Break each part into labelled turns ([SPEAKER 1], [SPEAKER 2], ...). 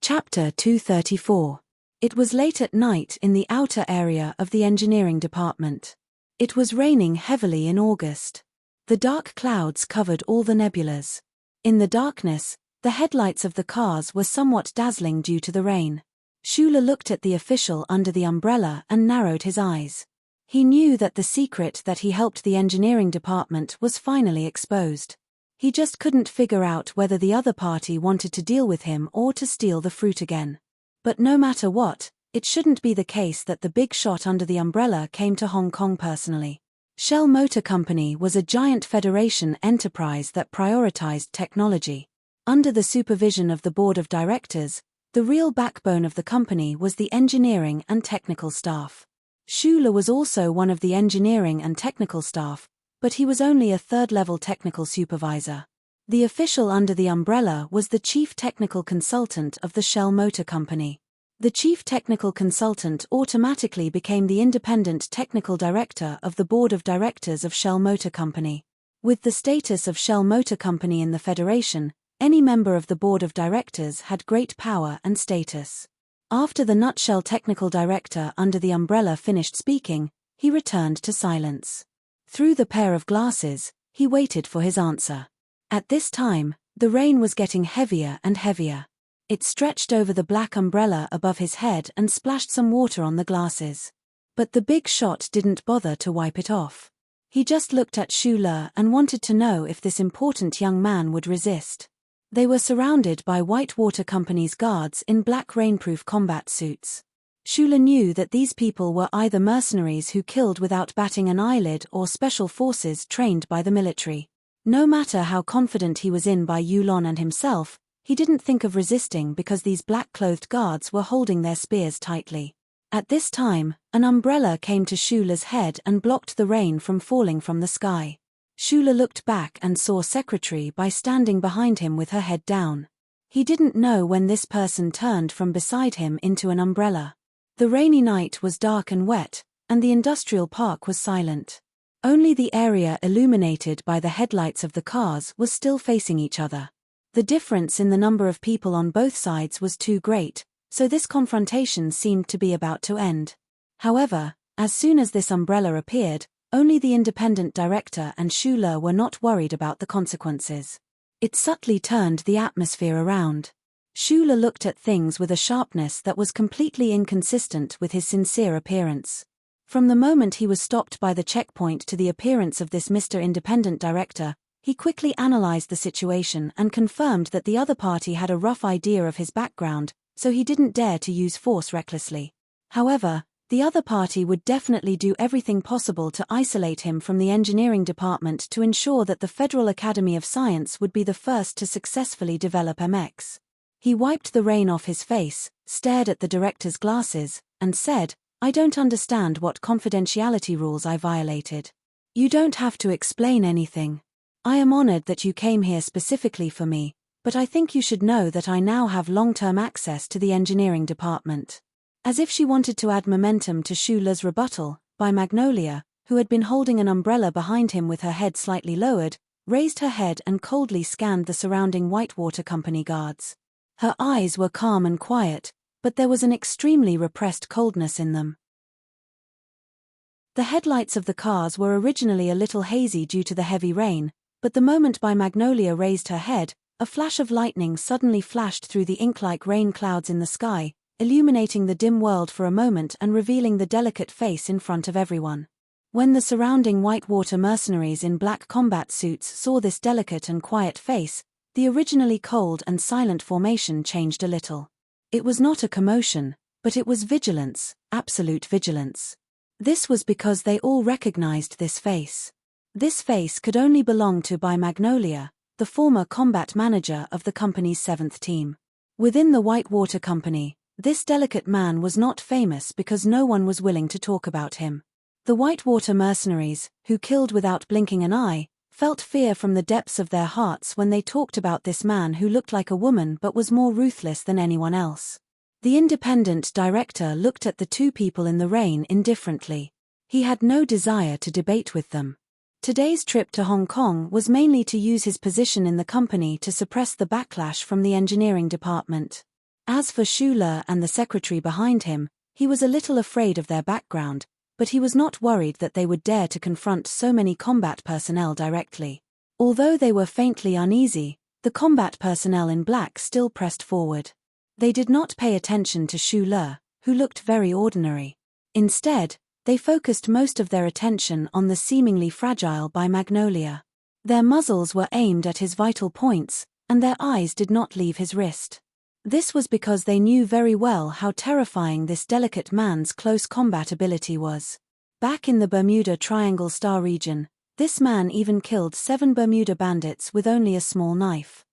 [SPEAKER 1] Chapter 234. It was late at night in the outer area of the engineering department. It was raining heavily in August. The dark clouds covered all the nebulas. In the darkness, the headlights of the cars were somewhat dazzling due to the rain. Shula looked at the official under the umbrella and narrowed his eyes. He knew that the secret that he helped the engineering department was finally exposed. He just couldn't figure out whether the other party wanted to deal with him or to steal the fruit again. But no matter what, it shouldn't be the case that the big shot under the umbrella came to Hong Kong personally. Shell Motor Company was a giant federation enterprise that prioritized technology. Under the supervision of the board of directors, the real backbone of the company was the engineering and technical staff. Shula was also one of the engineering and technical staff, but he was only a third-level technical supervisor. The official under the umbrella was the chief technical consultant of the Shell Motor Company. The chief technical consultant automatically became the independent technical director of the board of directors of Shell Motor Company. With the status of Shell Motor Company in the Federation, any member of the board of directors had great power and status. After the nutshell technical director under the umbrella finished speaking, he returned to silence. Through the pair of glasses, he waited for his answer. At this time, the rain was getting heavier and heavier. It stretched over the black umbrella above his head and splashed some water on the glasses. But the big shot didn't bother to wipe it off. He just looked at Shula and wanted to know if this important young man would resist. They were surrounded by Whitewater Company's guards in black rainproof combat suits. Shula knew that these people were either mercenaries who killed without batting an eyelid or special forces trained by the military. No matter how confident he was in by Yulon and himself, he didn't think of resisting because these black-clothed guards were holding their spears tightly. At this time, an umbrella came to Shula's head and blocked the rain from falling from the sky. Shula looked back and saw Secretary Bai standing behind him with her head down. He didn't know when this person turned from beside him into an umbrella. The rainy night was dark and wet, and the industrial park was silent. Only the area illuminated by the headlights of the cars was still facing each other. The difference in the number of people on both sides was too great, so this confrontation seemed to be about to end. However, as soon as this umbrella appeared, only the independent director and Shula were not worried about the consequences. It subtly turned the atmosphere around. Shula looked at things with a sharpness that was completely inconsistent with his sincere appearance. From the moment he was stopped by the checkpoint to the appearance of this Mr. Independent Director, he quickly analyzed the situation and confirmed that the other party had a rough idea of his background, so he didn't dare to use force recklessly. However, the other party would definitely do everything possible to isolate him from the engineering department to ensure that the Federal Academy of Science would be the first to successfully develop MX. He wiped the rain off his face, stared at the director's glasses, and said, "I don't understand what confidentiality rules I violated." "You don't have to explain anything. I am honored that you came here specifically for me, but I think you should know that I now have long-term access to the engineering department." As if she wanted to add momentum to Shula's rebuttal, Bai Magnolia, who had been holding an umbrella behind him with her head slightly lowered, raised her head and coldly scanned the surrounding Whitewater Company guards. Her eyes were calm and quiet, but there was an extremely repressed coldness in them. The headlights of the cars were originally a little hazy due to the heavy rain, but the moment Bai Magnolia raised her head, a flash of lightning suddenly flashed through the ink-like rain clouds in the sky, illuminating the dim world for a moment and revealing the delicate face in front of everyone. When the surrounding Whitewater mercenaries in black combat suits saw this delicate and quiet face, the originally cold and silent formation changed a little. It was not a commotion, but it was vigilance, absolute vigilance. This was because they all recognized this face. This face could only belong to Bai Magnolia, the former combat manager of the company's 7th team. Within the Whitewater Company, this delicate man was not famous because no one was willing to talk about him. The Whitewater mercenaries, who killed without blinking an eye, felt fear from the depths of their hearts when they talked about this man who looked like a woman but was more ruthless than anyone else. The independent director looked at the two people in the rain indifferently. He had no desire to debate with them. Today's trip to Hong Kong was mainly to use his position in the company to suppress the backlash from the engineering department. As for Schuler and the secretary behind him, he was a little afraid of their background, but he was not worried that they would dare to confront so many combat personnel directly. Although they were faintly uneasy, the combat personnel in black still pressed forward. They did not pay attention to Schuler, who looked very ordinary. Instead, they focused most of their attention on the seemingly fragile Magnolia. Their muzzles were aimed at his vital points, and their eyes did not leave his wrist. This was because they knew very well how terrifying this delicate man's close combat ability was. Back in the Bermuda Triangle Star region, this man even killed 7 Bermuda bandits with only a small knife.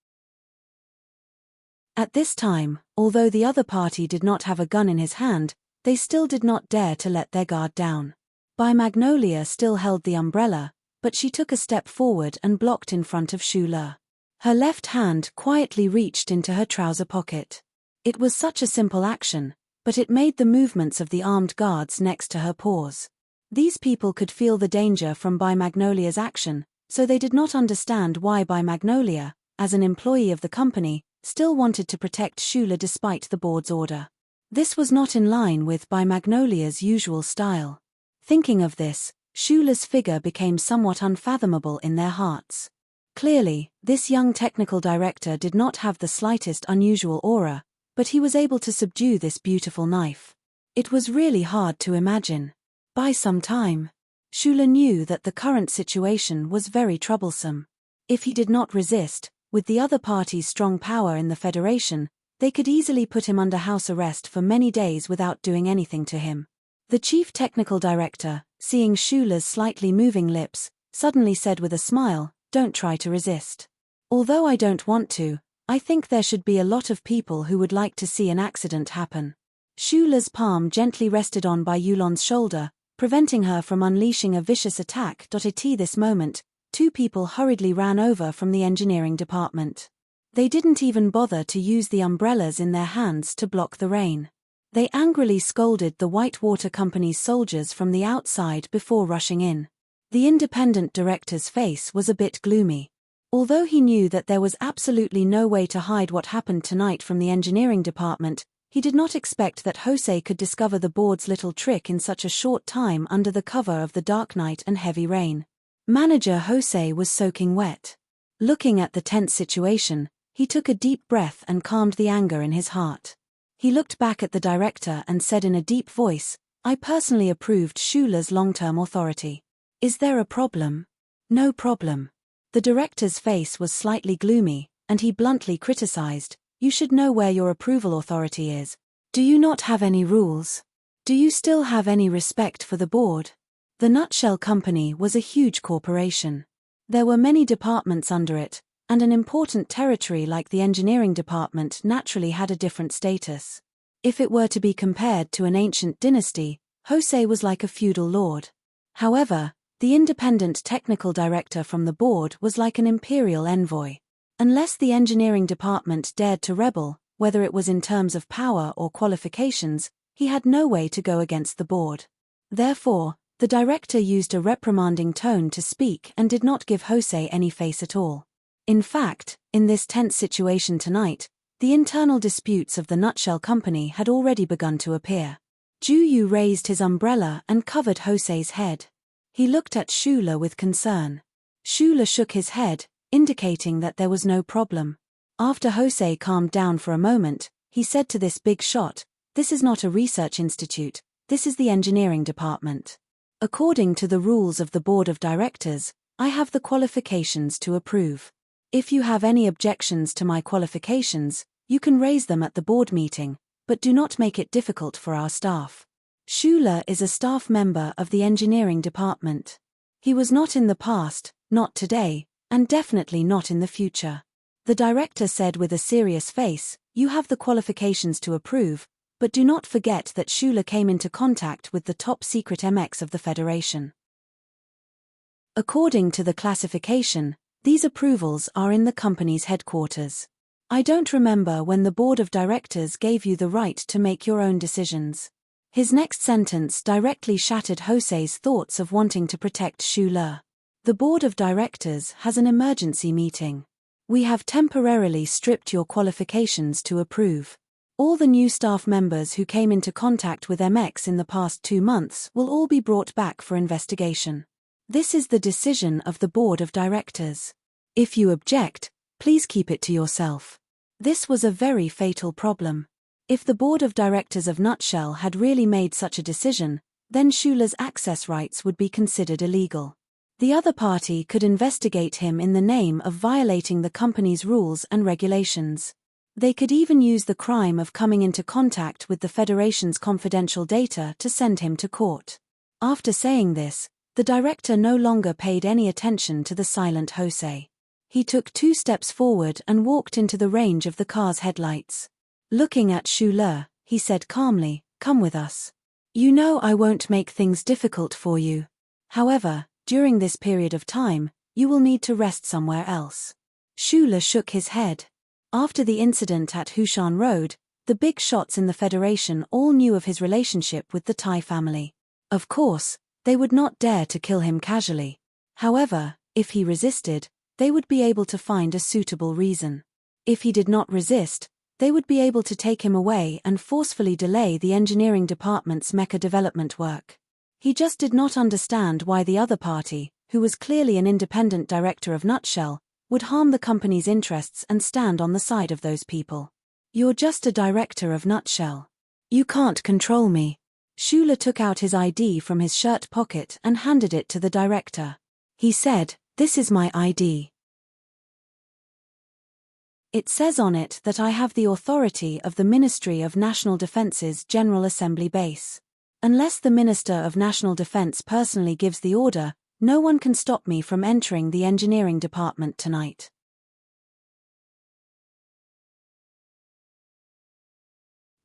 [SPEAKER 1] At this time, although the other party did not have a gun in his hand, they still did not dare to let their guard down. Magnolia still held the umbrella, but she took a step forward and blocked in front of Schuler. Her left hand quietly reached into her trouser pocket. It was such a simple action, but it made the movements of the armed guards next to her pause. These people could feel the danger from Magnolia's action, so they did not understand why Magnolia, as an employee of the company, still wanted to protect Schuler despite the board's order. This was not in line with Magnolia's usual style. Thinking of this, Schuler's figure became somewhat unfathomable in their hearts. Clearly, this young technical director did not have the slightest unusual aura, but he was able to subdue this beautiful knife. It was really hard to imagine. By some time, Schuler knew that the current situation was very troublesome. If he did not resist, with the other party's strong power in the Federation, they could easily put him under house arrest for many days without doing anything to him. The chief technical director, seeing Schuler's slightly moving lips, suddenly said with a smile, "Don't try to resist. Although I don't want to, I think there should be a lot of people who would like to see an accident happen." Schuler's palm gently rested on Yulon's shoulder, preventing her from unleashing a vicious attack. At this moment, 2 people hurriedly ran over from the engineering department. They didn't even bother to use the umbrellas in their hands to block the rain. They angrily scolded the Whitewater Company's soldiers from the outside before rushing in. The independent director's face was a bit gloomy. Although he knew that there was absolutely no way to hide what happened tonight from the engineering department, he did not expect that Jose could discover the board's little trick in such a short time under the cover of the dark night and heavy rain. Manager Jose was soaking wet. Looking at the tense situation, he took a deep breath and calmed the anger in his heart. He looked back at the director and said in a deep voice, "I personally approved Schuler's long-term authority. Is there a problem?" "No problem." The director's face was slightly gloomy, and he bluntly criticized, "You should know where your approval authority is. Do you not have any rules? Do you still have any respect for the board?" The Nutshell Company was a huge corporation. There were many departments under it, and an important territory like the engineering department naturally had a different status. If it were to be compared to an ancient dynasty, Jose was like a feudal lord. However, the independent technical director from the board was like an imperial envoy. Unless the engineering department dared to rebel, whether it was in terms of power or qualifications, he had no way to go against the board. Therefore, the director used a reprimanding tone to speak and did not give Jose any face at all. In fact, in this tense situation tonight, the internal disputes of the Nutshell Company had already begun to appear. Juyu raised his umbrella and covered Jose's head. He looked at Schuler with concern. Schuler shook his head, indicating that there was no problem. After Jose calmed down for a moment, he said to this big shot, "This is not a research institute, this is the engineering department. According to the rules of the board of directors, I have the qualifications to approve. If you have any objections to my qualifications, you can raise them at the board meeting, but do not make it difficult for our staff." Schuler is a staff member of the engineering department. He was not in the past, not today, and definitely not in the future. The director said with a serious face, "You have the qualifications to approve, but do not forget that Schuler came into contact with the top secret MX of the Federation. According to the classification, these approvals are in the company's headquarters. I don't remember when the board of directors gave you the right to make your own decisions." His next sentence directly shattered Jose's thoughts of wanting to protect Schuler. "The board of directors has an emergency meeting. We have temporarily stripped your qualifications to approve. All the new staff members who came into contact with MX in the past 2 months will all be brought back for investigation. This is the decision of the board of directors. If you object, please keep it to yourself. This was a very fatal problem. If the board of directors of Nutshell had really made such a decision, then Schuler's access rights would be considered illegal. The other party could investigate him in the name of violating the company's rules and regulations. They could even use the crime of coming into contact with the Federation's confidential data to send him to court. After saying this, the director no longer paid any attention to the silent Jose. He took 2 steps forward and walked into the range of the car's headlights. Looking at Schuler, he said calmly, "Come with us. You know I won't make things difficult for you. However, during this period of time, you will need to rest somewhere else." Schuler shook his head. After the incident at Hushan Road, the big shots in the Federation all knew of his relationship with the Thai family. Of course, they would not dare to kill him casually. However, if he resisted, they would be able to find a suitable reason. If he did not resist, they would be able to take him away and forcefully delay the engineering department's mecha development work. He just did not understand why the other party, who was clearly an independent director of Nutshell, would harm the company's interests and stand on the side of those people. "You're just a director of Nutshell. You can't control me." Schuler took out his ID from his shirt pocket and handed it to the director. He said, "This is my ID. It says on it that I have the authority of the Ministry of National Defense's General Assembly base. Unless the Minister of National Defense personally gives the order, no one can stop me from entering the engineering department tonight."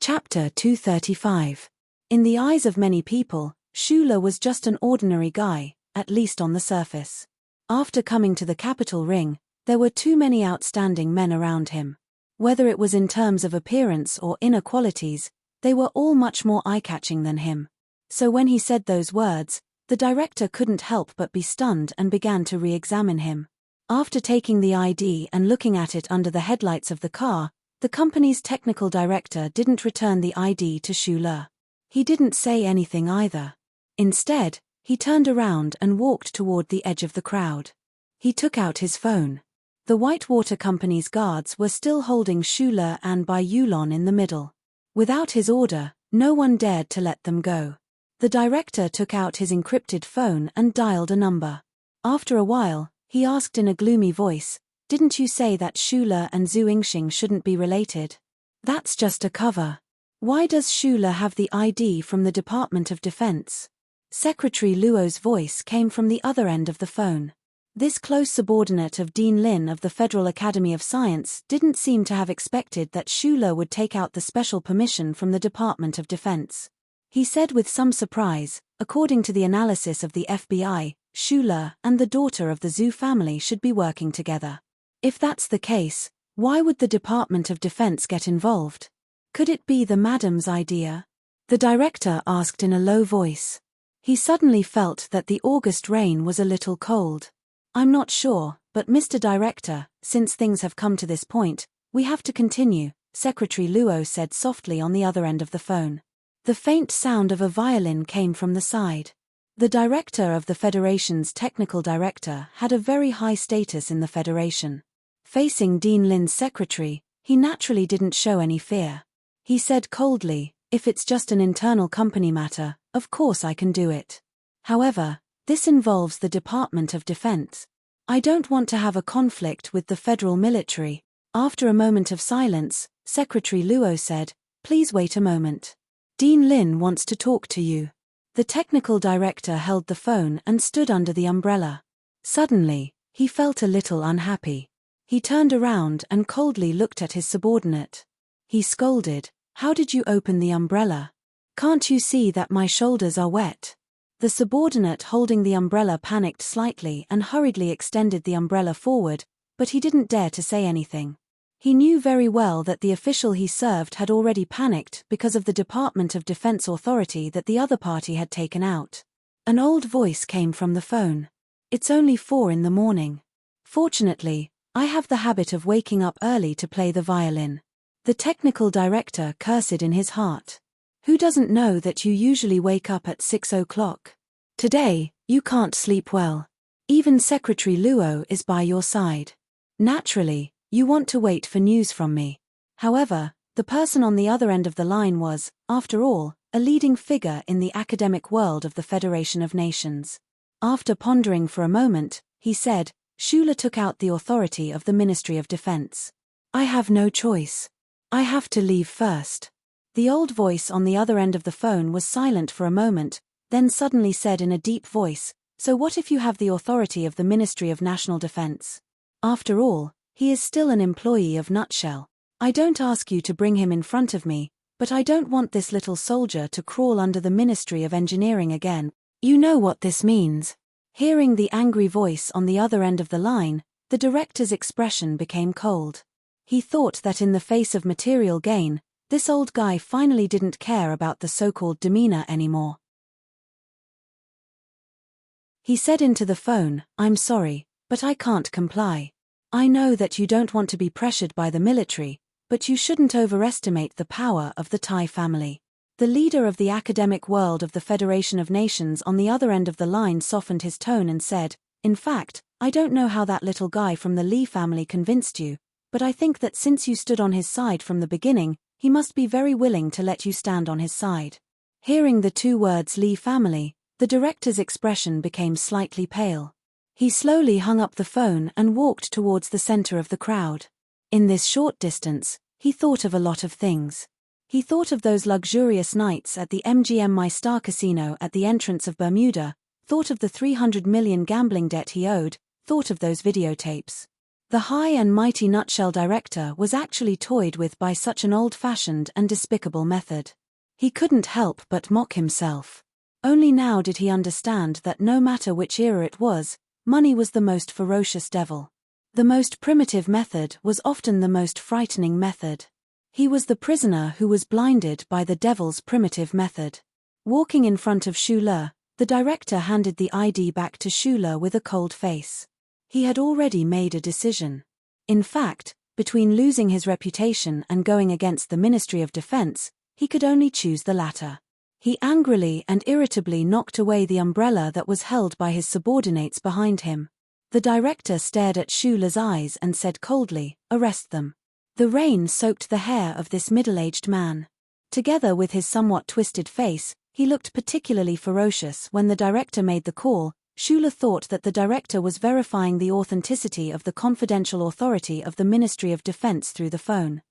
[SPEAKER 1] Chapter 235. In the eyes of many people, Schuler was just an ordinary guy, at least on the surface. After coming to the capital ring, there were too many outstanding men around him. Whether it was in terms of appearance or inner qualities, they were all much more eye-catching than him. So when he said those words, the director couldn't help but be stunned and began to re-examine him. After taking the ID and looking at it under the headlights of the car, the company's technical director didn't return the ID to Schuler. He didn't say anything either. Instead, he turned around and walked toward the edge of the crowd. He took out his phone. The Whitewater Company's guards were still holding Schuler and Bai Yulon in the middle. Without his order, no one dared to let them go. The director took out his encrypted phone and dialed a number. After a while, he asked in a gloomy voice, "Didn't you say that Schuler and Zhu Yingxing shouldn't be related? That's just a cover. Why does Schuler have the ID from the Department of Defense?" Secretary Luo's voice came from the other end of the phone. This close subordinate of Dean Lin of the Federal Academy of Science didn't seem to have expected that Schuler would take out the special permission from the Department of Defense. He said with some surprise, according to the analysis of the FBI, Schuler and the daughter of the Zhu family should be working together. If that's the case, why would the Department of Defense get involved? Could it be the madam's idea? The director asked in a low voice. He suddenly felt that the August rain was a little cold. "I'm not sure, but Mr. Director, since things have come to this point, we have to continue," Secretary Luo said softly on the other end of the phone. The faint sound of a violin came from the side. The director of the Federation's technical director had a very high status in the Federation. Facing Dean Lin's secretary, he naturally didn't show any fear. He said coldly, "If it's just an internal company matter, of course I can do it. However, this involves the Department of Defense. I don't want to have a conflict with the federal military." After a moment of silence, Secretary Luo said, "Please wait a moment. Dean Lin wants to talk to you." The technical director held the phone and stood under the umbrella. Suddenly, he felt a little unhappy. He turned around and coldly looked at his subordinate. He scolded, "How did you open the umbrella? Can't you see that my shoulders are wet?" The subordinate holding the umbrella panicked slightly and hurriedly extended the umbrella forward, but he didn't dare to say anything. He knew very well that the official he served had already panicked because of the Department of Defense authority that the other party had taken out. An old voice came from the phone. "It's only 4 in the morning. Fortunately, I have the habit of waking up early to play the violin." The technical director cursed in his heart. Who doesn't know that you usually wake up at 6 o'clock? Today, you can't sleep well. Even Secretary Luo is by your side. Naturally, you want to wait for news from me. However, the person on the other end of the line was, after all, a leading figure in the academic world of the Federation of Nations. After pondering for a moment, he said, Schuler took out the authority of the Ministry of Defense. I have no choice. I have to leave first. The old voice on the other end of the phone was silent for a moment, then suddenly said in a deep voice, so what if you have the authority of the Ministry of National Defense? After all, he is still an employee of Nutshell. I don't ask you to bring him in front of me, but I don't want this little soldier to crawl under the Ministry of Engineering again. You know what this means. Hearing the angry voice on the other end of the line, the director's expression became cold. He thought that in the face of material gain, this old guy finally didn't care about the so-called demeanor anymore. He said into the phone, I'm sorry, but I can't comply. I know that you don't want to be pressured by the military, but you shouldn't overestimate the power of the Tai family. The leader of the academic world of the Federation of Nations on the other end of the line softened his tone and said, in fact, I don't know how that little guy from the Li family convinced you, but I think that since you stood on his side from the beginning, he must be very willing to let you stand on his side. Hearing the two words Li family, the director's expression became slightly pale. He slowly hung up the phone and walked towards the center of the crowd. In this short distance, he thought of a lot of things. He thought of those luxurious nights at the MGM My Star Casino at the entrance of Bermuda, thought of the 300 million gambling debt he owed, thought of those videotapes. The high and mighty Nutshell director was actually toyed with by such an old-fashioned and despicable method. He couldn't help but mock himself. Only now did he understand that no matter which era it was, money was the most ferocious devil. The most primitive method was often the most frightening method. He was the prisoner who was blinded by the devil's primitive method. Walking in front of Schuler, the director handed the ID back to Schuler with a cold face. He had already made a decision. In fact, between losing his reputation and going against the Ministry of Defense, he could only choose the latter. He angrily and irritably knocked away the umbrella that was held by his subordinates behind him. The director stared at Schuler's eyes and said coldly, arrest them. The rain soaked the hair of this middle-aged man. Together with his somewhat twisted face, he looked particularly ferocious when the director made the call. Schuler thought that the director was verifying the authenticity of the confidential authority of the Ministry of Defense through the phone.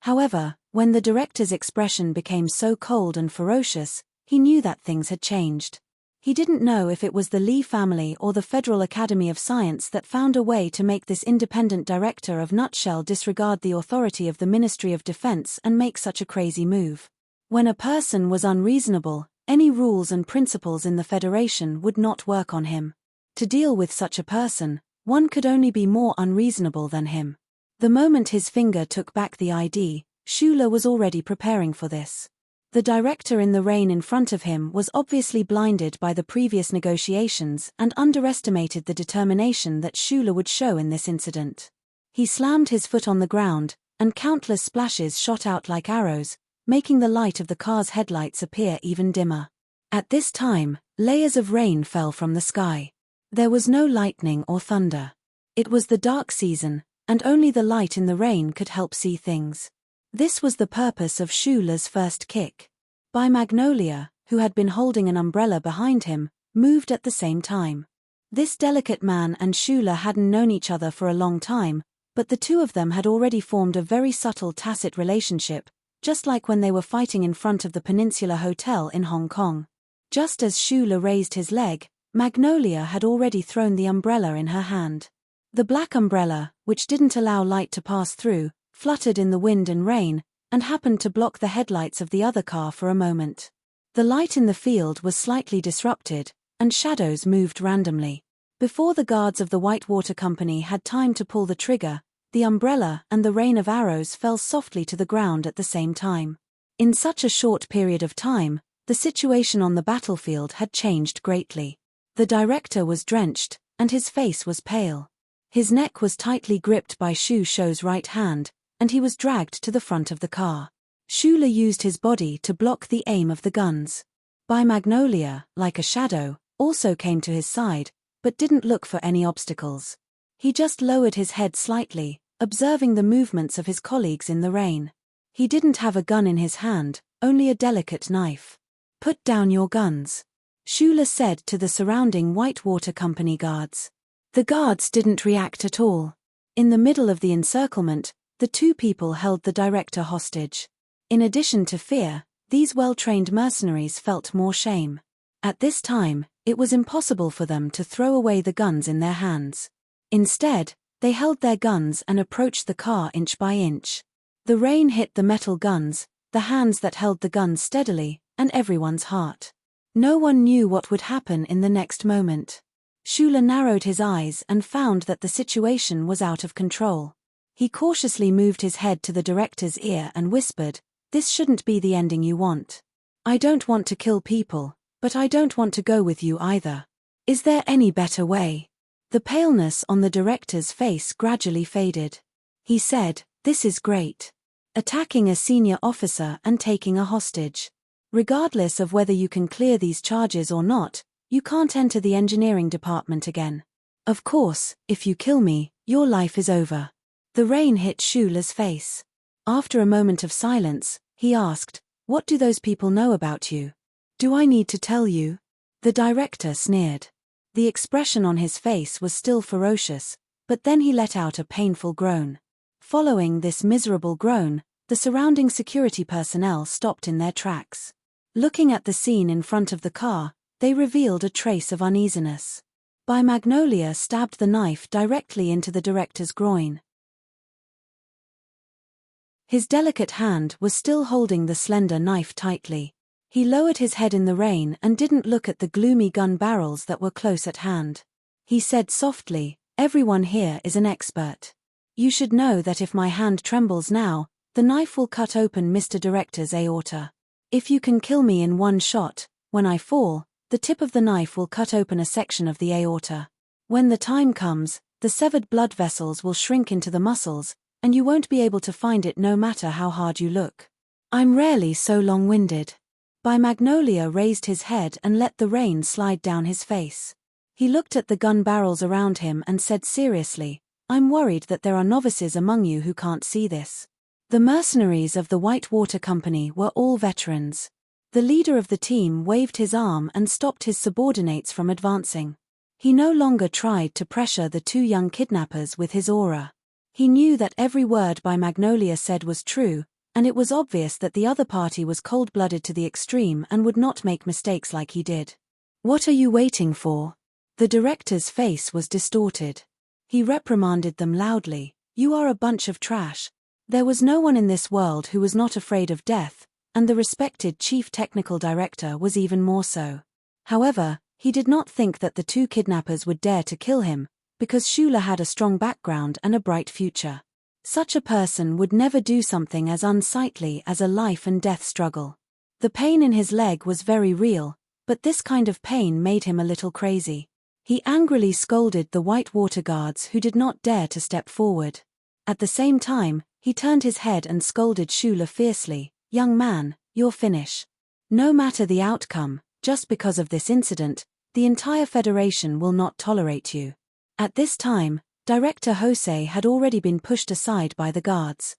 [SPEAKER 1] However, when the director's expression became so cold and ferocious, he knew that things had changed. He didn't know if it was the Li family or the Federal Academy of Science that found a way to make this independent director of Nutshell disregard the authority of the Ministry of Defense and make such a crazy move. When a person was unreasonable, any rules and principles in the Federation would not work on him. To deal with such a person, one could only be more unreasonable than him. The moment his finger took back the ID, Schuler was already preparing for this. The director in the rain in front of him was obviously blinded by the previous negotiations and underestimated the determination that Schuler would show in this incident. He slammed his foot on the ground, and countless splashes shot out like arrows, making the light of the car's headlights appear even dimmer. At this time, layers of rain fell from the sky. There was no lightning or thunder. It was the dark season, and only the light in the rain could help see things. This was the purpose of Schuler's first kick. By Magnolia, who had been holding an umbrella behind him, moved at the same time. This delicate man and Schuler hadn't known each other for a long time, but the two of them had already formed a very subtle tacit relationship, just like when they were fighting in front of the Peninsula Hotel in Hong Kong. Just as Schuler raised his leg, Magnolia had already thrown the umbrella in her hand. The black umbrella, which didn't allow light to pass through, fluttered in the wind and rain, and happened to block the headlights of the other car for a moment. The light in the field was slightly disrupted, and shadows moved randomly. Before the guards of the Whitewater Company had time to pull the trigger, the umbrella and the rain of arrows fell softly to the ground at the same time. In such a short period of time, the situation on the battlefield had changed greatly. The director was drenched, and his face was pale. His neck was tightly gripped by Shu Shou's right hand, and he was dragged to the front of the car. Shula used his body to block the aim of the guns. By Magnolia, like a shadow, also came to his side, but didn't look for any obstacles. He just lowered his head slightly, observing the movements of his colleagues in the rain. He didn't have a gun in his hand, only a delicate knife. "Put down your guns," Shula said to the surrounding Whitewater Company guards. The guards didn't react at all. In the middle of the encirclement, the two people held the director hostage. In addition to fear, these well-trained mercenaries felt more shame. At this time, it was impossible for them to throw away the guns in their hands. Instead, they held their guns and approached the car inch by inch. The rain hit the metal guns, the hands that held the guns steadily, and everyone's heart. No one knew what would happen in the next moment. Shula narrowed his eyes and found that the situation was out of control. He cautiously moved his head to the director's ear and whispered, "This shouldn't be the ending you want. I don't want to kill people, but I don't want to go with you either. Is there any better way?" The paleness on the director's face gradually faded. He said, "This is great. Attacking a senior officer and taking a hostage. Regardless of whether you can clear these charges or not, you can't enter the engineering department again. Of course, if you kill me, your life is over." The rain hit Shula's face. After a moment of silence, he asked, "What do those people know about you? Do I need to tell you?" The director sneered. The expression on his face was still ferocious, but then he let out a painful groan. Following this miserable groan, the surrounding security personnel stopped in their tracks. Looking at the scene in front of the car, they revealed a trace of uneasiness. By Magnolia stabbed the knife directly into the director's groin. His delicate hand was still holding the slender knife tightly. He lowered his head in the rain and didn't look at the gloomy gun barrels that were close at hand. He said softly, "Everyone here is an expert. You should know that if my hand trembles now, the knife will cut open Mr. Director's aorta. If you can kill me in one shot, when I fall, the tip of the knife will cut open a section of the aorta. When the time comes, the severed blood vessels will shrink into the muscles, and you won't be able to find it no matter how hard you look. I'm rarely so long-winded." By Magnolia raised his head and let the rain slide down his face. He looked at the gun barrels around him and said seriously, "I'm worried that there are novices among you who can't see this." The mercenaries of the Whitewater Company were all veterans. The leader of the team waved his arm and stopped his subordinates from advancing. He no longer tried to pressure the two young kidnappers with his aura. He knew that every word by Magnolia said was true, and it was obvious that the other party was cold-blooded to the extreme and would not make mistakes like he did. "What are you waiting for?" The director's face was distorted. He reprimanded them loudly, "You are a bunch of trash." There was no one in this world who was not afraid of death, and the respected chief technical director was even more so. However, he did not think that the two kidnappers would dare to kill him, because Shula had a strong background and a bright future. Such a person would never do something as unsightly as a life-and-death struggle. The pain in his leg was very real, but this kind of pain made him a little crazy. He angrily scolded the Whitewater guards who did not dare to step forward. At the same time, he turned his head and scolded Shula fiercely, "Young man, you're finished. No matter the outcome, just because of this incident, the entire Federation will not tolerate you." At this time, Director Jose had already been pushed aside by the guards.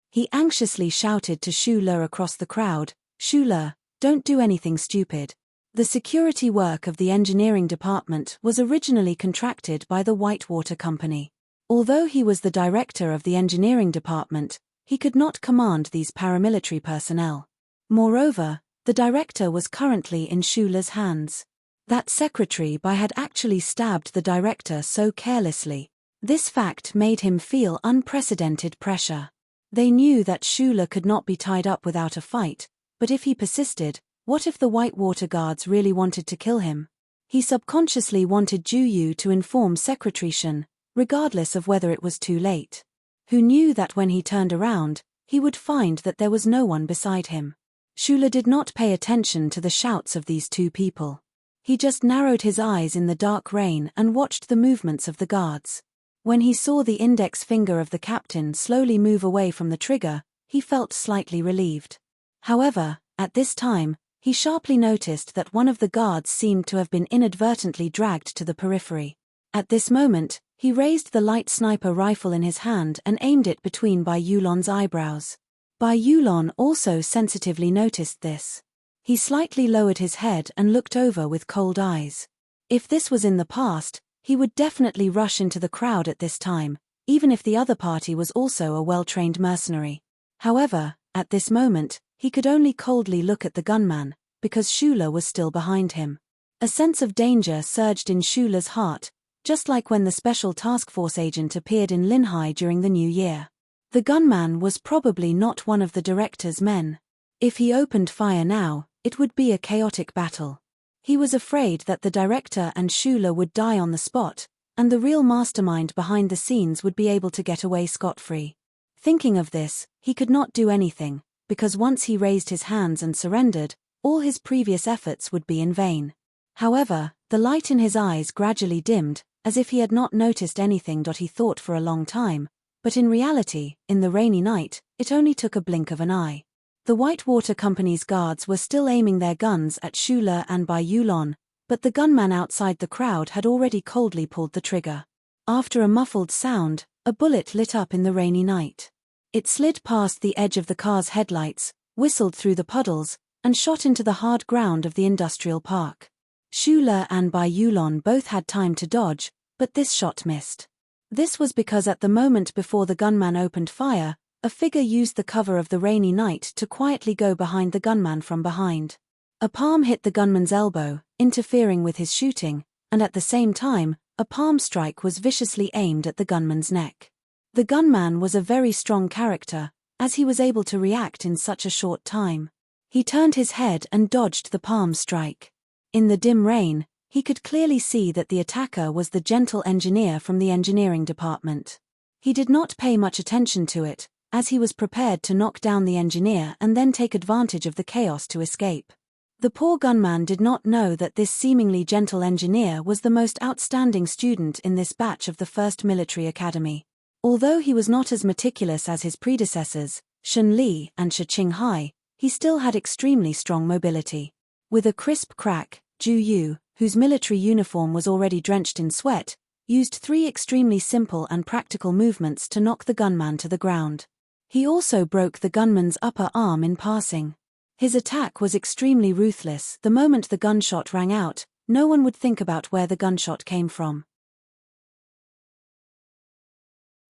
[SPEAKER 1] He anxiously shouted to Shula across the crowd, "Shula, don't do anything stupid." The security work of the engineering department was originally contracted by the Whitewater Company. Although he was the director of the engineering department, he could not command these paramilitary personnel. Moreover, the director was currently in Shula's hands. That secretary had actually stabbed the director so carelessly. This fact made him feel unprecedented pressure. They knew that Shula could not be tied up without a fight, but if he persisted, what if the Whitewater guards really wanted to kill him? He subconsciously wanted Juyu to inform Secretary Shen, regardless of whether it was too late. Who knew that when he turned around, he would find that there was no one beside him. Shula did not pay attention to the shouts of these two people. He just narrowed his eyes in the dark rain and watched the movements of the guards. When he saw the index finger of the captain slowly move away from the trigger, he felt slightly relieved. However, at this time, he sharply noticed that one of the guards seemed to have been inadvertently dragged to the periphery. At this moment, he raised the light sniper rifle in his hand and aimed it between Bai Yulon's eyebrows. Bai Yulon also sensitively noticed this. He slightly lowered his head and looked over with cold eyes. If this was in the past, he would definitely rush into the crowd at this time, even if the other party was also a well-trained mercenary. However, at this moment, he could only coldly look at the gunman, because Shula was still behind him. A sense of danger surged in Shula's heart, just like when the Special Task Force agent appeared in Linhai during the New Year. The gunman was probably not one of the director's men. If he opened fire now, it would be a chaotic battle. He was afraid that the director and Shula would die on the spot, and the real mastermind behind the scenes would be able to get away scot-free. Thinking of this, he could not do anything, because once he raised his hands and surrendered, all his previous efforts would be in vain. However, the light in his eyes gradually dimmed, as if he had not noticed anything. He thought for a long time, but in reality, in the rainy night, it only took a blink of an eye. The Whitewater Company's guards were still aiming their guns at Shula and Bai Yulon, but the gunman outside the crowd had already coldly pulled the trigger. After a muffled sound, a bullet lit up in the rainy night. It slid past the edge of the car's headlights, whistled through the puddles, and shot into the hard ground of the industrial park. Shula and Bai Yulon both had time to dodge, but this shot missed. This was because at the moment before the gunman opened fire, a figure used the cover of the rainy night to quietly go behind the gunman from behind. A palm hit the gunman's elbow, interfering with his shooting, and at the same time, a palm strike was viciously aimed at the gunman's neck. The gunman was a very strong character, as he was able to react in such a short time. He turned his head and dodged the palm strike. In the dim rain, he could clearly see that the attacker was the gentle engineer from the engineering department. He did not pay much attention to it, as he was prepared to knock down the engineer and then take advantage of the chaos to escape. The poor gunman did not know that this seemingly gentle engineer was the most outstanding student in this batch of the First Military Academy. Although he was not as meticulous as his predecessors, Shun Li and Shi Qinghai, he still had extremely strong mobility. With a crisp crack, Ju Yu, whose military uniform was already drenched in sweat, used 3 extremely simple and practical movements to knock the gunman to the ground. He also broke the gunman's upper arm in passing. His attack was extremely ruthless. The moment the gunshot rang out, no one would think about where the gunshot came from.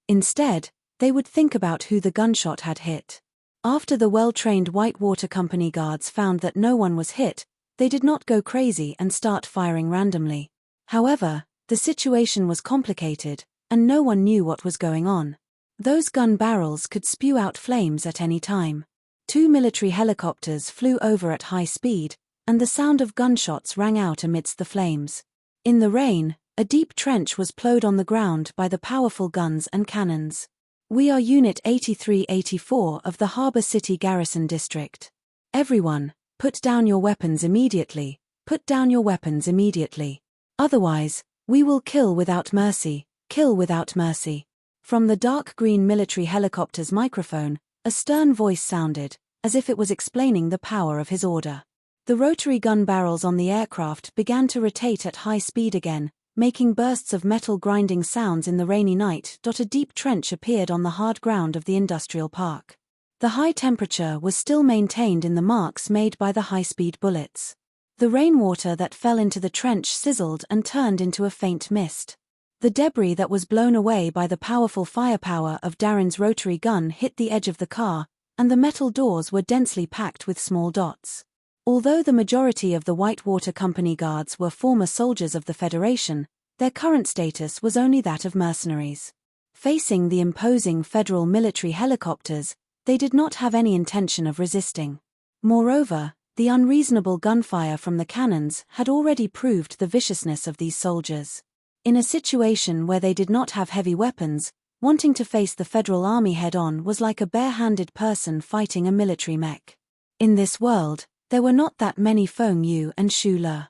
[SPEAKER 1] Instead, they would think about who the gunshot had hit. After the well-trained Whitewater Company guards found that no one was hit, they did not go crazy and start firing randomly. However, the situation was complicated, and no one knew what was going on. Those gun barrels could spew out flames at any time. 2 military helicopters flew over at high speed, and the sound of gunshots rang out amidst the flames. In the rain, a deep trench was plowed on the ground by the powerful guns and cannons. We are Unit 8384 of the Harbor City Garrison District. Everyone, put down your weapons immediately, put down your weapons immediately. Otherwise, we will kill without mercy, kill without mercy. From the dark green military helicopter's microphone, a stern voice sounded, as if it was explaining the power of his order. The rotary gun barrels on the aircraft began to rotate at high speed again, making bursts of metal grinding sounds in the rainy night. A deep trench appeared on the hard ground of the industrial park. The high temperature was still maintained in the marks made by the high-speed bullets. The rainwater that fell into the trench sizzled and turned into a faint mist. The debris that was blown away by the powerful firepower of Darren's rotary gun hit the edge of the car, and the metal doors were densely packed with small dots. Although the majority of the Whitewater Company guards were former soldiers of the Federation, their current status was only that of mercenaries. Facing the imposing federal military helicopters, they did not have any intention of resisting. Moreover, the unreasonable gunfire from the cannons had already proved the viciousness of these soldiers. In a situation where they did not have heavy weapons, wanting to face the Federal Army head-on was like a bare-handed person fighting a military mech. In this world, there were not that many Feng Yu and Shu Le.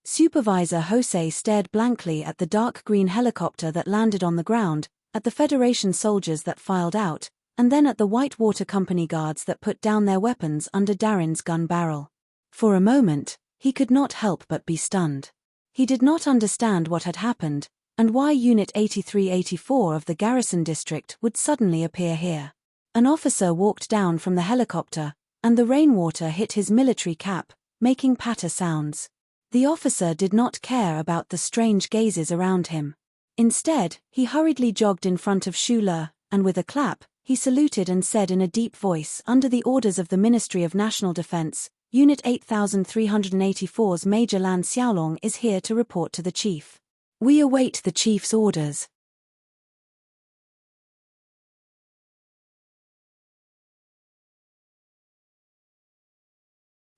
[SPEAKER 1] Supervisor Jose stared blankly at the dark green helicopter that landed on the ground, at the Federation soldiers that filed out, and then at the White Water Company guards that put down their weapons under Darren's gun barrel. For a moment, he could not help but be stunned. He did not understand what had happened, and why Unit 8384 of the Garrison District would suddenly appear here. An officer walked down from the helicopter, and the rainwater hit his military cap, making patter sounds. The officer did not care about the strange gazes around him. Instead, he hurriedly jogged in front of Shula, and with a clap, he saluted and said in a deep voice, "Under the orders of the Ministry of National Defense, Unit 8384's Major Lan Xiaolong is here to report to the Chief. We await the Chief's orders."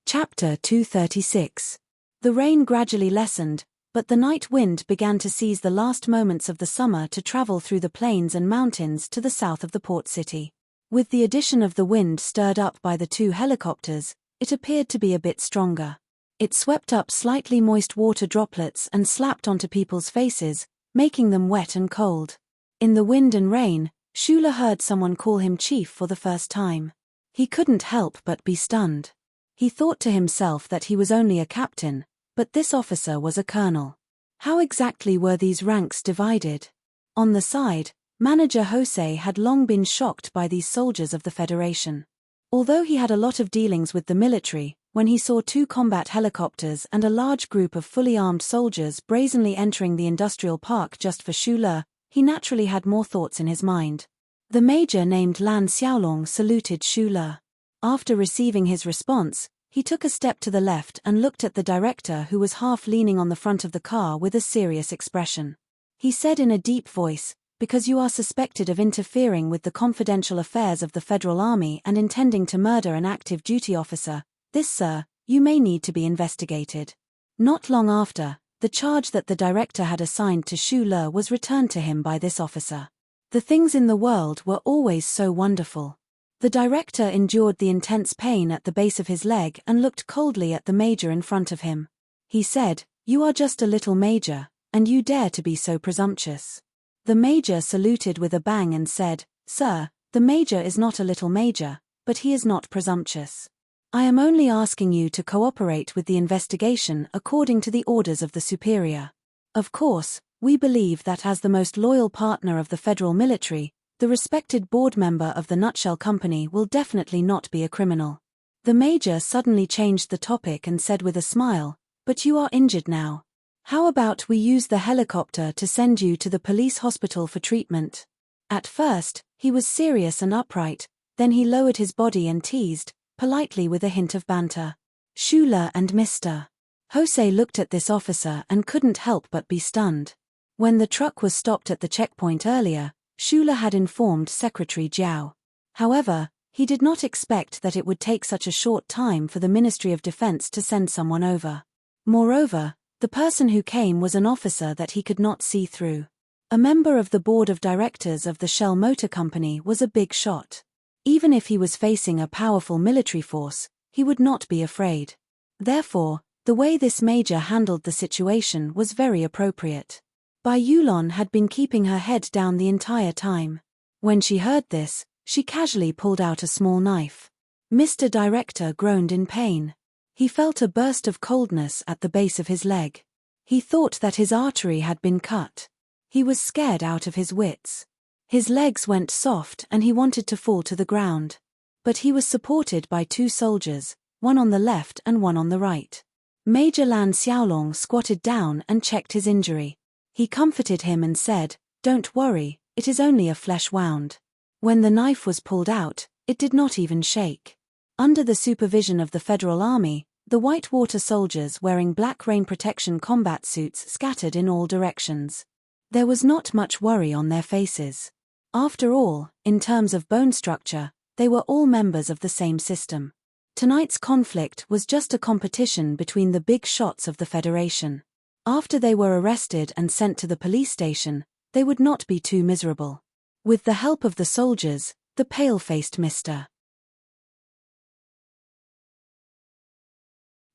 [SPEAKER 1] Chapter 236. The rain gradually lessened, but the night wind began to seize the last moments of the summer to travel through the plains and mountains to the south of the port city. With the addition of the wind stirred up by the two helicopters, it appeared to be a bit stronger. It swept up slightly moist water droplets and slapped onto people's faces, making them wet and cold. In the wind and rain, Shula heard someone call him Chief for the first time. He couldn't help but be stunned. He thought to himself that he was only a captain, but this officer was a colonel. How exactly were these ranks divided? On the side, Manager Jose had long been shocked by these soldiers of the Federation. Although he had a lot of dealings with the military, when he saw two combat helicopters and a large group of fully armed soldiers brazenly entering the industrial park just for Shula, he naturally had more thoughts in his mind. The major named Lan Xiaolong saluted Shula. After receiving his response, he took a step to the left and looked at the director, who was half leaning on the front of the car with a serious expression. He said in a deep voice, "Because you are suspected of interfering with the confidential affairs of the Federal Army and intending to murder an active duty officer, this, sir, you may need to be investigated." Not long after, the charge that the director had assigned to Shula was returned to him by this officer. The things in the world were always so wonderful. The director endured the intense pain at the base of his leg and looked coldly at the major in front of him. He said, "You are just a little major, and you dare to be so presumptuous." The major saluted with a bang and said, "Sir, the major is not a little major, but he is not presumptuous. I am only asking you to cooperate with the investigation according to the orders of the superior. Of course, we believe that as the most loyal partner of the federal military, the respected board member of the Nutshell Company will definitely not be a criminal." The major suddenly changed the topic and said with a smile, "But you are injured now. How about we use the helicopter to send you to the police hospital for treatment?" At first, he was serious and upright, then he lowered his body and teased, politely with a hint of banter, "Shula and Mr. Jose looked at this officer and couldn't help but be stunned. When the truck was stopped at the checkpoint earlier, Shula had informed Secretary Jiao. However, he did not expect that it would take such a short time for the Ministry of Defense to send someone over. Moreover, the person who came was an officer that he could not see through. A member of the board of directors of the Shell Motor Company was a big shot. Even if he was facing a powerful military force, he would not be afraid. Therefore, the way this major handled the situation was very appropriate. Bai Yulon had been keeping her head down the entire time. When she heard this, she casually pulled out a small knife. Mr. Director groaned in pain. He felt a burst of coldness at the base of his leg. He thought that his artery had been cut. He was scared out of his wits. His legs went soft and he wanted to fall to the ground. But he was supported by two soldiers, one on the left and one on the right. Major Lan Xiaolong squatted down and checked his injury. He comforted him and said, "Don't worry, it is only a flesh wound." When the knife was pulled out, it did not even shake. Under the supervision of the Federal Army, the White Water soldiers wearing black rain protection combat suits scattered in all directions. There was not much worry on their faces. After all, in terms of bone structure, they were all members of the same system. Tonight's conflict was just a competition between the big shots of the Federation. After they were arrested and sent to the police station, they would not be too miserable. With the help of the soldiers, the pale-faced Mr.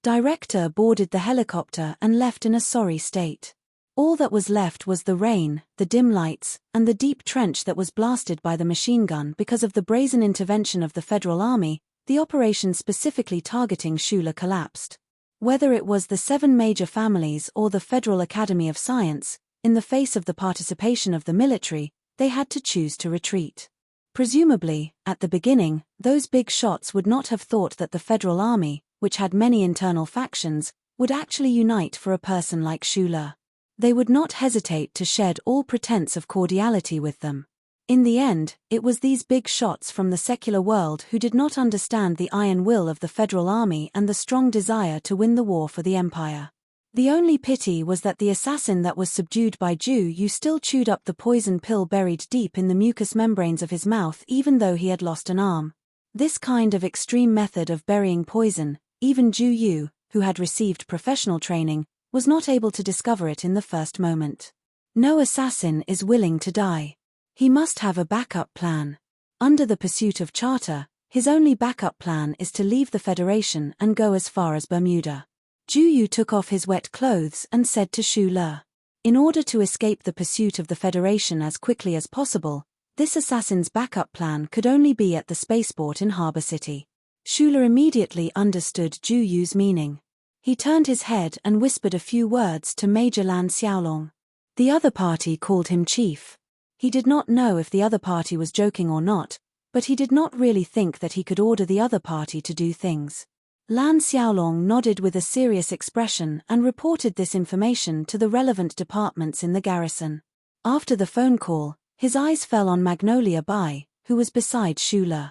[SPEAKER 1] Director boarded the helicopter and left in a sorry state. All that was left was the rain, the dim lights, and the deep trench that was blasted by the machine gun because of the brazen intervention of the Federal Army. The operation specifically targeting Shula collapsed. Whether it was the 7 major families or the Federal Academy of Science, in the face of the participation of the military, they had to choose to retreat. Presumably, at the beginning, those big shots would not have thought that the Federal Army, which had many internal factions, would actually unite for a person like Shula. They would not hesitate to shed all pretense of cordiality with them. In the end, it was these big shots from the secular world who did not understand the iron will of the Federal Army and the strong desire to win the war for the Empire. The only pity was that the assassin that was subdued by Ju still chewed up the poison pill buried deep in the mucous membranes of his mouth even though he had lost an arm. This kind of extreme method of burying poison, even Ju, who had received professional training, was not able to discover it in the first moment. No assassin is willing to die. He must have a backup plan. Under the pursuit of charter, his only backup plan is to leave the Federation and go as far as Bermuda. Ju took off his wet clothes and said to Shula, in order to escape the pursuit of the Federation as quickly as possible, this assassin's backup plan could only be at the spaceport in Harbor City. Shula immediately understood Ju's meaning. He turned his head and whispered a few words to Major Lan Xiaolong. The other party called him Chief. He did not know if the other party was joking or not, but he did not really think that he could order the other party to do things. Lan Xiaolong nodded with a serious expression and reported this information to the relevant departments in the garrison. After the phone call, his eyes fell on Magnolia Bai, who was beside Shula.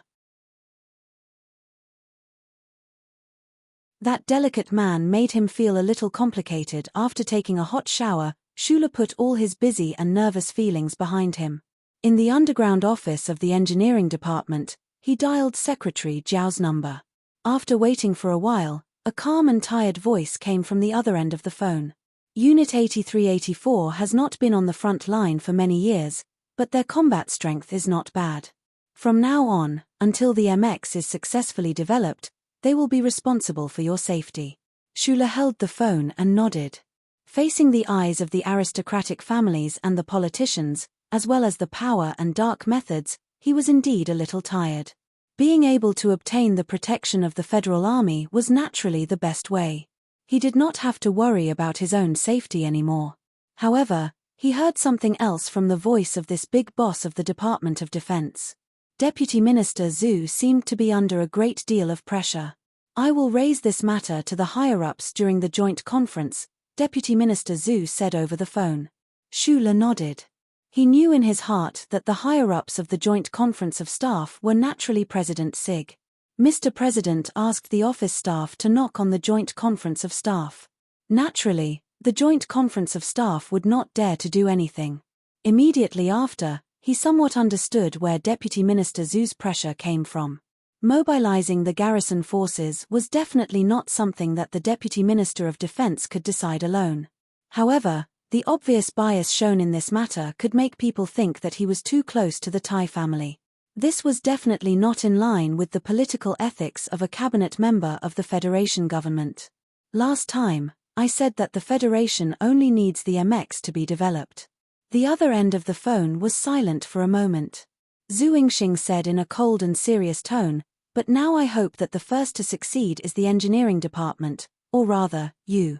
[SPEAKER 1] That delicate man made him feel a little complicated. After taking a hot shower, Shula put all his busy and nervous feelings behind him. In the underground office of the engineering department, he dialed Secretary Zhao's number. After waiting for a while, a calm and tired voice came from the other end of the phone. Unit 8384 has not been on the front line for many years, but their combat strength is not bad. From now on, until the MX is successfully developed, they will be responsible for your safety. Shula held the phone and nodded. Facing the eyes of the aristocratic families and the politicians, as well as the power and dark methods, he was indeed a little tired. Being able to obtain the protection of the Federal Army was naturally the best way. He did not have to worry about his own safety anymore. However, he heard something else from the voice of this big boss of the Department of Defense. Deputy Minister Zhu seemed to be under a great deal of pressure. I will raise this matter to the higher-ups during the joint conference, Deputy Minister Zhu said over the phone. Shula nodded. He knew in his heart that the higher-ups of the Joint Conference of Staff were naturally President Sig. Mr. President asked the office staff to knock on the Joint Conference of Staff. Naturally, the Joint Conference of Staff would not dare to do anything. Immediately after, he somewhat understood where Deputy Minister Zhu's pressure came from. Mobilizing the garrison forces was definitely not something that the Deputy Minister of Defense could decide alone. However, the obvious bias shown in this matter could make people think that he was too close to the Tai family. This was definitely not in line with the political ethics of a cabinet member of the Federation government. Last time, I said that the Federation only needs the MX to be developed. The other end of the phone was silent for a moment. Zhu Yingxing said in a cold and serious tone, but now I hope that the first to succeed is the engineering department, or rather, you.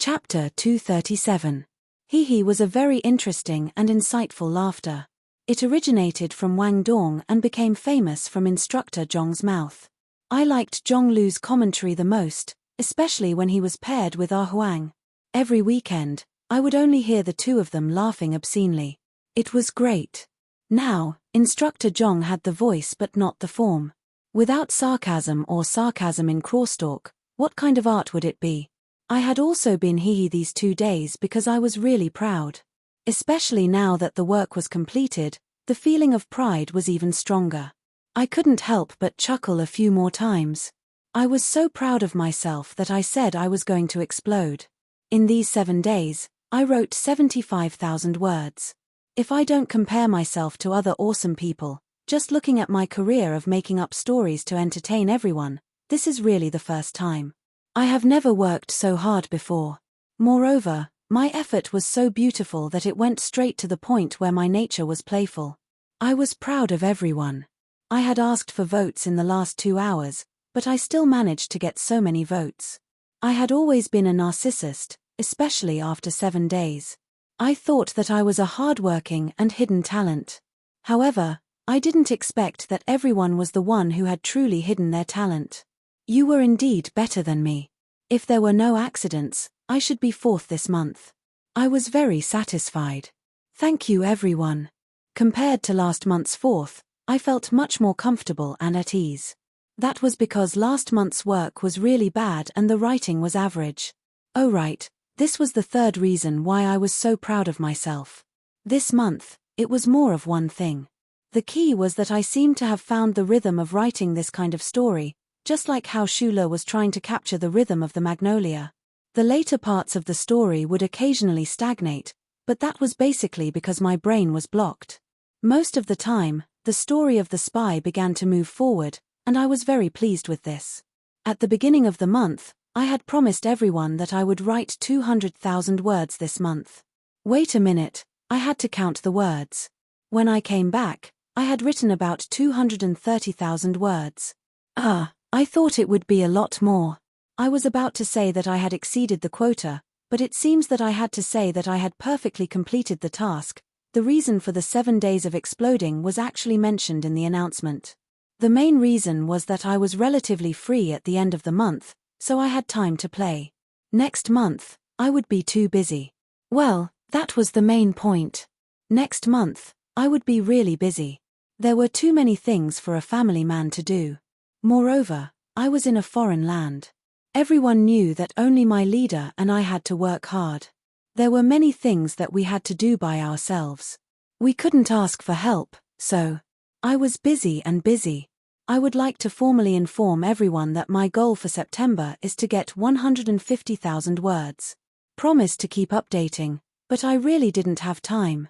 [SPEAKER 1] Chapter 237. He was a very interesting and insightful laughter. It originated from Wang Dong and became famous from Instructor Zhong's mouth. I liked Zhong Lu's commentary the most, especially when he was paired with Ah Huang. Every weekend, I would only hear the two of them laughing obscenely. It was great. Now, Instructor Zhong had the voice but not the form. Without sarcasm or sarcasm in crosstalk, what kind of art would it be? I had also been hee these 2 days because I was really proud. Especially now that the work was completed, the feeling of pride was even stronger. I couldn't help but chuckle a few more times. I was so proud of myself that I said I was going to explode. In these 7 days, I wrote 75,000 words. If I don't compare myself to other awesome people, just looking at my career of making up stories to entertain everyone, this is really the first time. I have never worked so hard before. Moreover, my effort was so beautiful that it went straight to the point where my nature was playful. I was proud of everyone. I had asked for votes in the last 2 hours, but I still managed to get so many votes. I had always been a narcissist, especially after 7 days. I thought that I was a hard-working and hidden talent. However, I didn't expect that everyone was the one who had truly hidden their talent. You were indeed better than me. If there were no accidents, I should be 4th this month. I was very satisfied. Thank you, everyone. Compared to last month's 4th, I felt much more comfortable and at ease. That was because last month's work was really bad and the writing was average. Oh right, this was the 3rd reason why I was so proud of myself. This month, it was more of one thing. The key was that I seemed to have found the rhythm of writing this kind of story, just like how Schuyler was trying to capture the rhythm of the magnolia. The later parts of the story would occasionally stagnate, but that was basically because my brain was blocked. Most of the time, the story of the spy began to move forward, and I was very pleased with this. At the beginning of the month, I had promised everyone that I would write 200,000 words this month. Wait a minute, I had to count the words. When I came back, I had written about 230,000 words. I thought it would be a lot more. I was about to say that I had exceeded the quota, but it seems that I had to say that I had perfectly completed the task. The reason for the 7 days of exploding was actually mentioned in the announcement. The main reason was that I was relatively free at the end of the month, so I had time to play. Next month, I would be too busy. Well, that was the main point. Next month, I would be really busy. There were too many things for a family man to do. Moreover, I was in a foreign land. Everyone knew that only my leader and I had to work hard. There were many things that we had to do by ourselves. We couldn't ask for help, so I was busy and busy. I would like to formally inform everyone that my goal for September is to get 150,000 words. Promise to keep updating, but I really didn't have time.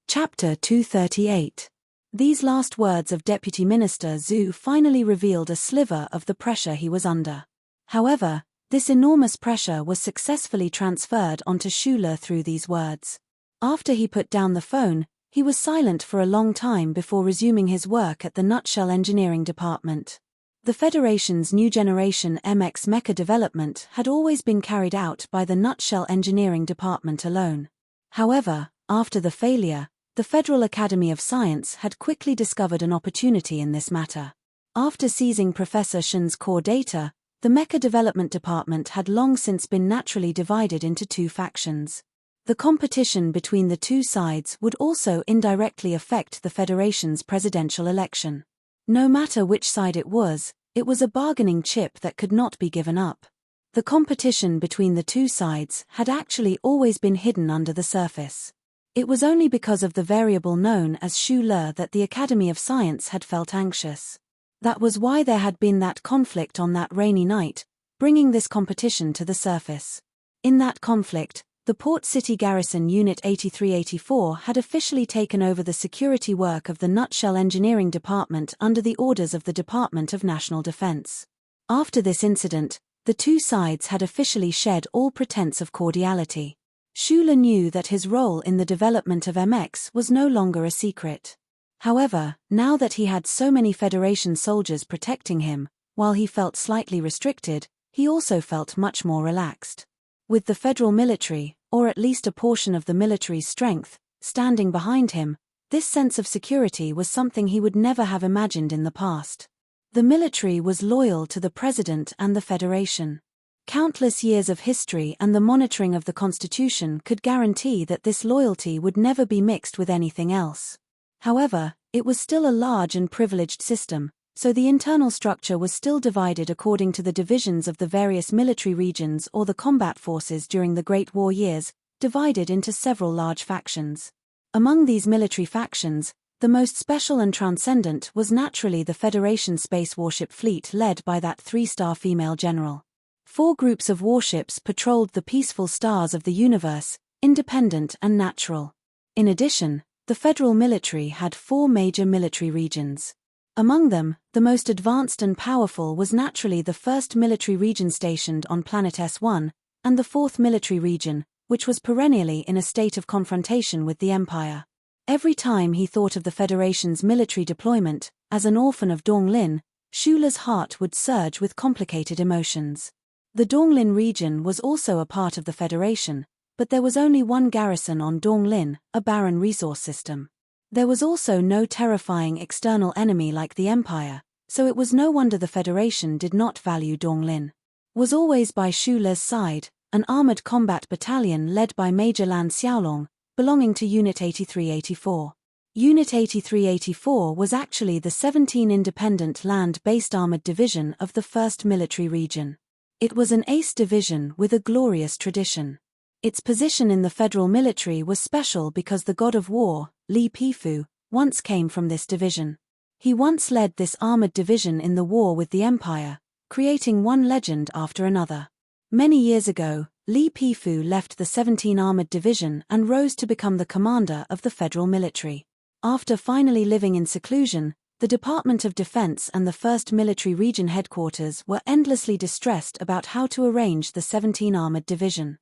[SPEAKER 1] Chapter 238. These last words of Deputy Minister Zhu finally revealed a sliver of the pressure he was under. However, this enormous pressure was successfully transferred onto Schuyler through these words. After he put down the phone, he was silent for a long time before resuming his work at the Nutshell Engineering Department. The Federation's new generation MX mecha development had always been carried out by the Nutshell Engineering Department alone. However, after the failure, the Federal Academy of Science had quickly discovered an opportunity in this matter. After seizing Professor Shen's core data, the Mecha Development Department had long since been naturally divided into 2 factions. The competition between the 2 sides would also indirectly affect the Federation's presidential election. No matter which side it was a bargaining chip that could not be given up. The competition between the 2 sides had actually always been hidden under the surface. It was only because of the variable known as Schuyler that the Academy of Science had felt anxious. That was why there had been that conflict on that rainy night, bringing this competition to the surface. In that conflict, the Port City Garrison Unit 8384 had officially taken over the security work of the Nutshell Engineering Department under the orders of the Department of National Defense. After this incident, the 2 sides had officially shed all pretense of cordiality. Schuyler knew that his role in the development of MX was no longer a secret. However, now that he had so many Federation soldiers protecting him, while he felt slightly restricted, he also felt much more relaxed. With the federal military, or at least a portion of the military's strength, standing behind him, this sense of security was something he would never have imagined in the past. The military was loyal to the President and the Federation. Countless years of history and the monitoring of the Constitution could guarantee that this loyalty would never be mixed with anything else. However, it was still a large and privileged system, so the internal structure was still divided according to the divisions of the various military regions or the combat forces during the Great War years, divided into several large factions. Among these military factions, The most special and transcendent was naturally the Federation space warship fleet led by that 3-star female general. 4 groups of warships patrolled the peaceful stars of the universe, independent and natural. In addition, the federal military had 4 major military regions. Among them, the most advanced and powerful was naturally the 1st military region stationed on planet S1, and the 4th military region, which was perennially in a state of confrontation with the Empire. Every time he thought of the Federation's military deployment, as an orphan of Donglin, Shula's heart would surge with complicated emotions. The Donglin region was also a part of the Federation, but there was only one garrison on Donglin, a barren resource system. There was also no terrifying external enemy like the Empire, so it was no wonder the Federation did not value Donglin. Was always by Shula's side, an armored combat battalion led by Major Lan Xiaolong, belonging to Unit 8384. Unit 8384 was actually the 17 independent land-based armored division of the 1st military region. It was an ace division with a glorious tradition. Its position in the federal military was special because the god of war, Li Pifu, once came from this division. He once led this armored division in the war with the Empire, creating one legend after another. Many years ago, Li Pifu left the 17 Armored Division and rose to become the commander of the federal military. After finally living in seclusion, the Department of Defense and the 1st Military Region headquarters were endlessly distressed about how to arrange the 17 Armored Division.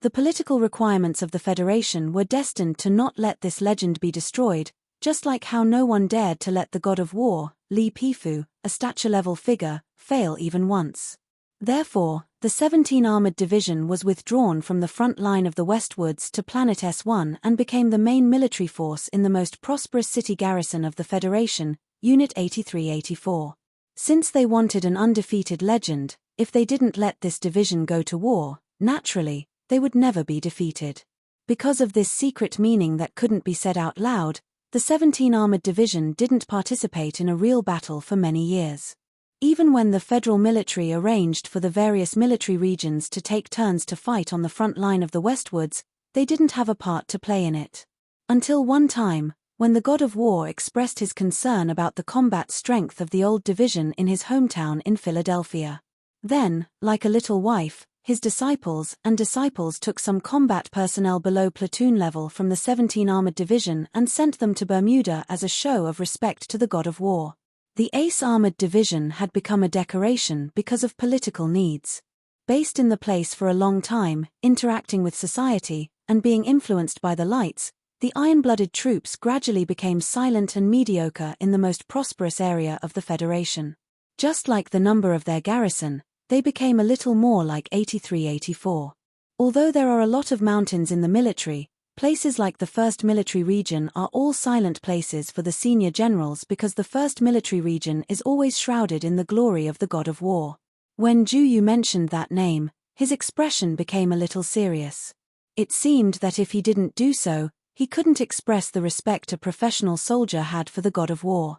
[SPEAKER 1] The political requirements of the Federation were destined to not let this legend be destroyed, just like how no one dared to let the god of war, Li Pifu, a stature-level figure, fail even once. Therefore, the 17 Armored Division was withdrawn from the front line of the Westwoods to Planet S1 and became the main military force in the most prosperous city garrison of the Federation, Unit 8384. Since they wanted an undefeated legend, if they didn't let this division go to war, naturally, they would never be defeated. Because of this secret meaning that couldn't be said out loud, the 17 Armored Division didn't participate in a real battle for many years. Even when the federal military arranged for the various military regions to take turns to fight on the front line of the Westwoods, they didn't have a part to play in it. Until one time, when the god of war expressed his concern about the combat strength of the old division in his hometown in Philadelphia. Then, like a little wife, his disciples took some combat personnel below platoon level from the 17 Armored Division and sent them to Bermuda as a show of respect to the god of war. The Ace Armored Division had become a decoration because of political needs. Based in the place for a long time, interacting with society, and being influenced by the lights, the iron-blooded troops gradually became silent and mediocre in the most prosperous area of the Federation. Just like the number of their garrison, they became a little more like 8384. Although there are a lot of mountains in the military, places like the 1st Military Region are all silent places for the senior generals because the 1st Military Region is always shrouded in the glory of the god of war. When Ju Yu mentioned that name, his expression became a little serious. It seemed that if he didn't do so, he couldn't express the respect a professional soldier had for the god of war.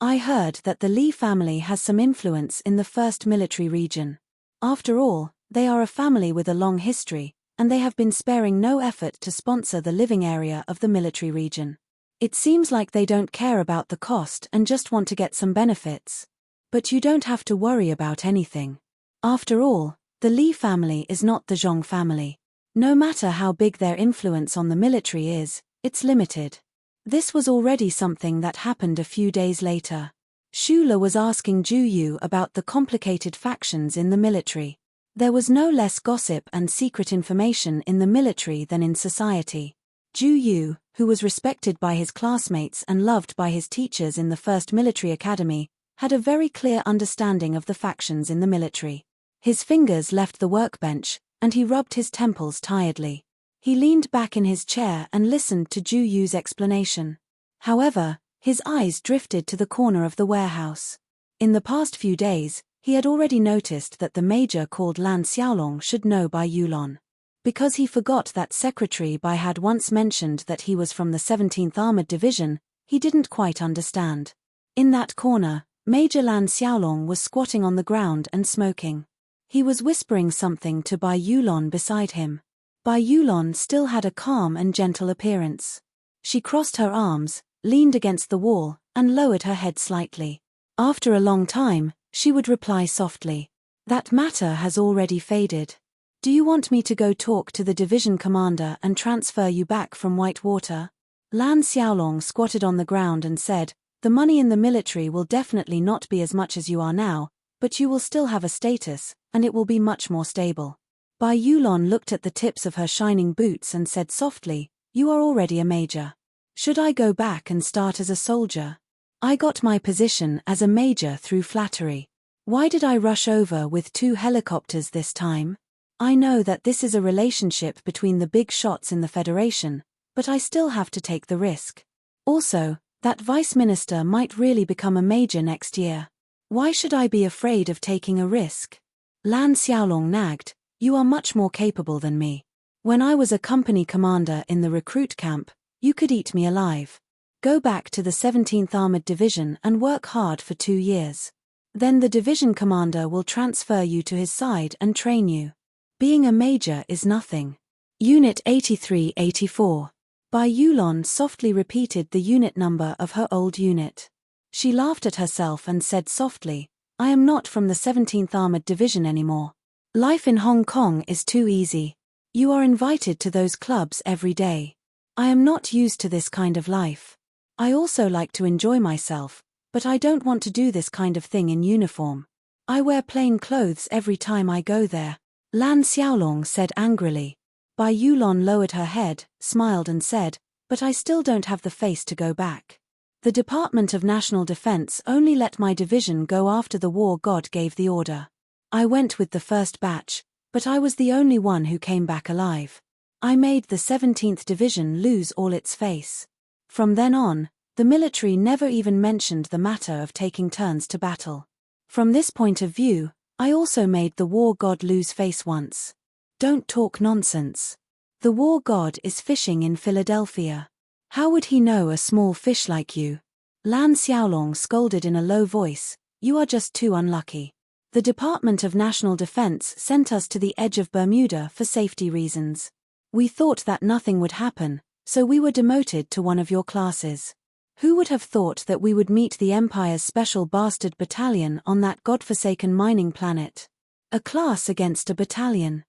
[SPEAKER 1] I heard that the Li family has some influence in the 1st Military Region. After all, they are a family with a long history, and they have been sparing no effort to sponsor the living area of the military region. It seems like they don't care about the cost and just want to get some benefits. But you don't have to worry about anything. After all, the Li family is not the Zhong family. No matter how big their influence on the military is, it's limited. This was already something that happened a few days later. Shula was asking Ju Yu about the complicated factions in the military. There was no less gossip and secret information in the military than in society. Ju Yu, who was respected by his classmates and loved by his teachers in the 1st Military Academy, had a very clear understanding of the factions in the military. His fingers left the workbench, and he rubbed his temples tiredly. He leaned back in his chair and listened to Ju Yu's explanation. However, his eyes drifted to the corner of the warehouse. In the past few days, he had already noticed that the major called Lan Xiaolong should know Bai Yulon. Because he forgot that Secretary Bai had once mentioned that he was from the 17th Armored Division, he didn't quite understand. In that corner, Major Lan Xiaolong was squatting on the ground and smoking. He was whispering something to Bai Yulon beside him. Bai Yulon still had a calm and gentle appearance. She crossed her arms, leaned against the wall, and lowered her head slightly. After a long time, she would reply softly. That matter has already faded. Do you want me to go talk to the division commander and transfer you back from Whitewater? Lan Xiaolong squatted on the ground and said, the money in the military will definitely not be as much as you are now, but you will still have a status, and it will be much more stable. Bai Yulon looked at the tips of her shining boots and said softly, you are already a major. Should I go back and start as a soldier? I got my position as a major through flattery. Why did I rush over with 2 helicopters this time? I know that this is a relationship between the big shots in the Federation, but I still have to take the risk. Also, that vice minister might really become a major next year. Why should I be afraid of taking a risk? Lan Xiaolong nagged, you are much more capable than me. When I was a company commander in the recruit camp, you could eat me alive. Go back to the 17th Armored Division and work hard for 2 years. Then the division commander will transfer you to his side and train you. Being a major is nothing. Unit 8384. Bai Yulon softly repeated the unit number of her old unit. She laughed at herself and said softly, I am not from the 17th Armored Division anymore. Life in Hong Kong is too easy. You are invited to those clubs every day. I am not used to this kind of life. I also like to enjoy myself, but I don't want to do this kind of thing in uniform. I wear plain clothes every time I go there. Lan Xiaolong said angrily. Bai Yulon lowered her head, smiled and said, but I still don't have the face to go back. The Department of National Defense only let my division go after the war god gave the order. I went with the first batch, but I was the only one who came back alive. I made the 17th Division lose all its face. From then on, the military never even mentioned the matter of taking turns to battle. From this point of view, I also made the war god lose face once. Don't talk nonsense. The war god is fishing in Philadelphia. How would he know a small fish like you? Lan Xiaolong scolded in a low voice, you are just too unlucky. The Department of National Defense sent us to the edge of Bermuda for safety reasons. We thought that nothing would happen, so we were demoted to one of your classes. Who would have thought that we would meet the Empire's special bastard battalion on that godforsaken mining planet? A class against a battalion.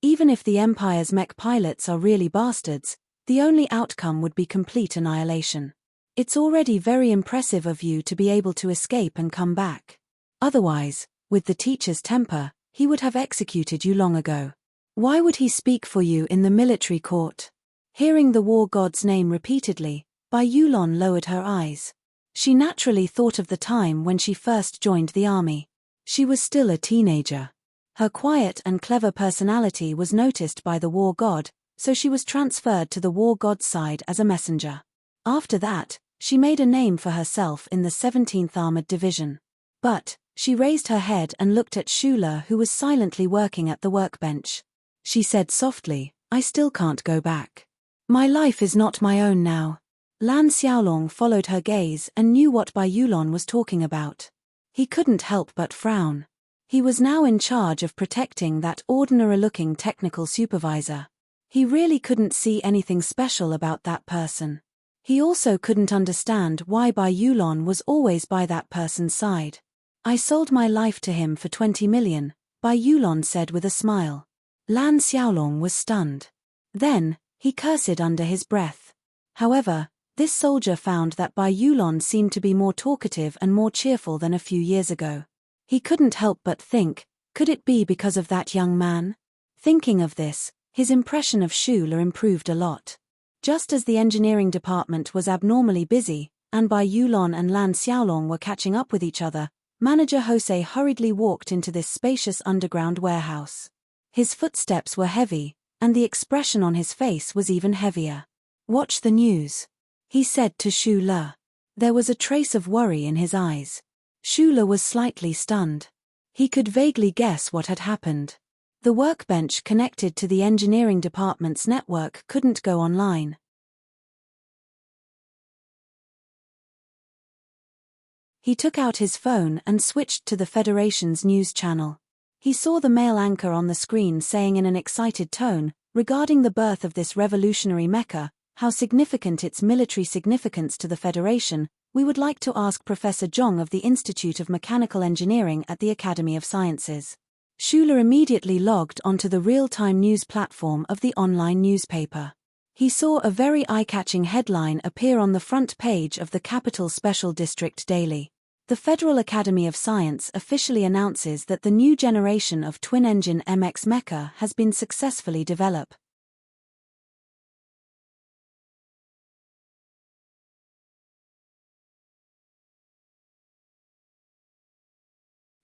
[SPEAKER 1] Even if the Empire's mech pilots are really bastards, the only outcome would be complete annihilation. It's already very impressive of you to be able to escape and come back. Otherwise, with the teacher's temper, he would have executed you long ago. Why would he speak for you in the military court? Hearing the war god's name repeatedly, Bai Yulon lowered her eyes. She naturally thought of the time when she first joined the army. She was still a teenager. Her quiet and clever personality was noticed by the war god, so she was transferred to the war god's side as a messenger. After that, she made a name for herself in the 17th Armored Division. But, she raised her head and looked at Shula, who was silently working at the workbench. She said softly, I still can't go back. My life is not my own now. Lan Xiaolong followed her gaze and knew what Bai Yulon was talking about. He couldn't help but frown. He was now in charge of protecting that ordinary-looking technical supervisor. He really couldn't see anything special about that person. He also couldn't understand why Bai Yulon was always by that person's side. I sold my life to him for 20 million, Bai Yulon said with a smile. Lan Xiaolong was stunned. Then, he cursed under his breath. However, this soldier found that Bai Yulon seemed to be more talkative and more cheerful than a few years ago. He couldn't help but think, could it be because of that young man? Thinking of this, his impression of Shula improved a lot. Just as the engineering department was abnormally busy, and Bai Yulon and Lan Xiaolong were catching up with each other, Manager Jose hurriedly walked into this spacious underground warehouse. His footsteps were heavy, and the expression on his face was even heavier. Watch the news, he said to Shula. There was a trace of worry in his eyes. Shula was slightly stunned. He could vaguely guess what had happened. The workbench connected to the engineering department's network couldn't go online. He took out his phone and switched to the Federation's news channel. He saw the male anchor on the screen saying in an excited tone, regarding the birth of this revolutionary mecha, how significant its military significance to the Federation, we would like to ask Professor Zhong of the Institute of Mechanical Engineering at the Academy of Sciences. Schuler immediately logged onto the real-time news platform of the online newspaper. He saw a very eye-catching headline appear on the front page of the Capital Special District Daily. The Federal Academy of Science officially announces that the new generation of twin-engine MX mecha has been successfully developed.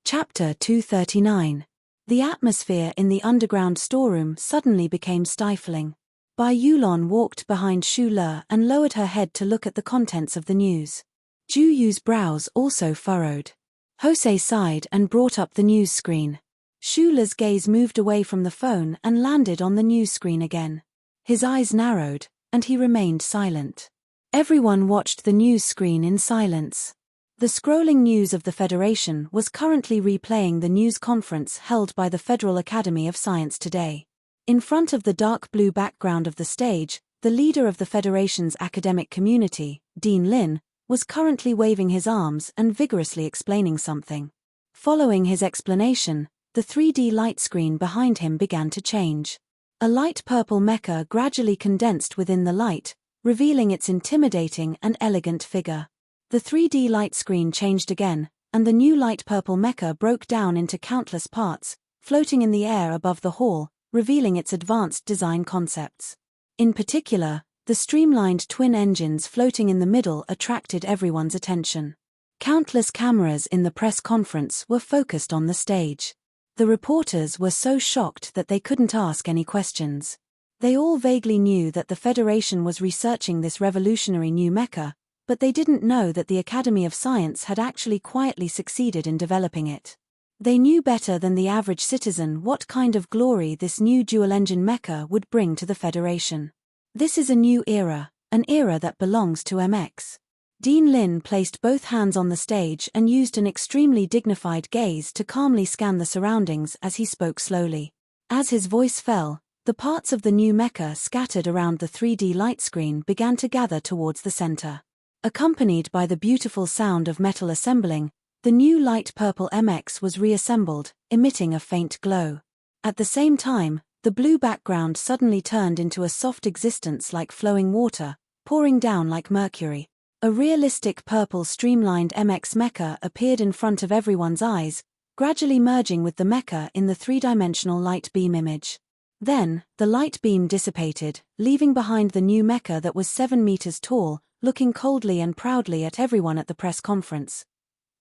[SPEAKER 1] Chapter 239. The atmosphere in the underground storeroom suddenly became stifling. Bai Yulon walked behind Shu Le and lowered her head to look at the contents of the news. Ju Yu's brows also furrowed. Jose sighed and brought up the news screen. Shu Le's gaze moved away from the phone and landed on the news screen again. His eyes narrowed, and he remained silent. Everyone watched the news screen in silence. The scrolling news of the Federation was currently replaying the news conference held by the Federal Academy of Science today. In front of the dark blue background of the stage, the leader of the Federation's academic community, Dean Lin, was currently waving his arms and vigorously explaining something. Following his explanation, the 3D light screen behind him began to change. A light purple mecha gradually condensed within the light, revealing its intimidating and elegant figure. The 3D light screen changed again, and the new light purple mecha broke down into countless parts, floating in the air above the hall, revealing its advanced design concepts. In particular, the streamlined twin engines floating in the middle attracted everyone's attention. Countless cameras in the press conference were focused on the stage. The reporters were so shocked that they couldn't ask any questions. They all vaguely knew that the Federation was researching this revolutionary new mecha, but they didn't know that the Academy of Science had actually quietly succeeded in developing it. They knew better than the average citizen what kind of glory this new dual-engine mecha would bring to the Federation. This is a new era, an era that belongs to MX. Dean Lin placed both hands on the stage and used an extremely dignified gaze to calmly scan the surroundings as he spoke slowly. As his voice fell, the parts of the new mecha scattered around the 3D light screen began to gather towards the center. Accompanied by the beautiful sound of metal assembling, the new light purple MX was reassembled, emitting a faint glow. At the same time, the blue background suddenly turned into a soft existence like flowing water, pouring down like mercury. A realistic purple streamlined MX mecha appeared in front of everyone's eyes, gradually merging with the mecha in the three-dimensional light beam image. Then, the light beam dissipated, leaving behind the new mecha that was 7 meters tall, looking coldly and proudly at everyone at the press conference.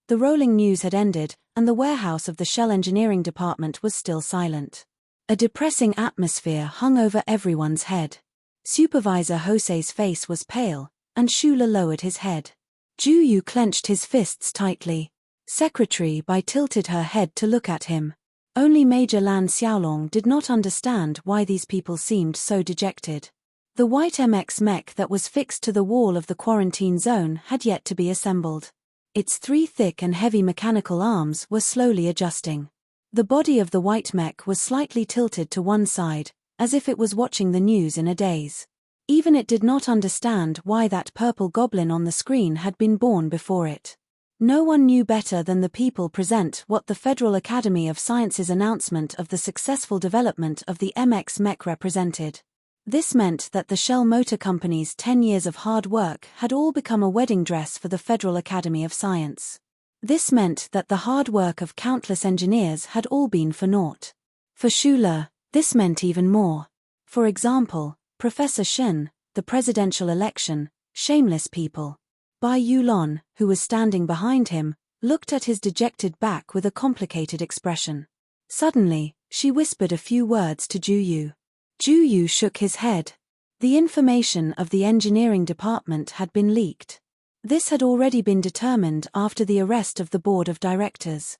[SPEAKER 1] The rolling news had ended, and the warehouse of the Shell Engineering Department was still silent. A depressing atmosphere hung over everyone's head. Supervisor Jose's face was pale, and Schuler lowered his head. Ju Yu clenched his fists tightly. Secretary Bai tilted her head to look at him. Only Major Lan Xiaolong did not understand why these people seemed so dejected. The white MX mech that was fixed to the wall of the quarantine zone had yet to be assembled. Its 3 thick and heavy mechanical arms were slowly adjusting. The body of the white mech was slightly tilted to one side, as if it was watching the news in a daze. Even it did not understand why that purple goblin on the screen had been born before it. No one knew better than the people present what the Federal Academy of Sciences announcement of the successful development of the MX mech represented. This meant that the Shell Motor Company's 10 years of hard work had all become a wedding dress for the Federal Academy of Science. This meant that the hard work of countless engineers had all been for naught. For Schuler, this meant even more. For example, Professor Shen, the presidential election, shameless people. Bai Yulon, who was standing behind him, looked at his dejected back with a complicated expression. Suddenly, she whispered a few words to Ju Yu. Ju Yu shook his head. The information of the engineering department had been leaked. This had already been determined after the arrest of the board of directors.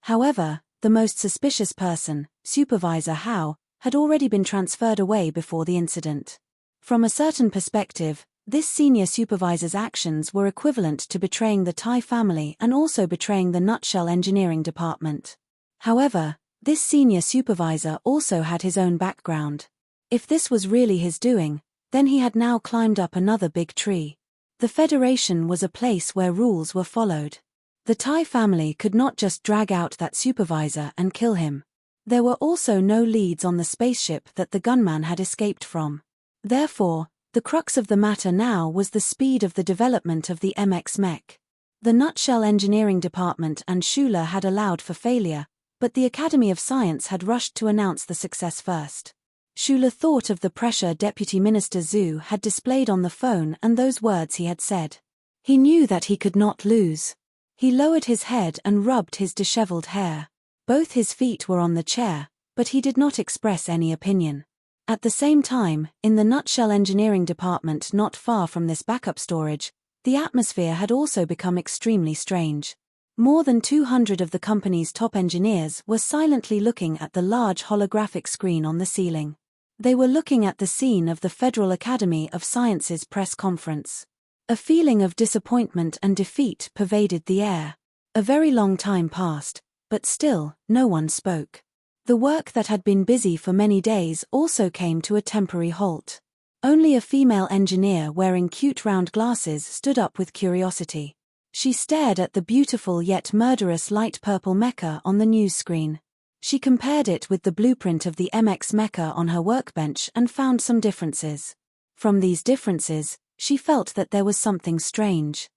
[SPEAKER 1] However, the most suspicious person, Supervisor Hao, had already been transferred away before the incident. From a certain perspective, This senior supervisor's actions were equivalent to betraying the Thai family and also betraying the Nutshell Engineering Department. However, this senior supervisor also had his own background. If this was really his doing, then he had now climbed up another big tree. The Federation was a place where rules were followed. The Thai family could not just drag out that supervisor and kill him. There were also no leads on the spaceship that the gunman had escaped from. Therefore, the crux of the matter now was the speed of the development of the MX mech. The Nutshell Engineering Department and Schuler had allowed for failure, but the Academy of Science had rushed to announce the success first. Schuler thought of the pressure Deputy Minister Zhu had displayed on the phone and those words he had said. He knew that he could not lose. He lowered his head and rubbed his disheveled hair. Both his feet were on the chair, but he did not express any opinion. At the same time, in the Nutshell Engineering Department not far from this backup storage, the atmosphere had also become extremely strange. More than 200 of the company's top engineers were silently looking at the large holographic screen on the ceiling. They were looking at the scene of the Federal Academy of Sciences press conference. A feeling of disappointment and defeat pervaded the air. A very long time passed, but still, no one spoke. The work that had been busy for many days also came to a temporary halt. Only a female engineer wearing cute round glasses stood up with curiosity. She stared at the beautiful yet murderous light purple mecha on the news screen. She compared it with the blueprint of the MX mecha on her workbench and found some differences. From these differences, she felt that there was something strange.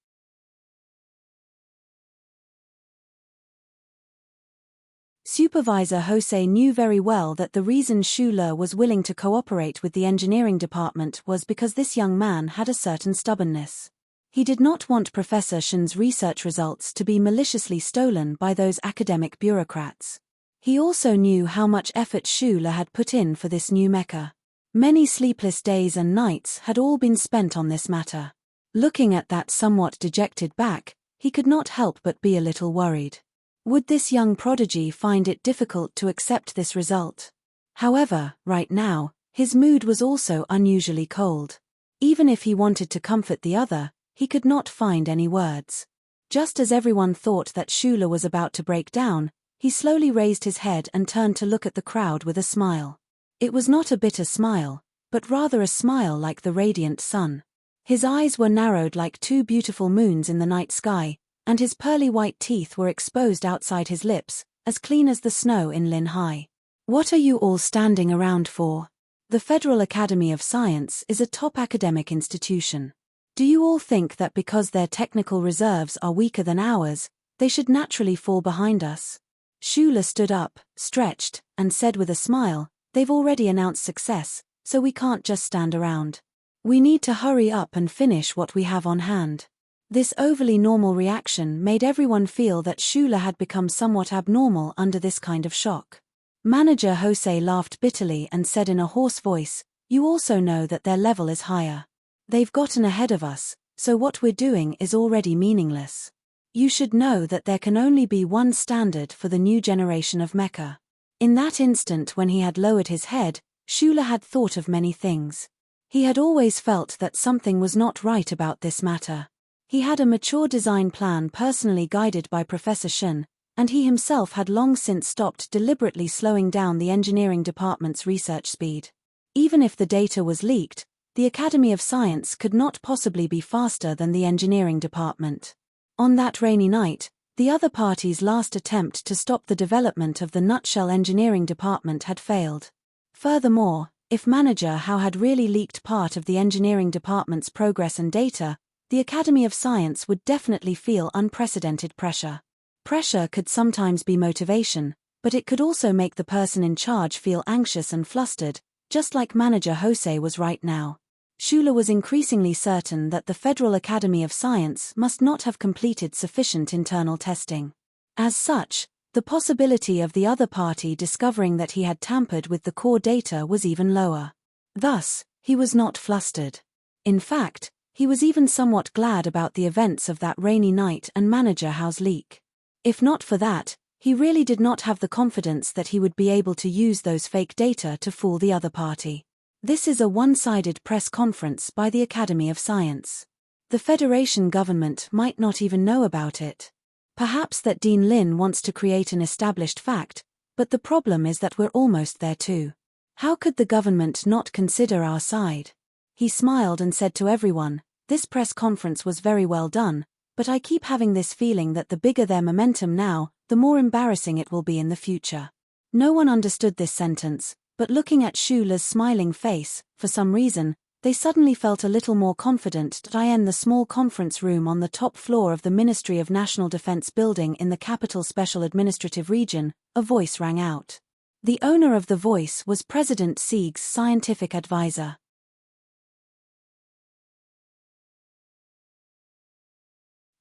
[SPEAKER 1] Supervisor Jose knew very well that the reason Schuler was willing to cooperate with the engineering department was because this young man had a certain stubbornness. He did not want Professor Shen's research results to be maliciously stolen by those academic bureaucrats. He also knew how much effort Schuler had put in for this new mecha. Many sleepless days and nights had all been spent on this matter. Looking at that somewhat dejected back, he could not help but be a little worried. Would this young prodigy find it difficult to accept this result? However, right now, his mood was also unusually cold. Even if he wanted to comfort the other, he could not find any words. Just as everyone thought that Schuler was about to break down, he slowly raised his head and turned to look at the crowd with a smile. It was not a bitter smile, but rather a smile like the radiant sun. His eyes were narrowed like two beautiful moons in the night sky, and his pearly white teeth were exposed outside his lips, as clean as the snow in Linhai. What are you all standing around for? The Federal Academy of Science is a top academic institution. Do you all think that because their technical reserves are weaker than ours, they should naturally fall behind us? Schuler stood up, stretched, and said with a smile, "They've already announced success, so we can't just stand around. We need to hurry up and finish what we have on hand." This overly normal reaction made everyone feel that Schuler had become somewhat abnormal under this kind of shock. Manager Jose laughed bitterly and said in a hoarse voice, "You also know that their level is higher. They've gotten ahead of us, so what we're doing is already meaningless. You should know that there can only be one standard for the new generation of mecha." In that instant when he had lowered his head, Schuler had thought of many things. He had always felt that something was not right about this matter. He had a mature design plan personally guided by Professor Shen, and he himself had long since stopped deliberately slowing down the engineering department's research speed. Even if the data was leaked, the Academy of Science could not possibly be faster than the engineering department. On that rainy night, the other party's last attempt to stop the development of the Nutshell Engineering Department had failed. Furthermore, if Manager Hao had really leaked part of the engineering department's progress and data, the Academy of Science would definitely feel unprecedented pressure. Pressure could sometimes be motivation, but it could also make the person in charge feel anxious and flustered, just like Manager Jose was right now. Schuler was increasingly certain that the Federal Academy of Science must not have completed sufficient internal testing. As such, the possibility of the other party discovering that he had tampered with the core data was even lower. Thus, he was not flustered. In fact, he was even somewhat glad about the events of that rainy night and Manager Hao's leak. If not for that, he really did not have the confidence that he would be able to use those fake data to fool the other party. This is a one-sided press conference by the Academy of Science. The Federation government might not even know about it. Perhaps that Dean Lin wants to create an established fact, but the problem is that we're almost there too. How could the government not consider our side? He smiled and said to everyone, "This press conference was very well done, but I keep having this feeling that the bigger their momentum now, the more embarrassing it will be in the future." No one understood this sentence, but looking at Xu Le's smiling face, for some reason, they suddenly felt a little more confident that in the small conference room on the top floor of the Ministry of National Defense building in the Capital Special Administrative Region, a voice rang out. The owner of the voice was President Sieg's scientific advisor.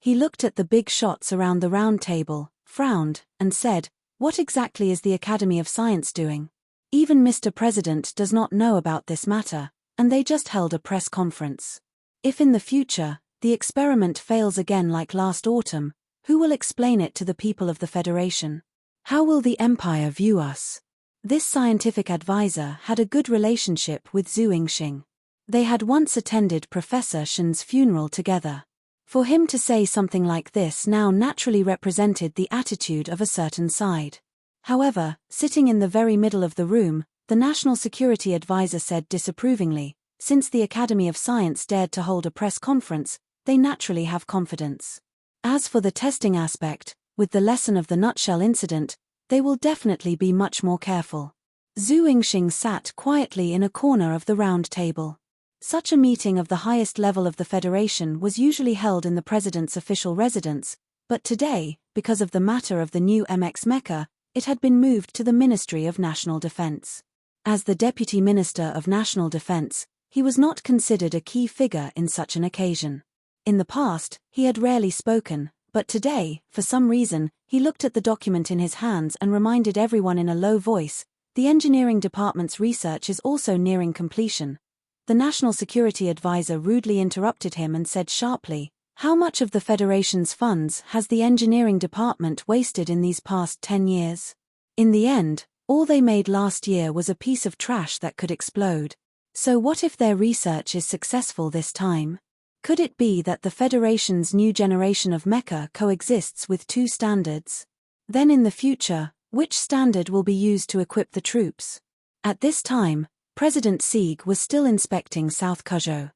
[SPEAKER 1] He looked at the big shots around the round table, frowned, and said, "What exactly is the Academy of Science doing? Even Mr. President does not know about this matter, and they just held a press conference. If in the future, the experiment fails again like last autumn, who will explain it to the people of the Federation? How will the Empire view us?" This scientific advisor had a good relationship with Zhu Yingxing. They had once attended Professor Shen's funeral together. For him to say something like this now naturally represented the attitude of a certain side. However, sitting in the very middle of the room, the National Security Advisor said disapprovingly, "Since the Academy of Science dared to hold a press conference, they naturally have confidence. As for the testing aspect, with the lesson of the nutshell incident, they will definitely be much more careful." Zhu Yingxing sat quietly in a corner of the round table. Such a meeting of the highest level of the Federation was usually held in the President's official residence, but today, because of the matter of the new MX mecha, it had been moved to the Ministry of National Defense. As the Deputy Minister of National Defense, he was not considered a key figure in such an occasion. In the past, he had rarely spoken, but today, for some reason, he looked at the document in his hands and reminded everyone in a low voice, "The Engineering Department's research is also nearing completion." The National Security Advisor rudely interrupted him and said sharply, "How much of the Federation's funds has the Engineering Department wasted in these past 10 years? In the end, all they made last year was a piece of trash that could explode. So what if their research is successful this time? Could it be that the Federation's new generation of mecha coexists with two standards? Then in the future, which standard will be used to equip the troops?" At this time, President Sieg was still inspecting South Kuzhou.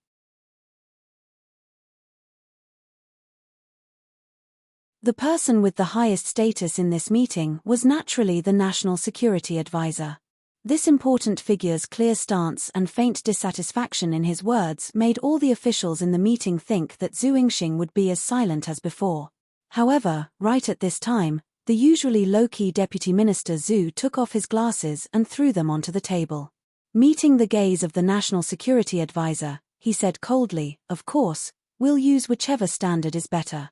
[SPEAKER 1] The person with the highest status in this meeting was naturally the National Security Advisor. This important figure's clear stance and faint dissatisfaction in his words made all the officials in the meeting think that Zhu Yingxing would be as silent as before. However, right at this time, the usually low-key Deputy Minister Zhu took off his glasses and threw them onto the table. Meeting the gaze of the National Security Advisor, he said coldly, "Of course, we'll use whichever standard is better."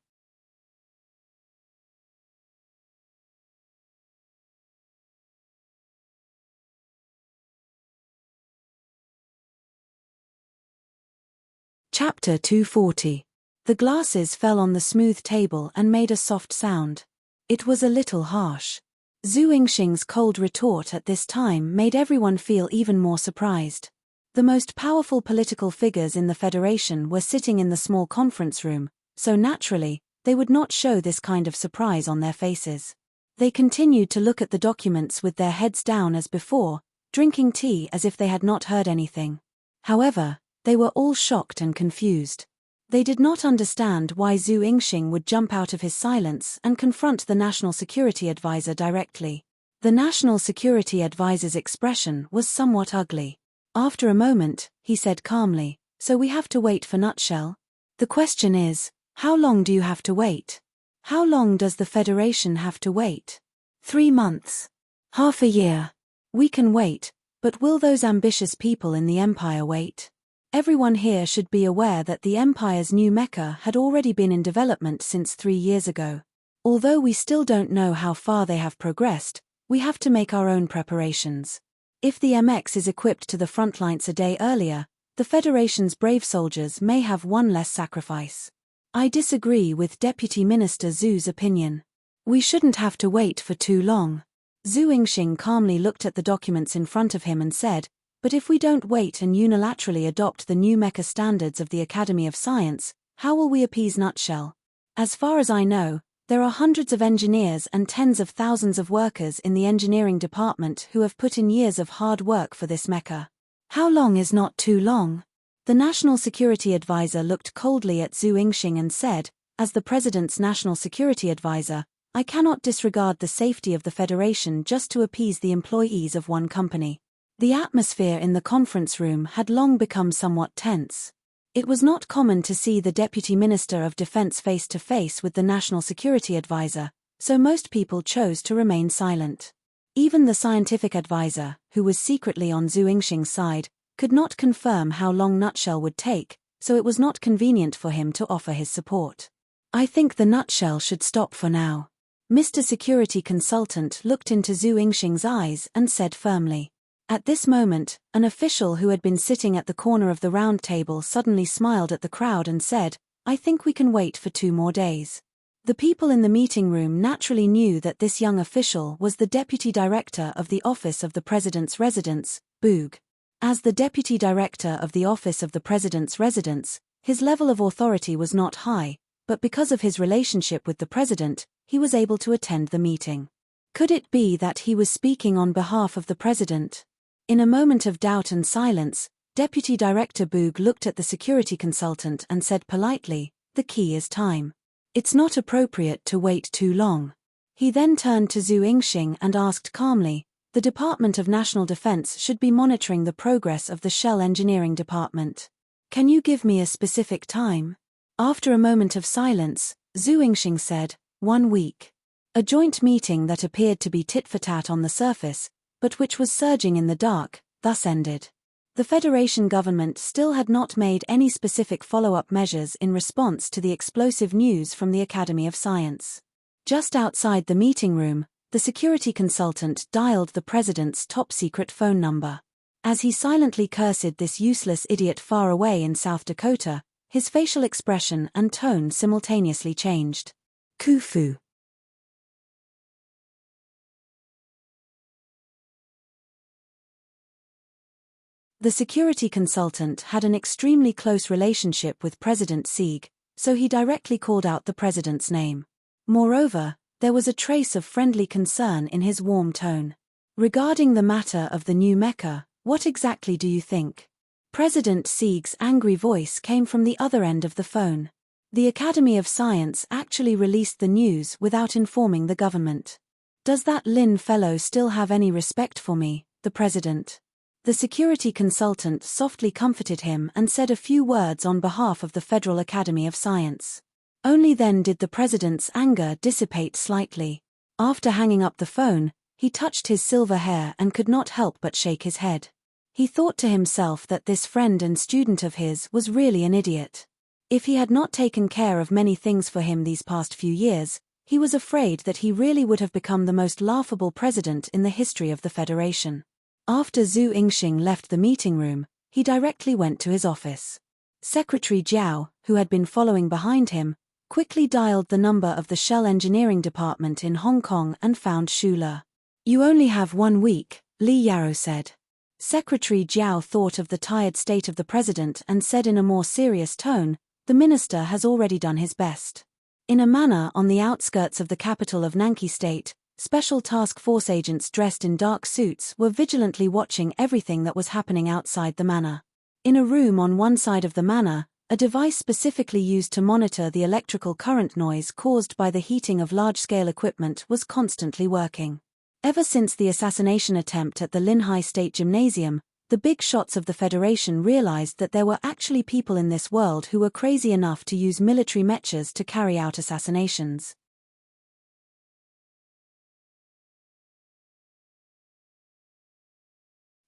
[SPEAKER 1] Chapter 240. The glasses fell on the smooth table and made a soft sound. It was a little harsh. Zhu Yingxing's cold retort at this time made everyone feel even more surprised. The most powerful political figures in the Federation were sitting in the small conference room, so naturally, they would not show this kind of surprise on their faces. They continued to look at the documents with their heads down as before, drinking tea as if they had not heard anything. However, they were all shocked and confused. They did not understand why Zhu Yingxing would jump out of his silence and confront the National Security Advisor directly. The National Security Advisor's expression was somewhat ugly. After a moment, he said calmly, "So we have to wait for Nutshell? The question is, how long do you have to wait? How long does the Federation have to wait? 3 months? Half a year? We can wait, but will those ambitious people in the Empire wait? Everyone here should be aware that the Empire's new mecha had already been in development since 3 years ago. Although we still don't know how far they have progressed, we have to make our own preparations. If the MX is equipped to the front lines a day earlier, the Federation's brave soldiers may have one less sacrifice." I disagree with Deputy Minister Zhu's opinion. We shouldn't have to wait for too long. Zhu Yingxing calmly looked at the documents in front of him and said, But if we don't wait and unilaterally adopt the new mecha standards of the Academy of Science, how will we appease Nutshell? As far as I know, there are hundreds of engineers and tens of thousands of workers in the engineering department who have put in years of hard work for this mecha. How long is not too long? The National Security Advisor looked coldly at Zhu Yingxing and said, as the President's National Security Advisor, I cannot disregard the safety of the Federation just to appease the employees of one company. The atmosphere in the conference room had long become somewhat tense. It was not common to see the Deputy Minister of Defense face to face with the National Security Advisor, so most people chose to remain silent. Even the scientific advisor, who was secretly on Zhu Yingxing's side, could not confirm how long Nutshell would take, so it was not convenient for him to offer his support. I think the Nutshell should stop for now. Mr. Security Consultant looked into Zhu Yingxing's eyes and said firmly. At this moment, an official who had been sitting at the corner of the round table suddenly smiled at the crowd and said, I think we can wait for 2 more days. The people in the meeting room naturally knew that this young official was the Deputy Director of the Office of the President's Residence, Boog. As the Deputy Director of the Office of the President's Residence, his level of authority was not high, but because of his relationship with the President, he was able to attend the meeting. Could it be that he was speaking on behalf of the President? In a moment of doubt and silence, Deputy Director Boog looked at the security consultant and said politely, the key is time. It's not appropriate to wait too long. He then turned to Zhu Yingxing and asked calmly, the Department of National Defense should be monitoring the progress of the Shell Engineering Department. Can you give me a specific time? After a moment of silence, Zhu Yingxing said, 1 week. A joint meeting that appeared to be tit-for-tat on the surface, but which was surging in the dark, thus ended. The Federation government still had not made any specific follow-up measures in response to the explosive news from the Academy of Science. Just outside the meeting room, the security consultant dialed the President's top-secret phone number. As he silently cursed this useless idiot far away in South Dakota, his facial expression and tone simultaneously changed. Khufu. The security consultant had an extremely close relationship with President Sieg, so he directly called out the President's name. Moreover, there was a trace of friendly concern in his warm tone. Regarding the matter of the new mecha, what exactly do you think? President Sieg's angry voice came from the other end of the phone. The Academy of Science actually released the news without informing the government. Does that Lin fellow still have any respect for me, the President? The security consultant softly comforted him and said a few words on behalf of the Federal Academy of Science. Only then did the President's anger dissipate slightly. After hanging up the phone, he touched his silver hair and could not help but shake his head. He thought to himself that this friend and student of his was really an idiot. If he had not taken care of many things for him these past few years, he was afraid that he really would have become the most laughable president in the history of the Federation. After Zhu Yingxing left the meeting room, he directly went to his office. Secretary Jiao, who had been following behind him, quickly dialed the number of the Shell Engineering Department in Hong Kong and found Shu Le. You only have 1 week, Li Yaro said. Secretary Jiao thought of the tired state of the President and said in a more serious tone, the minister has already done his best. In a manor on the outskirts of the capital of Nanki State, Special Task Force agents dressed in dark suits were vigilantly watching everything that was happening outside the manor. In a room on one side of the manor, a device specifically used to monitor the electrical current noise caused by the heating of large-scale equipment was constantly working. Ever since the assassination attempt at the Linhai State Gymnasium, the big shots of the Federation realized that there were actually people in this world who were crazy enough to use military mechas to carry out assassinations.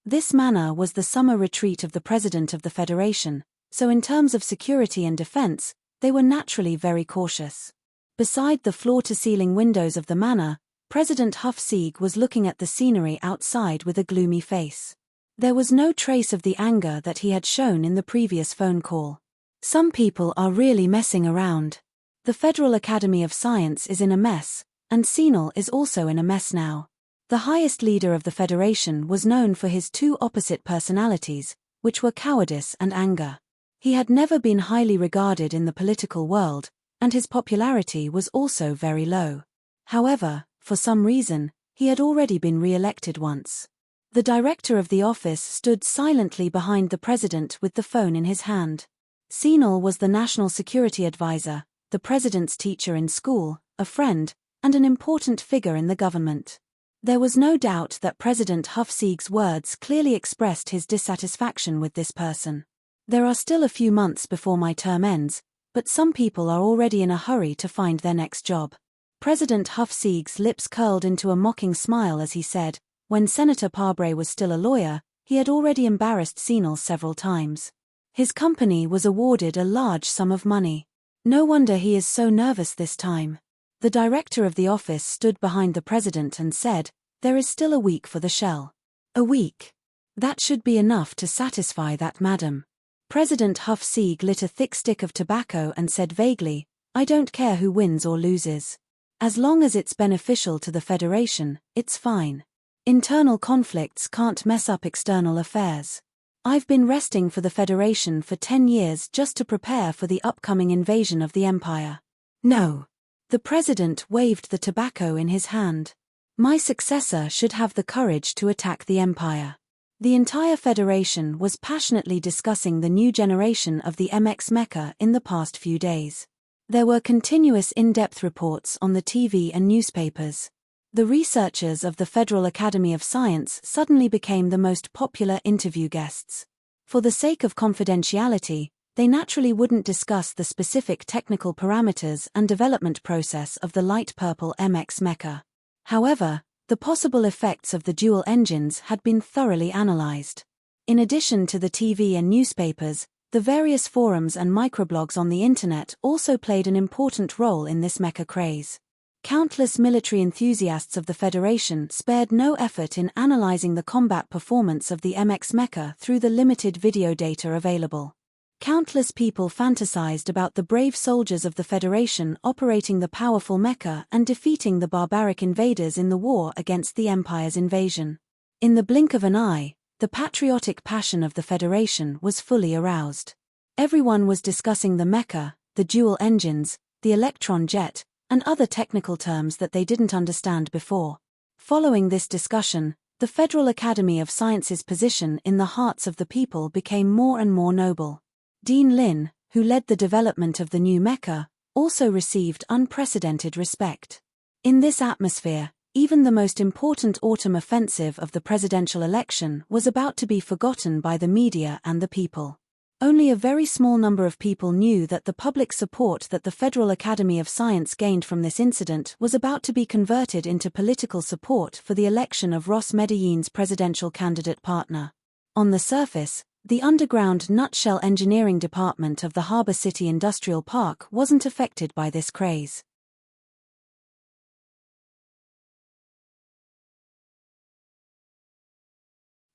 [SPEAKER 1] This manor was the summer retreat of the President of the Federation, so in terms of security and defense, they were naturally very cautious. Beside the floor-to-ceiling windows of the manor, President Huff Sieg was looking at the scenery outside with a gloomy face. There was no trace of the anger that he had shown in the previous phone call. Some people are really messing around. The Federal Academy of Science is in a mess, and Senal is also in a mess now. The highest leader of the Federation was known for his two opposite personalities, which were cowardice and anger. He had never been highly regarded in the political world, and his popularity was also very low. However, for some reason, he had already been re-elected once. The director of the office stood silently behind the president with the phone in his hand. Senal was the national security advisor, the president's teacher in school, a friend, and an important figure in the government. There was no doubt that President Hufsieg's words clearly expressed his dissatisfaction with this person. There are still a few months before my term ends, but some people are already in a hurry to find their next job. President Hufsieg's lips curled into a mocking smile as he said, when Senator Parbre was still a lawyer, he had already embarrassed Senal several times. His company was awarded a large sum of money. No wonder he is so nervous this time. The director of the office stood behind the president and said, "There is still a week for the shell." A week. That should be enough to satisfy that madam. President Hufsieg lit a thick stick of tobacco and said vaguely, "I don't care who wins or loses. As long as it's beneficial to the Federation, it's fine. Internal conflicts can't mess up external affairs. I've been resting for the Federation for 10 years just to prepare for the upcoming invasion of the Empire. No." The president waved the tobacco in his hand. "My successor should have the courage to attack the Empire." The entire Federation was passionately discussing the new generation of the MX Mecha in the past few days. There were continuous in-depth reports on the TV and newspapers. The researchers of the Federal Academy of Science suddenly became the most popular interview guests. For the sake of confidentiality, they naturally wouldn't discuss the specific technical parameters and development process of the light purple MX Mecha. However, the possible effects of the dual engines had been thoroughly analyzed. In addition to the TV and newspapers, the various forums and microblogs on the internet also played an important role in this mecha craze. Countless military enthusiasts of the Federation spared no effort in analyzing the combat performance of the MX Mecha through the limited video data available. Countless people fantasized about the brave soldiers of the Federation operating the powerful mecha and defeating the barbaric invaders in the war against the Empire's invasion. In the blink of an eye, the patriotic passion of the Federation was fully aroused. Everyone was discussing the mecha, the dual engines, the electron jet, and other technical terms that they didn't understand before. Following this discussion, the Federal Academy of Sciences' position in the hearts of the people became more and more noble. Dean Lin, who led the development of the new mecha, also received unprecedented respect. In this atmosphere, even the most important autumn offensive of the presidential election was about to be forgotten by the media and the people. Only a very small number of people knew that the public support that the Federal Academy of Science gained from this incident was about to be converted into political support for the election of Ross Medellin's presidential candidate partner. On the surface, the underground nutshell engineering department of the Harbor City Industrial Park wasn't affected by this craze.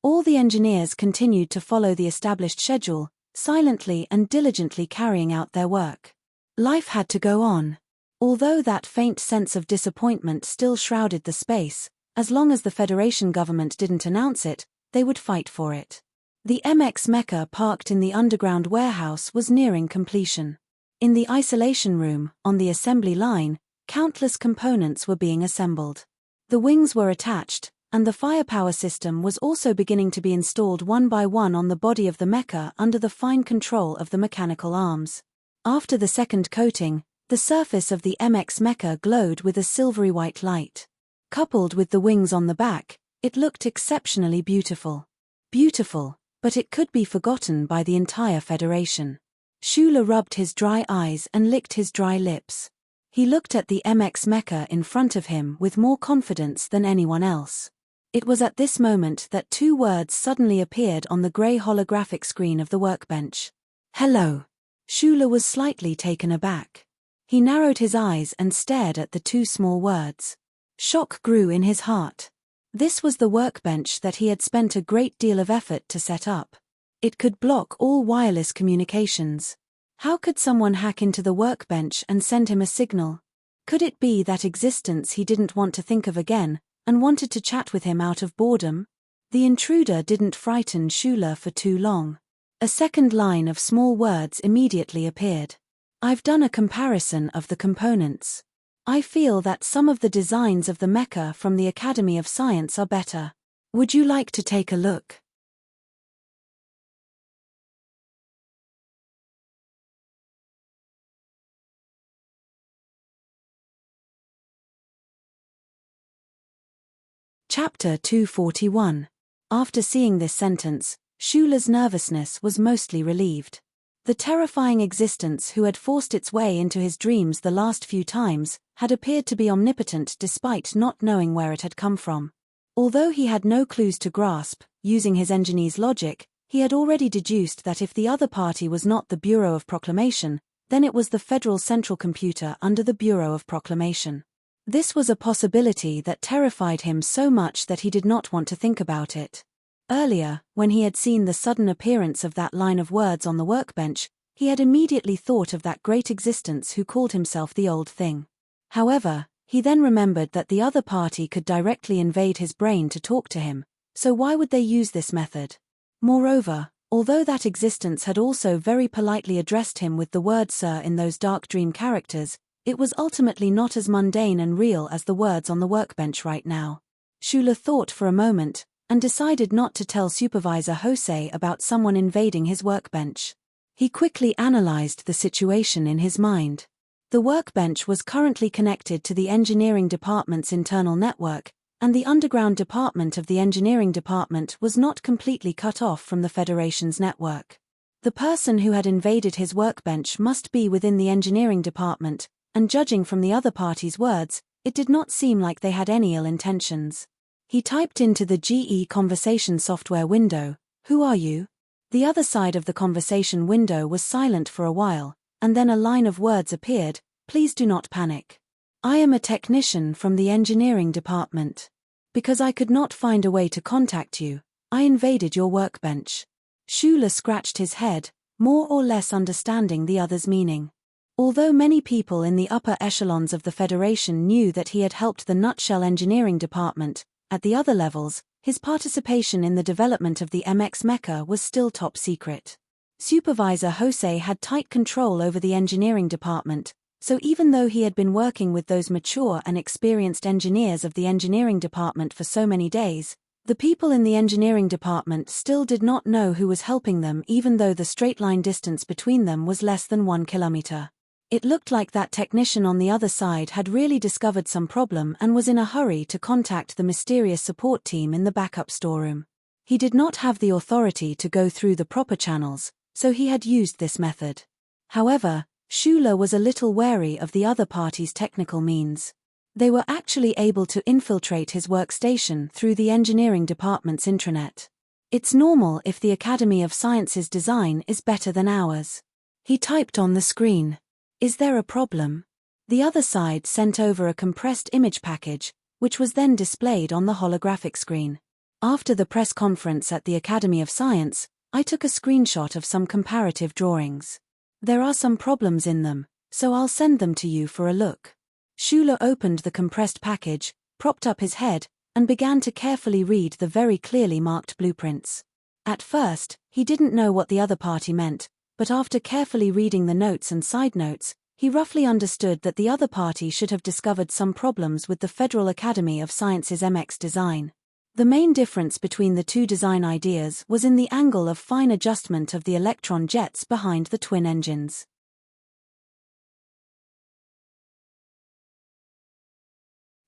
[SPEAKER 1] All the engineers continued to follow the established schedule, silently and diligently carrying out their work. Life had to go on. Although that faint sense of disappointment still shrouded the space, as long as the Federation government didn't announce it, they would fight for it. The MX Mecha parked in the underground warehouse was nearing completion. In the isolation room, on the assembly line, countless components were being assembled. The wings were attached, and the firepower system was also beginning to be installed one by one on the body of the mecha under the fine control of the mechanical arms. After the second coating, the surface of the MX Mecha glowed with a silvery white light. Coupled with the wings on the back, it looked exceptionally beautiful. Beautiful, but it could be forgotten by the entire Federation. Shula rubbed his dry eyes and licked his dry lips. He looked at the MX Mecha in front of him with more confidence than anyone else. It was at this moment that two words suddenly appeared on the grey holographic screen of the workbench. "Hello." Shula was slightly taken aback. He narrowed his eyes and stared at the two small words. Shock grew in his heart. This was the workbench that he had spent a great deal of effort to set up. It could block all wireless communications. How could someone hack into the workbench and send him a signal? Could it be that existence he didn't want to think of again, and wanted to chat with him out of boredom? The intruder didn't frighten Schuler for too long. A second line of small words immediately appeared. I've done a comparison of the components. I feel that some of the designs of the mecha from the Academy of Science are better. Would you like to take a look? Chapter 241. After seeing this sentence, Schuler's nervousness was mostly relieved. The terrifying existence who had forced its way into his dreams the last few times had appeared to be omnipotent despite not knowing where it had come from. Although he had no clues to grasp, using his engineer's logic, he had already deduced that if the other party was not the Bureau of Proclamation, then it was the Federal Central Computer under the Bureau of Proclamation. This was a possibility that terrified him so much that he did not want to think about it. Earlier, when he had seen the sudden appearance of that line of words on the workbench, he had immediately thought of that great existence who called himself the Old Thing. However, he then remembered that the other party could directly invade his brain to talk to him, so why would they use this method? Moreover, although that existence had also very politely addressed him with the word sir in those dark dream characters, it was ultimately not as mundane and real as the words on the workbench right now. Schuler thought for a moment, and decided not to tell Supervisor Jose about someone invading his workbench. He quickly analyzed the situation in his mind. The workbench was currently connected to the engineering department's internal network, and the underground department of the engineering department was not completely cut off from the Federation's network. The person who had invaded his workbench must be within the engineering department, and judging from the other party's words, it did not seem like they had any ill intentions. He typed into the GE conversation software window, "Who are you?" The other side of the conversation window was silent for a while, and then a line of words appeared, "Please do not panic. I am a technician from the engineering department. Because I could not find a way to contact you, I invaded your workbench." Schuler scratched his head, more or less understanding the other's meaning. Although many people in the upper echelons of the Federation knew that he had helped the Nutshell Engineering Department, at the other levels, his participation in the development of the MX Mecha was still top secret. Supervisor Jose had tight control over the engineering department, so even though he had been working with those mature and experienced engineers of the engineering department for so many days, the people in the engineering department still did not know who was helping them even though the straight-line distance between them was less than 1 kilometer. It looked like that technician on the other side had really discovered some problem and was in a hurry to contact the mysterious support team in the backup storeroom. He did not have the authority to go through the proper channels, so he had used this method. However, Schuler was a little wary of the other party's technical means. They were actually able to infiltrate his workstation through the engineering department's intranet. It's normal if the Academy of Sciences design is better than ours. He typed on the screen. Is there a problem? The other side sent over a compressed image package, which was then displayed on the holographic screen. After the press conference at the Academy of Science, I took a screenshot of some comparative drawings. There are some problems in them, so I'll send them to you for a look. Schuler opened the compressed package, propped up his head, and began to carefully read the very clearly marked blueprints. At first, he didn't know what the other party meant, but after carefully reading the notes and side notes, he roughly understood that the other party should have discovered some problems with the Federal Academy of Sciences MX design. The main difference between the two design ideas was in the angle of fine adjustment of the electron jets behind the twin engines.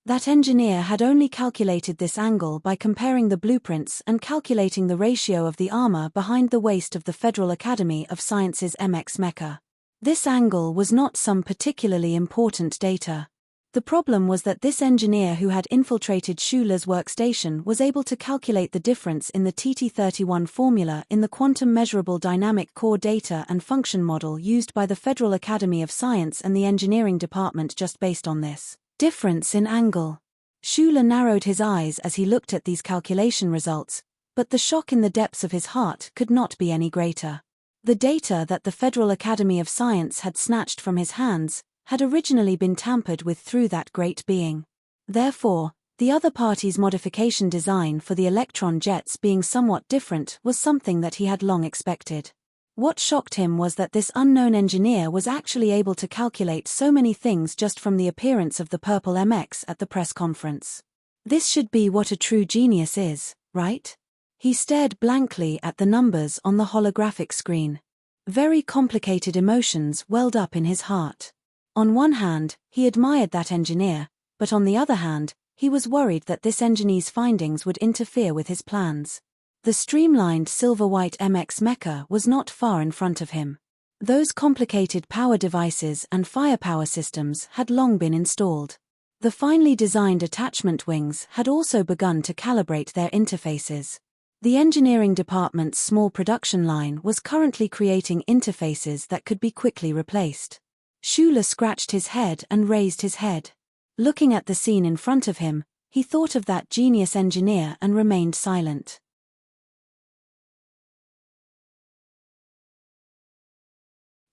[SPEAKER 1] That engineer had only calculated this angle by comparing the blueprints and calculating the ratio of the armor behind the waist of the Federal Academy of Sciences MX Mecha. This angle was not some particularly important data. The problem was that this engineer who had infiltrated Schuler's workstation was able to calculate the difference in the TT31 formula in the quantum measurable dynamic core data and function model used by the Federal Academy of Science and the Engineering Department just based on this difference in angle. Schuler narrowed his eyes as he looked at these calculation results, but the shock in the depths of his heart could not be any greater. The data that the Federal Academy of Science had snatched from his hands had originally been tampered with through that great being. Therefore, The other party's modification design for the electron jets being somewhat different was something that he had long expected. What shocked him was that this unknown engineer was actually able to calculate so many things just from the appearance of the purple MX at the press conference. This should be what a true genius is, right? He stared blankly at the numbers on the holographic screen. Very complicated emotions welled up in his heart. On one hand, he admired that engineer, but on the other hand, he was worried that this engineer's findings would interfere with his plans. The streamlined silver-white MX mecha was not far in front of him. Those complicated power devices and firepower systems had long been installed. The finely designed attachment wings had also begun to calibrate their interfaces. The engineering department's small production line was currently creating interfaces that could be quickly replaced. Schuler scratched his head and raised his head. Looking at the scene in front of him, he thought of that genius engineer and remained silent.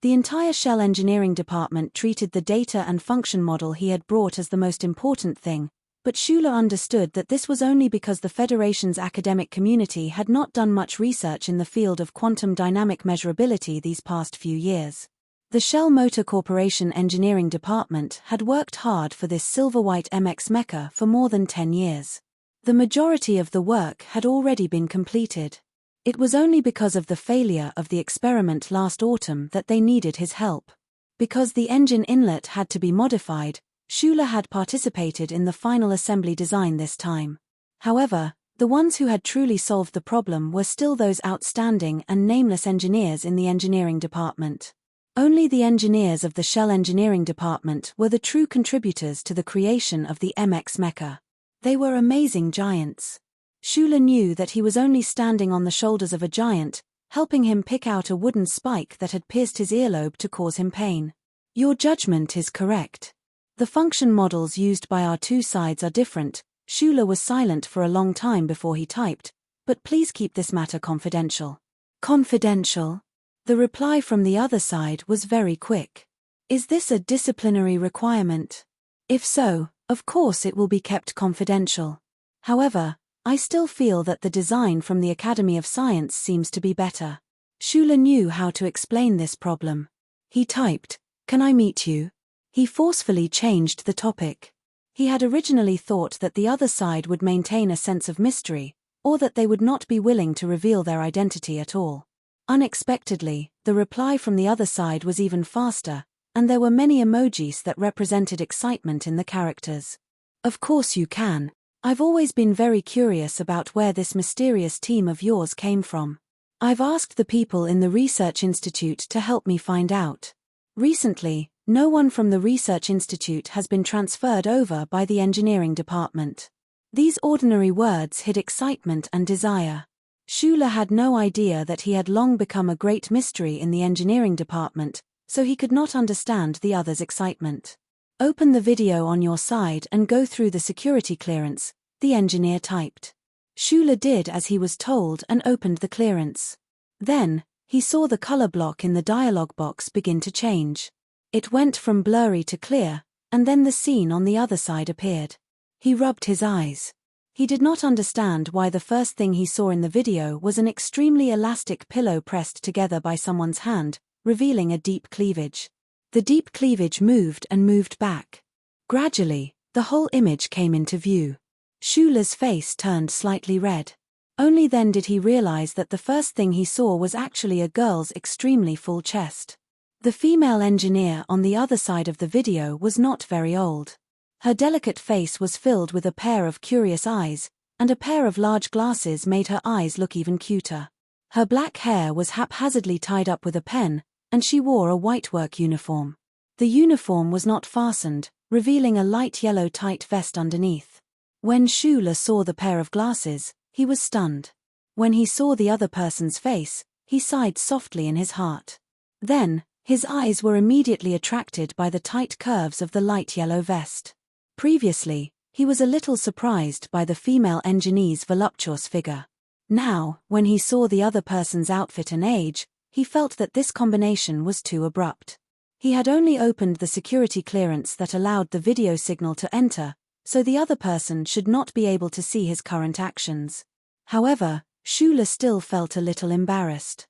[SPEAKER 1] The entire Shell engineering department treated the data and function model he had brought as the most important thing, but Schuler understood that this was only because the Federation's academic community had not done much research in the field of quantum dynamic measurability these past few years. The Shell Motor Corporation engineering department had worked hard for this silver-white MX mecha for more than 10 years. The majority of the work had already been completed. It was only because of the failure of the experiment last autumn that they needed his help. Because the engine inlet had to be modified, Schuler had participated in the final assembly design this time. However, the ones who had truly solved the problem were still those outstanding and nameless engineers in the engineering department. Only the engineers of the Shell engineering department were the true contributors to the creation of the MX mecha. They were amazing giants. Schuler knew that he was only standing on the shoulders of a giant, helping him pick out a wooden spike that had pierced his earlobe to cause him pain. Your judgment is correct. The function models used by our two sides are different. Schuler was silent for a long time before he typed, but please keep this matter confidential. Confidential? The reply from the other side was very quick. Is this a disciplinary requirement? If so, of course it will be kept confidential. However, I still feel that the design from the Academy of Science seems to be better. Schuler knew how to explain this problem. He typed, "Can I meet you?" He forcefully changed the topic. He had originally thought that the other side would maintain a sense of mystery, or that they would not be willing to reveal their identity at all. Unexpectedly, the reply from the other side was even faster, and there were many emojis that represented excitement in the characters. Of course you can. I've always been very curious about where this mysterious team of yours came from. I've asked the people in the Research Institute to help me find out. Recently, no one from the Research Institute has been transferred over by the engineering department. These ordinary words hid excitement and desire. Schuler had no idea that he had long become a great mystery in the engineering department, so he could not understand the other's excitement. Open the video on your side and go through the security clearance, the engineer typed. Schuler did as he was told and opened the clearance. Then, he saw the color block in the dialog box begin to change. It went from blurry to clear, and then the scene on the other side appeared. He rubbed his eyes. He did not understand why the first thing he saw in the video was an extremely elastic pillow pressed together by someone's hand, revealing a deep cleavage. The deep cleavage moved and moved back. Gradually, the whole image came into view. Schuler's face turned slightly red. Only then did he realize that the first thing he saw was actually a girl's extremely full chest. The female engineer on the other side of the video was not very old. Her delicate face was filled with a pair of curious eyes, and a pair of large glasses made her eyes look even cuter. Her black hair was haphazardly tied up with a pen, and she wore a white work uniform. The uniform was not fastened, revealing a light yellow tight vest underneath. When Schuler saw the pair of glasses, he was stunned. When he saw the other person's face, he sighed softly in his heart. Then, his eyes were immediately attracted by the tight curves of the light yellow vest. Previously, he was a little surprised by the female engineer's voluptuous figure. Now, when he saw the other person's outfit and age, he felt that this combination was too abrupt. He had only opened the security clearance that allowed the video signal to enter, so the other person should not be able to see his current actions. However, Shula still felt a little embarrassed.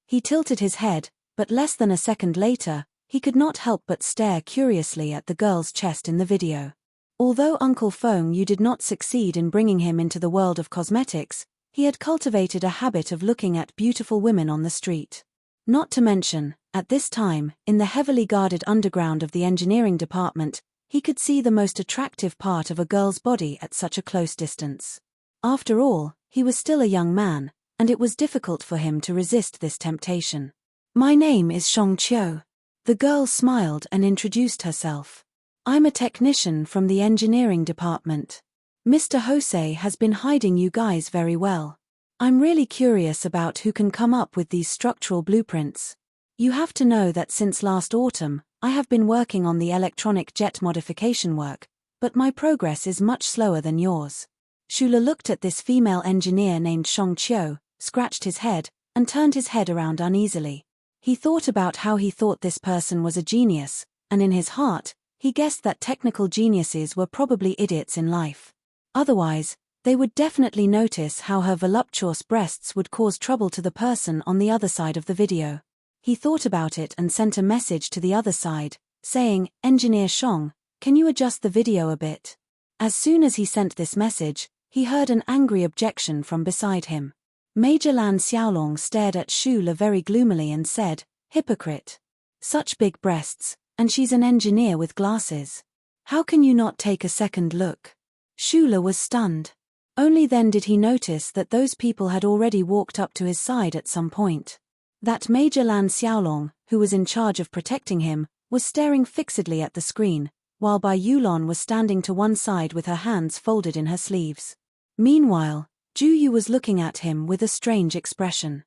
[SPEAKER 1] He tilted his head, but less than a second later, he could not help but stare curiously at the girl's chest in the video. Although Uncle Feng Yu did not succeed in bringing him into the world of cosmetics, he had cultivated a habit of looking at beautiful women on the street. Not to mention, at this time, in the heavily guarded underground of the engineering department, he could see the most attractive part of a girl's body at such a close distance. After all, he was still a young man, and it was difficult for him to resist this temptation. "My name is Shong Qiu." The girl smiled and introduced herself. "I'm a technician from the engineering department. Mr. Hosei has been hiding you guys very well. I'm really curious about who can come up with these structural blueprints. You have to know that since last autumn, I have been working on the electronic jet modification work, but my progress is much slower than yours." Shula looked at this female engineer named Shong Qiu, scratched his head, and turned his head around uneasily. He thought about how he thought this person was a genius, and in his heart, he guessed that technical geniuses were probably idiots in life. Otherwise, they would definitely notice how her voluptuous breasts would cause trouble to the person on the other side of the video. He thought about it and sent a message to the other side, saying, "Engineer Shong, can you adjust the video a bit?" As soon as he sent this message, he heard an angry objection from beside him. Major Lan Xiaolong stared at Shula very gloomily and said, "Hypocrite. Such big breasts, and she's an engineer with glasses. How can you not take a second look?" Shula was stunned. Only then did he notice that those people had already walked up to his side at some point. That Major Lan Xiaolong, who was in charge of protecting him, was staring fixedly at the screen, while Bai Yulon was standing to one side with her hands folded in her sleeves. Meanwhile, Ju Yu was looking at him with a strange expression.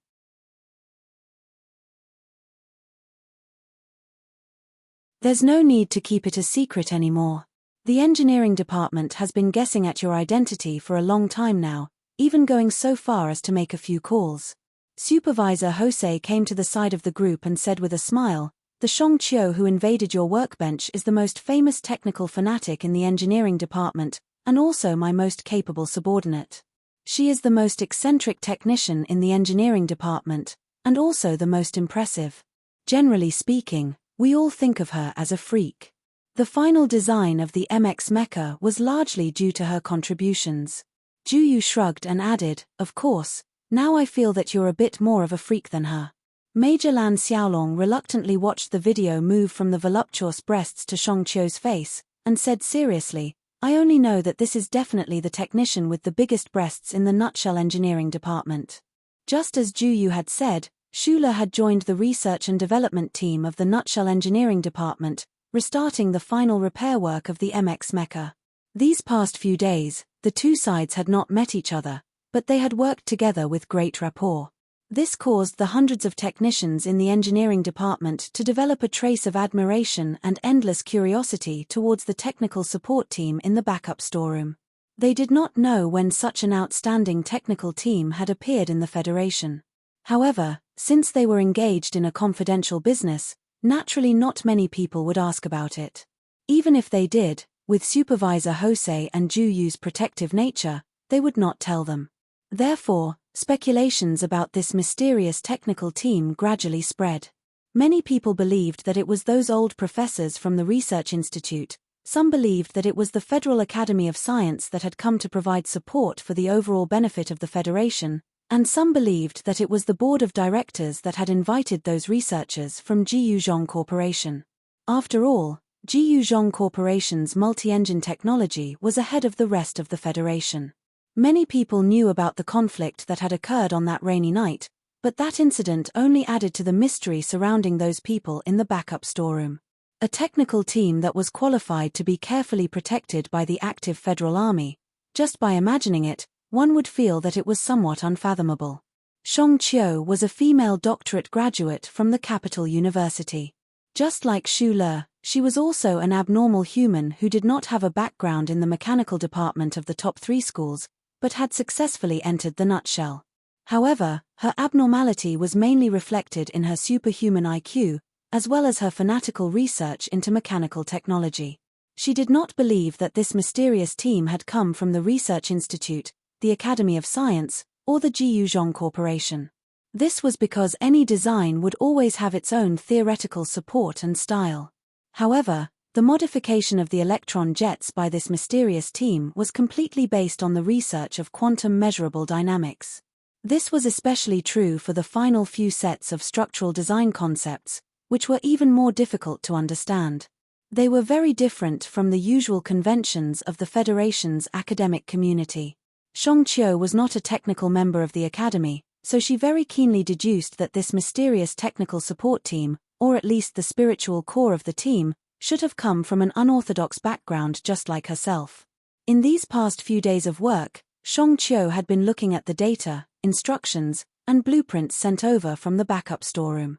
[SPEAKER 1] "There's no need to keep it a secret anymore. The engineering department has been guessing at your identity for a long time now, even going so far as to make a few calls." Supervisor Hosei came to the side of the group and said with a smile, "The Shong Qiu who invaded your workbench is the most famous technical fanatic in the engineering department, and also my most capable subordinate. She is the most eccentric technician in the engineering department, and also the most impressive. Generally speaking, we all think of her as a freak. The final design of the MX mecha was largely due to her contributions." Ju Yu shrugged and added, "Of course, now I feel that you're a bit more of a freak than her." Major Lan Xiaolong reluctantly watched the video move from the voluptuous breasts to Shong Qiu's face, and said seriously, "I only know that this is definitely the technician with the biggest breasts in the Nutshell engineering department." Just as Ju Yu had said, Shula had joined the research and development team of the Nutshell engineering department, restarting the final repair work of the MX mecha. These past few days, the two sides had not met each other, but they had worked together with great rapport. This caused the hundreds of technicians in the engineering department to develop a trace of admiration and endless curiosity towards the technical support team in the backup storeroom. They did not know when such an outstanding technical team had appeared in the Federation. However, since they were engaged in a confidential business, naturally not many people would ask about it. Even if they did, with Supervisor Hosei and Ju Yu's protective nature, they would not tell them. Therefore, speculations about this mysterious technical team gradually spread. Many people believed that it was those old professors from the Research Institute, some believed that it was the Federal Academy of Science that had come to provide support for the overall benefit of the Federation, and some believed that it was the board of directors that had invited those researchers from Jiyuzhong Corporation. After all, Jiyuzhong Corporation's multi-engine technology was ahead of the rest of the Federation. Many people knew about the conflict that had occurred on that rainy night, but that incident only added to the mystery surrounding those people in the backup storeroom. A technical team that was qualified to be carefully protected by the active Federal Army. Just by imagining it, one would feel that it was somewhat unfathomable. Shong Qiu was a female doctorate graduate from the capital university. Just like Xu Le, she was also an abnormal human who did not have a background in the mechanical department of the top 3 schools, but had successfully entered the Nutshell. However, her abnormality was mainly reflected in her superhuman IQ, as well as her fanatical research into mechanical technology. She did not believe that this mysterious team had come from the Research Institute, the Academy of Science, or the Jiuzhong Corporation. This was because any design would always have its own theoretical support and style. However, the modification of the electron jets by this mysterious team was completely based on the research of quantum measurable dynamics. This was especially true for the final few sets of structural design concepts, which were even more difficult to understand. They were very different from the usual conventions of the Federation's academic community. Shang Qiu was not a technical member of the Academy, so she very keenly deduced that this mysterious technical support team, or at least the spiritual core of the team, should have come from an unorthodox background just like herself. In these past few days of work, Shang Qiu had been looking at the data, instructions, and blueprints sent over from the backup storeroom.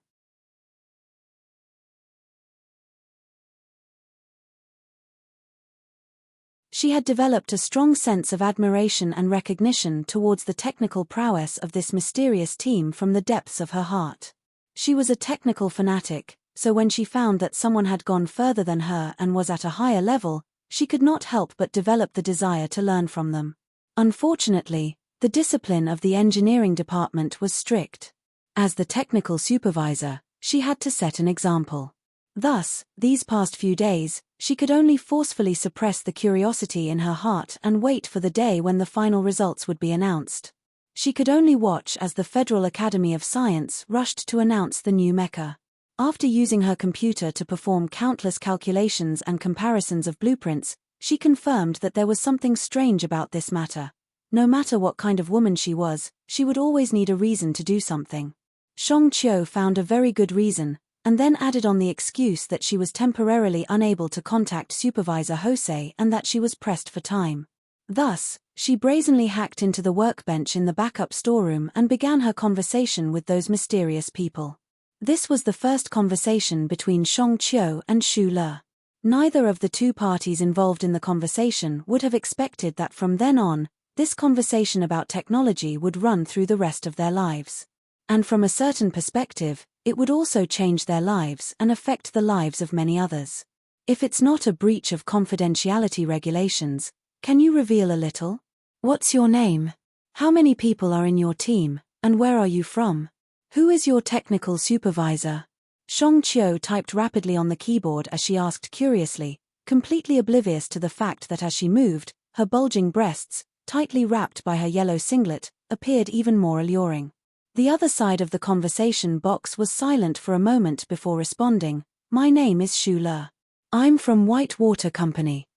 [SPEAKER 1] She had developed a strong sense of admiration and recognition towards the technical prowess of this mysterious team from the depths of her heart. She was a technical fanatic, so when she found that someone had gone further than her and was at a higher level, she could not help but develop the desire to learn from them. Unfortunately, the discipline of the engineering department was strict. As the technical supervisor, she had to set an example. Thus, these past few days, she could only forcefully suppress the curiosity in her heart and wait for the day when the final results would be announced. She could only watch as the Federal Academy of Science rushed to announce the new mecha. After using her computer to perform countless calculations and comparisons of blueprints, she confirmed that there was something strange about this matter. No matter what kind of woman she was, she would always need a reason to do something. Shang Qiu found a very good reason, and then added on the excuse that she was temporarily unable to contact Supervisor Hosei and that she was pressed for time. Thus, she brazenly hacked into the workbench in the backup storeroom and began her conversation with those mysterious people. This was the first conversation between Shang Qiu and Xu Le. Neither of the two parties involved in the conversation would have expected that from then on, this conversation about technology would run through the rest of their lives. And from a certain perspective, it would also change their lives and affect the lives of many others. If it's not a breach of confidentiality regulations, can you reveal a little? What's your name? How many people are in your team, and where are you from? Who is your technical supervisor? Shang Qiu typed rapidly on the keyboard as she asked curiously, completely oblivious to the fact that as she moved, her bulging breasts, tightly wrapped by her yellow singlet, appeared even more alluring. The other side of the conversation box was silent for a moment before responding, "My name is Xu Le. I'm from Whitewater Company."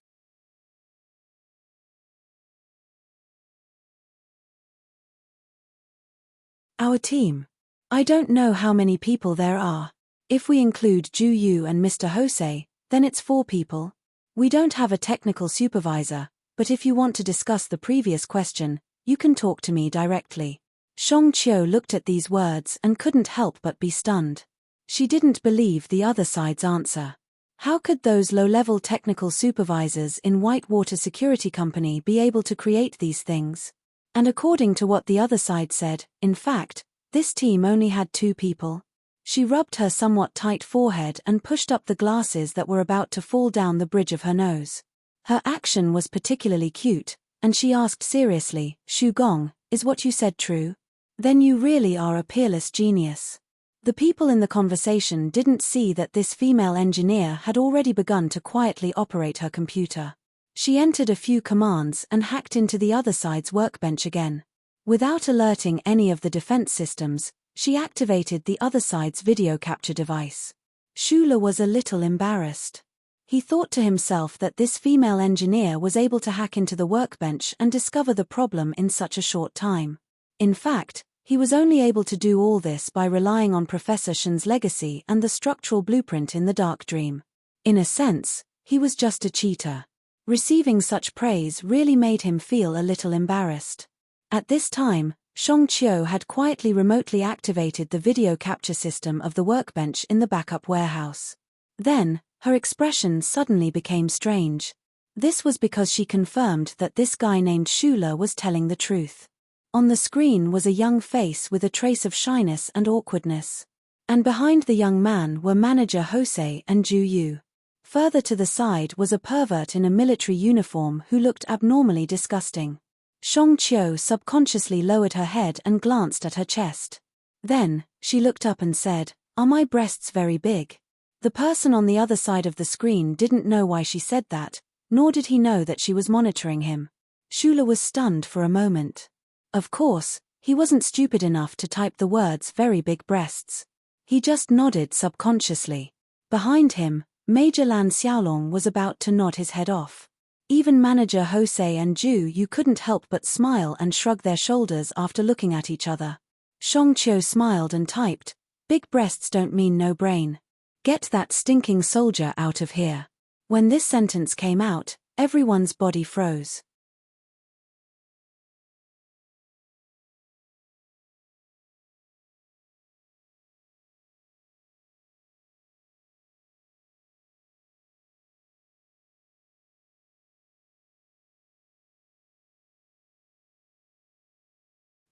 [SPEAKER 1] Our team. I don't know how many people there are. If we include Ju Yu and Mr. Hosei, then it's 4 people. We don't have a technical supervisor, but if you want to discuss the previous question, you can talk to me directly. Shang Qiu looked at these words and couldn't help but be stunned. She didn't believe the other side's answer. How could those low-level technical supervisors in Whitewater Security Company be able to create these things? And according to what the other side said, in fact, this team only had 2 people. She rubbed her somewhat tight forehead and pushed up the glasses that were about to fall down the bridge of her nose. Her action was particularly cute, and she asked seriously, "Xu Gong, is what you said true? Then you really are a peerless genius." The people in the conversation didn't see that this female engineer had already begun to quietly operate her computer. She entered a few commands and hacked into the other side's workbench again. Without alerting any of the defense systems, she activated the other side's video capture device. Xu Le was a little embarrassed. He thought to himself that this female engineer was able to hack into the workbench and discover the problem in such a short time. In fact, he was only able to do all this by relying on Professor Shen's legacy and the structural blueprint in the Dark Dream. In a sense, he was just a cheater. Receiving such praise really made him feel a little embarrassed. At this time, Shang Qiu had quietly remotely activated the video capture system of the workbench in the backup warehouse. Then, her expression suddenly became strange. This was because she confirmed that this guy named Xu Le was telling the truth. On the screen was a young face with a trace of shyness and awkwardness. And behind the young man were manager Jose and Ju Yu. Further to the side was a pervert in a military uniform who looked abnormally disgusting. Shang Qiu subconsciously lowered her head and glanced at her chest. Then, she looked up and said, "Are my breasts very big?" The person on the other side of the screen didn't know why she said that, nor did he know that she was monitoring him. Shula was stunned for a moment. Of course, he wasn't stupid enough to type the words "very big breasts." He just nodded subconsciously. Behind him, Major Lan Xiaolong was about to nod his head off. Even manager Jose and Ju Yu couldn't help but smile and shrug their shoulders after looking at each other. Shang Qiu smiled and typed, "Big breasts don't mean no brain. Get that stinking soldier out of here." When this sentence came out, everyone's body froze.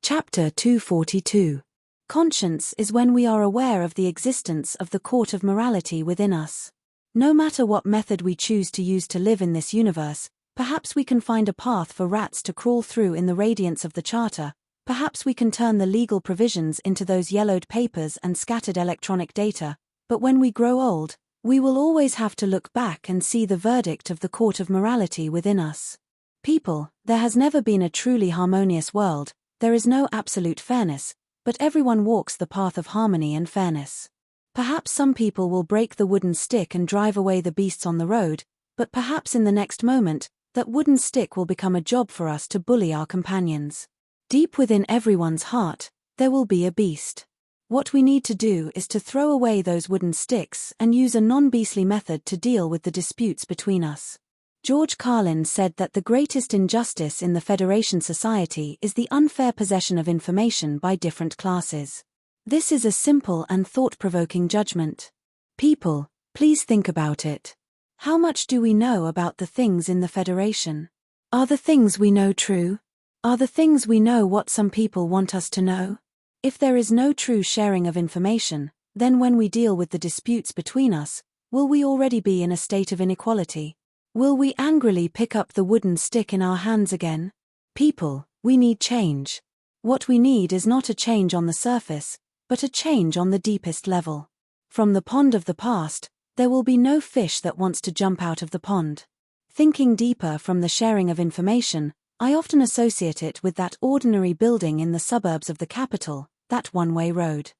[SPEAKER 1] Chapter 242. Conscience is when we are aware of the existence of the court of morality within us. No matter what method we choose to use to live in this universe, perhaps we can find a path for rats to crawl through in the radiance of the charter, perhaps we can turn the legal provisions into those yellowed papers and scattered electronic data, but when we grow old, we will always have to look back and see the verdict of the court of morality within us. People, there has never been a truly harmonious world. There is no absolute fairness, but everyone walks the path of harmony and fairness. Perhaps some people will break the wooden stick and drive away the beasts on the road, but perhaps in the next moment, that wooden stick will become a job for us to bully our companions. Deep within everyone's heart, there will be a beast. What we need to do is to throw away those wooden sticks and use a non-beastly method to deal with the disputes between us. George Carlin said that the greatest injustice in the Federation society is the unfair possession of information by different classes. This is a simple and thought-provoking judgment. People, please think about it. How much do we know about the things in the Federation? Are the things we know true? Are the things we know what some people want us to know? If there is no true sharing of information, then when we deal with the disputes between us, will we already be in a state of inequality? Will we angrily pick up the wooden stick in our hands again? People, we need change. What we need is not a change on the surface, but a change on the deepest level. From the pond of the past, there will be no fish that wants to jump out of the pond. Thinking deeper from the sharing of information, I often associate it with that ordinary building in the suburbs of the capital, that one-way road.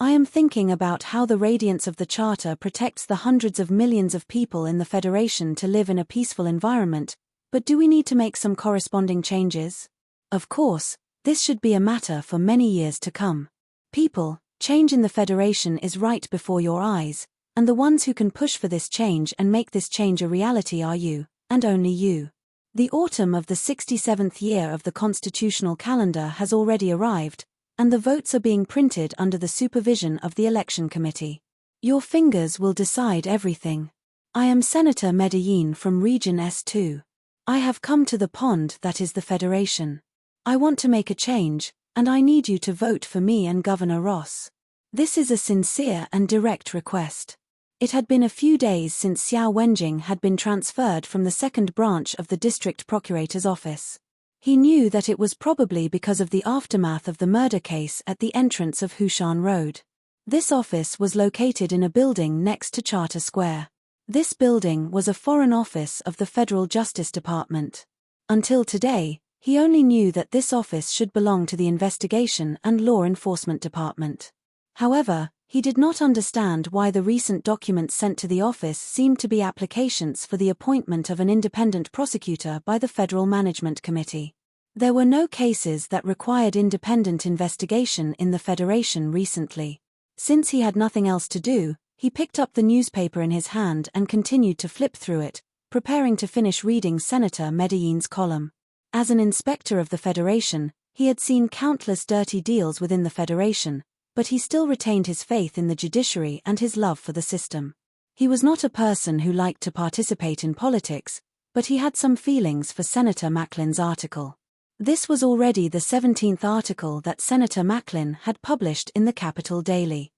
[SPEAKER 1] I am thinking about how the radiance of the Charter protects the hundreds of millions of people in the Federation to live in a peaceful environment, but do we need to make some corresponding changes? Of course, this should be a matter for many years to come. People, change in the Federation is right before your eyes, and the ones who can push for this change and make this change a reality are you, and only you. The autumn of the 67th year of the constitutional calendar has already arrived, and the votes are being printed under the supervision of the election committee. Your fingers will decide everything. I am Senator Medellin from Region S2. I have come to the pond that is the Federation. I want to make a change, and I need you to vote for me and Governor Ross. This is a sincere and direct request. It had been a few days since Xiao Wenjing had been transferred from the second branch of the district procurator's office. He knew that it was probably because of the aftermath of the murder case at the entrance of Hushan Road. This office was located in a building next to Charter Square. This building was a foreign office of the Federal Justice Department. Until today, he only knew that this office should belong to the Investigation and Law Enforcement Department. However, he did not understand why the recent documents sent to the office seemed to be applications for the appointment of an independent prosecutor by the Federal Management Committee. There were no cases that required independent investigation in the Federation recently. Since he had nothing else to do, he picked up the newspaper in his hand and continued to flip through it, preparing to finish reading Senator Medellin's column. As an inspector of the Federation, he had seen countless dirty deals within the Federation, but he still retained his faith in the judiciary and his love for the system. He was not a person who liked to participate in politics, but he had some feelings for Senator Macklin's article. This was already the 17th article that Senator Macklin had published in the Capital Daily.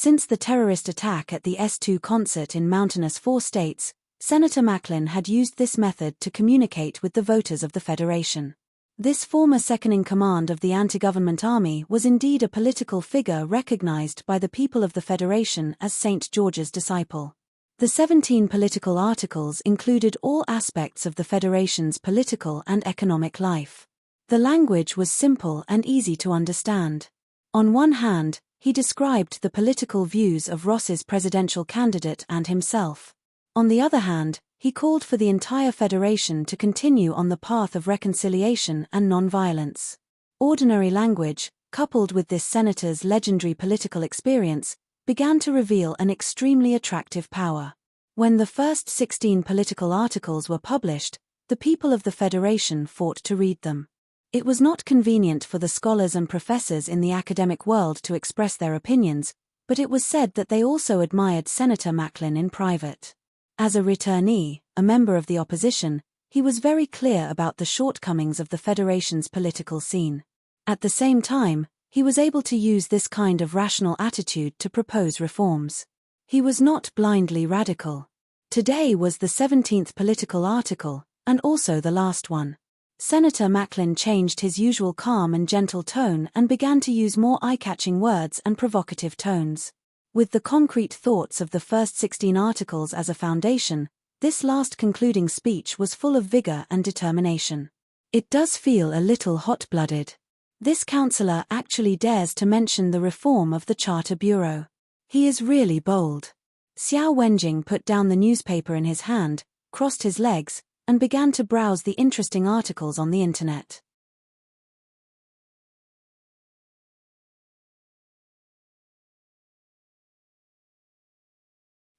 [SPEAKER 1] Since the terrorist attack at the S2 concert in mountainous 4 states, Senator Macklin had used this method to communicate with the voters of the Federation. This former second-in-command of the anti-government army was indeed a political figure recognized by the people of the Federation as St. George's disciple. The 17 political articles included all aspects of the Federation's political and economic life. The language was simple and easy to understand. On one hand, he described the political views of Ross's presidential candidate and himself. On the other hand, he called for the entire Federation to continue on the path of reconciliation and non-violence. Ordinary language, coupled with this senator's legendary political experience, began to reveal an extremely attractive power. When the first 16 political articles were published, the people of the Federation fought to read them. It was not convenient for the scholars and professors in the academic world to express their opinions, but it was said that they also admired Senator Macklin in private. As a returnee, a member of the opposition, he was very clear about the shortcomings of the Federation's political scene. At the same time, he was able to use this kind of rational attitude to propose reforms. He was not blindly radical. Today was the 17th political article, and also the last one. Senator Macklin changed his usual calm and gentle tone and began to use more eye-catching words and provocative tones. With the concrete thoughts of the first 16 articles as a foundation, this last concluding speech was full of vigor and determination. It does feel a little hot-blooded. This councillor actually dares to mention the reform of the Charter Bureau. He is really bold. Xiao Wenjing put down the newspaper in his hand, crossed his legs, and began to browse the interesting articles on the internet.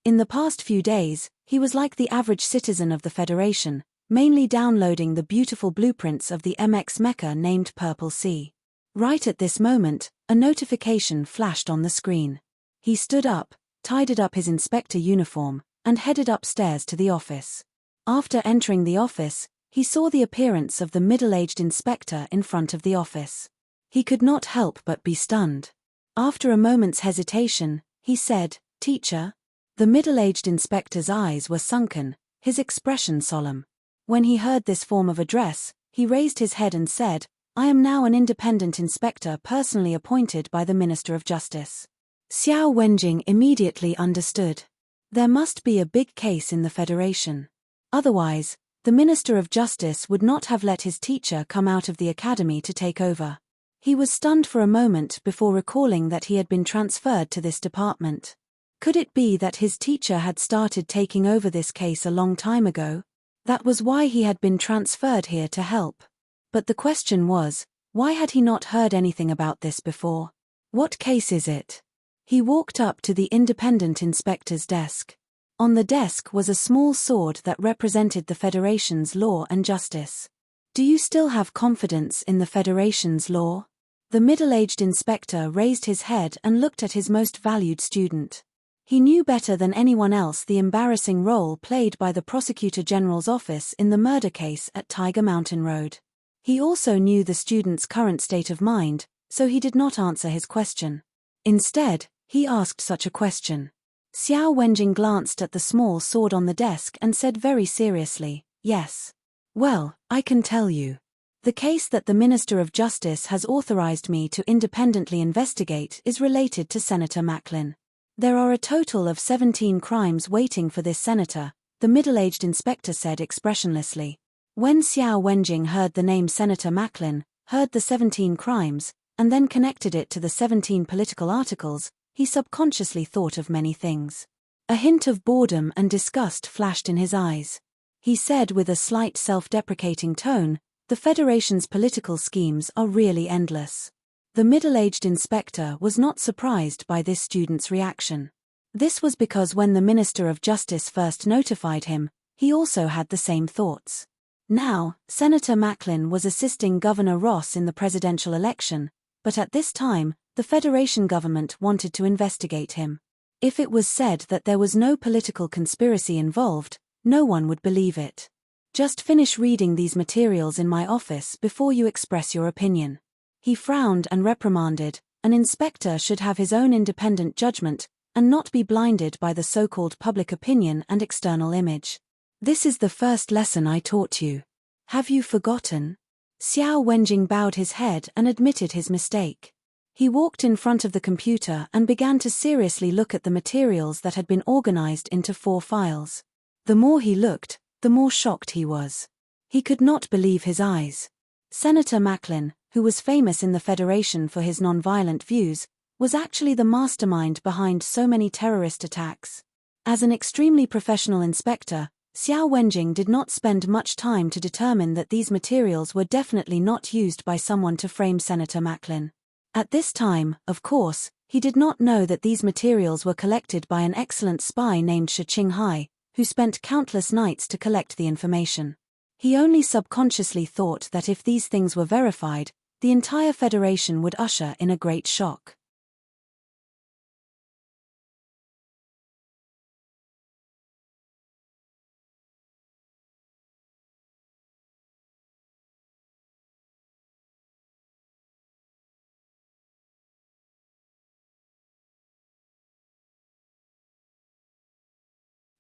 [SPEAKER 1] In the past few days, he was like the average citizen of the Federation, mainly downloading the beautiful blueprints of the MX mecha named Purple Sea. Right at this moment, a notification flashed on the screen. He stood up, tidied up his inspector uniform, and headed upstairs to the office. After entering the office, he saw the appearance of the middle-aged inspector in front of the office. He could not help but be stunned. After a moment's hesitation, he said, "Teacher?" The middle-aged inspector's eyes were sunken, his expression solemn. When he heard this form of address, he raised his head and said, "I am now an independent inspector personally appointed by the Minister of Justice." Xiao Wenjing immediately understood. There must be a big case in the Federation. Otherwise, the Minister of Justice would not have let his teacher come out of the academy to take over. He was stunned for a moment before recalling that he had been transferred to this department. Could it be that his teacher had started taking over this case a long time ago? That was why he had been transferred here to help. But the question was, why had he not heard anything about this before? What case is it? He walked up to the independent inspector's desk. On the desk was a small sword that represented the Federation's law and justice. "Do you still have confidence in the Federation's law?" The middle-aged inspector raised his head and looked at his most valued student. He knew better than anyone else the embarrassing role played by the Prosecutor General's office in the murder case at Tiger Mountain Road. He also knew the student's current state of mind, so he did not answer his question. Instead, he asked such a question. Xiao Wenjing glanced at the small sword on the desk and said very seriously, "Yes. Well, I can tell you. The case that the Minister of Justice has authorized me to independently investigate is related to Senator Macklin. There are a total of 17 crimes waiting for this senator," the middle-aged inspector said expressionlessly. When Xiao Wenjing heard the name Senator Macklin, heard the 17 crimes, and then connected it to the 17 political articles, he subconsciously thought of many things. A hint of boredom and disgust flashed in his eyes. He said with a slight self-deprecating tone, "The Federation's political schemes are really endless." The middle-aged inspector was not surprised by this student's reaction. This was because when the Minister of Justice first notified him, he also had the same thoughts. Now, Senator Macklin was assisting Governor Ross in the presidential election, but at this time, the Federation government wanted to investigate him. If it was said that there was no political conspiracy involved, no one would believe it. "Just finish reading these materials in my office before you express your opinion." He frowned and reprimanded, An inspector should have his own independent judgment, and not be blinded by the so-called public opinion and external image. This is the first lesson I taught you. Have you forgotten? Xiao Wenjing bowed his head and admitted his mistake. He walked in front of the computer and began to seriously look at the materials that had been organized into 4 files. The more he looked, the more shocked he was. He could not believe his eyes. Senator Macklin, who was famous in the Federation for his nonviolent views, was actually the mastermind behind so many terrorist attacks. As an extremely professional inspector, Xiao Wenjing did not spend much time to determine that these materials were definitely not used by someone to frame Senator Macklin. At this time, of course, he did not know that these materials were collected by an excellent spy named Shi Qinghai, who spent countless nights to collect the information. He only subconsciously thought that if these things were verified, the entire Federation would usher in a great shock.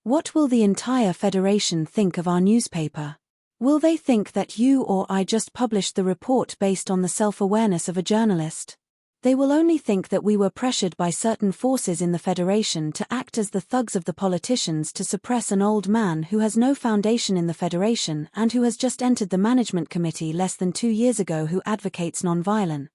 [SPEAKER 1] What will the entire Federation think of our newspaper? Will they think that you or I just published the report based on the self-awareness of a journalist? They will only think that we were pressured by certain forces in the Federation to act as the thugs of the politicians to suppress an old man who has no foundation in the Federation and who has just entered the management committee less than 2 years ago, who advocates nonviolence.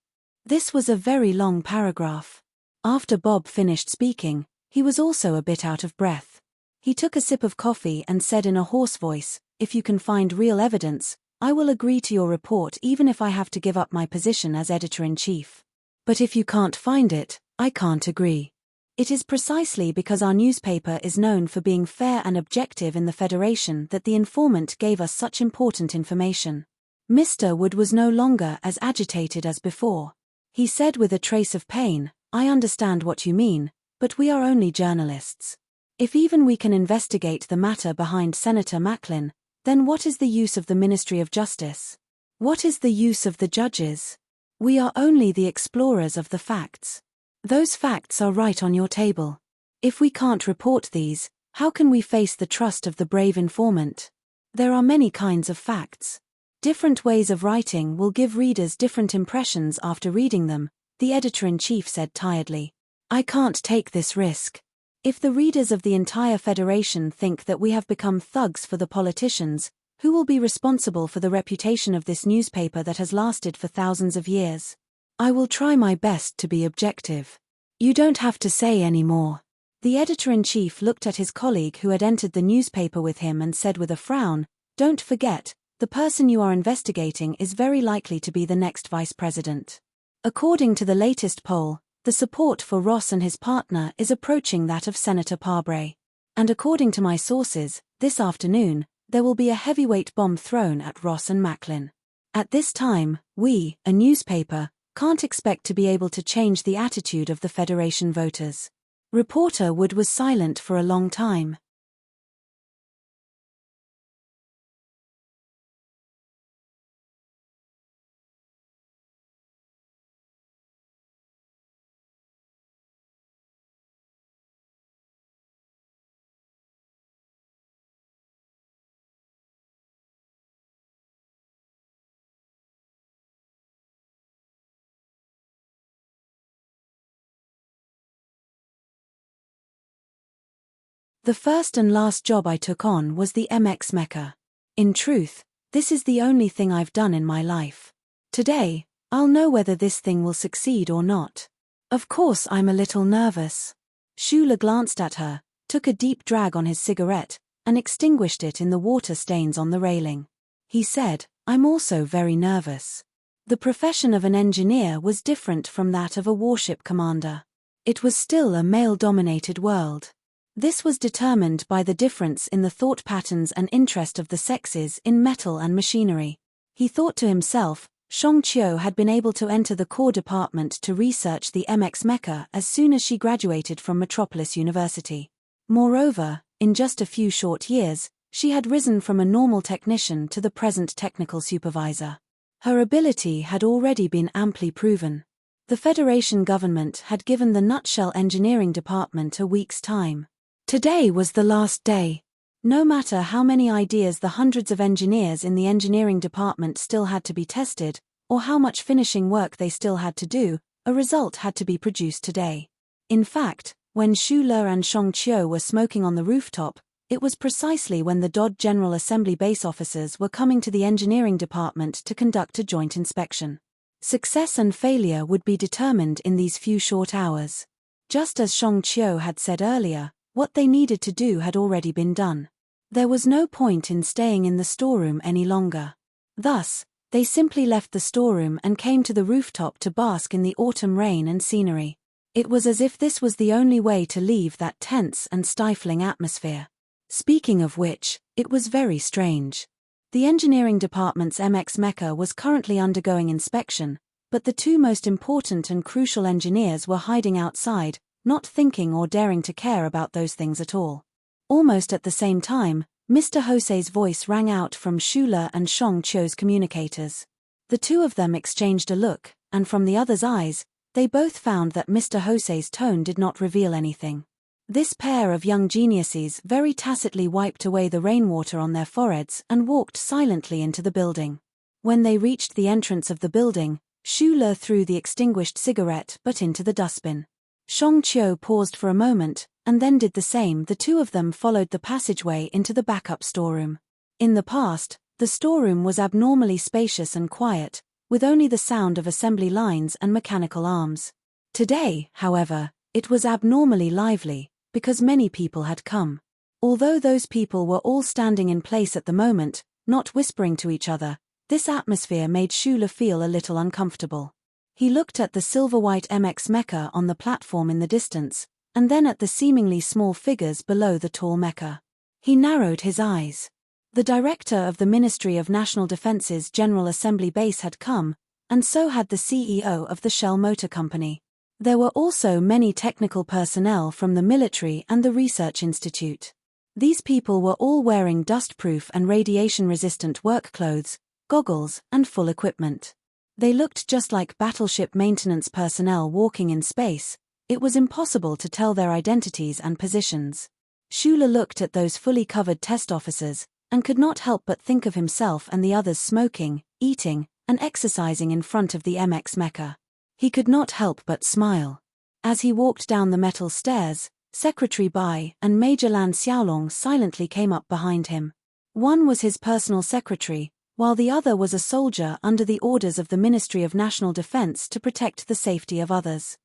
[SPEAKER 1] This was a very long paragraph. After Bob finished speaking, he was also a bit out of breath. He took a sip of coffee and said in a hoarse voice, "If you can find real evidence, I will agree to your report even if I have to give up my position as editor-in-chief. But if you can't find it, I can't agree. It is precisely because our newspaper is known for being fair and objective in the Federation that the informant gave us such important information." Mr. Wood was no longer as agitated as before. He said with a trace of pain, "I understand what you mean, but we are only journalists. If even we can investigate the matter behind Senator Macklin, then what is the use of the Ministry of Justice? What is the use of the judges? We are only the explorers of the facts. Those facts are right on your table. If we can't report these, how can we face the trust of the brave informant? There are many kinds of facts. Different ways of writing will give readers different impressions after reading them," the editor-in-chief said tiredly. "I can't take this risk. If the readers of the entire Federation think that we have become thugs for the politicians, who will be responsible for the reputation of this newspaper that has lasted for thousands of years? I will try my best to be objective. You don't have to say any more." The editor-in-chief looked at his colleague who had entered the newspaper with him and said with a frown, "Don't forget, the person you are investigating is very likely to be the next vice president. According to the latest poll, the support for Ross and his partner is approaching that of Senator Parbray. And according to my sources, this afternoon, there will be a heavyweight bomb thrown at Ross and Macklin. At this time, we, a newspaper, can't expect to be able to change the attitude of the Federation voters." Reporter Wood was silent for a long time. The first and last job I took on was the MX Mecha. In truth, this is the only thing I've done in my life. Today, I'll know whether this thing will succeed or not. Of course I'm a little nervous. Shula glanced at her, took a deep drag on his cigarette, and extinguished it in the water stains on the railing. He said, "I'm also very nervous." The profession of an engineer was different from that of a warship commander. It was still a male-dominated world. This was determined by the difference in the thought patterns and interest of the sexes in metal and machinery. He thought to himself, Shong Chiu had been able to enter the core department to research the MX Mecha as soon as she graduated from Metropolis University. Moreover, in just a few short years, she had risen from a normal technician to the present technical supervisor. Her ability had already been amply proven. The Federation government had given the Nutshell Engineering Department a week's time. Today was the last day. No matter how many ideas the hundreds of engineers in the engineering department still had to be tested, or how much finishing work they still had to do, a result had to be produced today. In fact, when Xu Le and Shong Qiu were smoking on the rooftop, it was precisely when the DOD General Assembly base officers were coming to the engineering department to conduct a joint inspection. Success and failure would be determined in these few short hours. Just as Shong Qiu had said earlier, what they needed to do had already been done. There was no point in staying in the storeroom any longer. Thus, they simply left the storeroom and came to the rooftop to bask in the autumn rain and scenery. It was as if this was the only way to leave that tense and stifling atmosphere. Speaking of which, it was very strange. The engineering department's MX Mecha was currently undergoing inspection, but the two most important and crucial engineers were hiding outside, not thinking or daring to care about those things at all. Almost at the same time, Mr. Hosei's voice rang out from Xu Le and Shong Qiu's communicators. The two of them exchanged a look, and from the other's eyes, they both found that Mr. Hosei's tone did not reveal anything. This pair of young geniuses very tacitly wiped away the rainwater on their foreheads and walked silently into the building. When they reached the entrance of the building, Xu Le threw the extinguished cigarette butt into the dustbin. Shong Qiu paused for a moment, and then did the same. The two of them followed the passageway into the backup storeroom. In the past, the storeroom was abnormally spacious and quiet, with only the sound of assembly lines and mechanical arms. Today, however, it was abnormally lively, because many people had come. Although those people were all standing in place at the moment, not whispering to each other, this atmosphere made Xu Le feel a little uncomfortable. He looked at the silver-white MX Mecha on the platform in the distance, and then at the seemingly small figures below the tall mecha. He narrowed his eyes. The director of the Ministry of National Defense's General Assembly base had come, and so had the CEO of the Shell Motor Company. There were also many technical personnel from the military and the research institute. These people were all wearing dust-proof and radiation-resistant work clothes, goggles, and full equipment. They looked just like battleship maintenance personnel walking in space. It was impossible to tell their identities and positions. Xu Le looked at those fully covered test officers, and could not help but think of himself and the others smoking, eating, and exercising in front of the MX Mecha. He could not help but smile. As he walked down the metal stairs, Secretary Bai and Major Lan Xiaolong silently came up behind him. One was his personal secretary, while the other was a soldier under the orders of the Ministry of National Defense to protect the safety of others.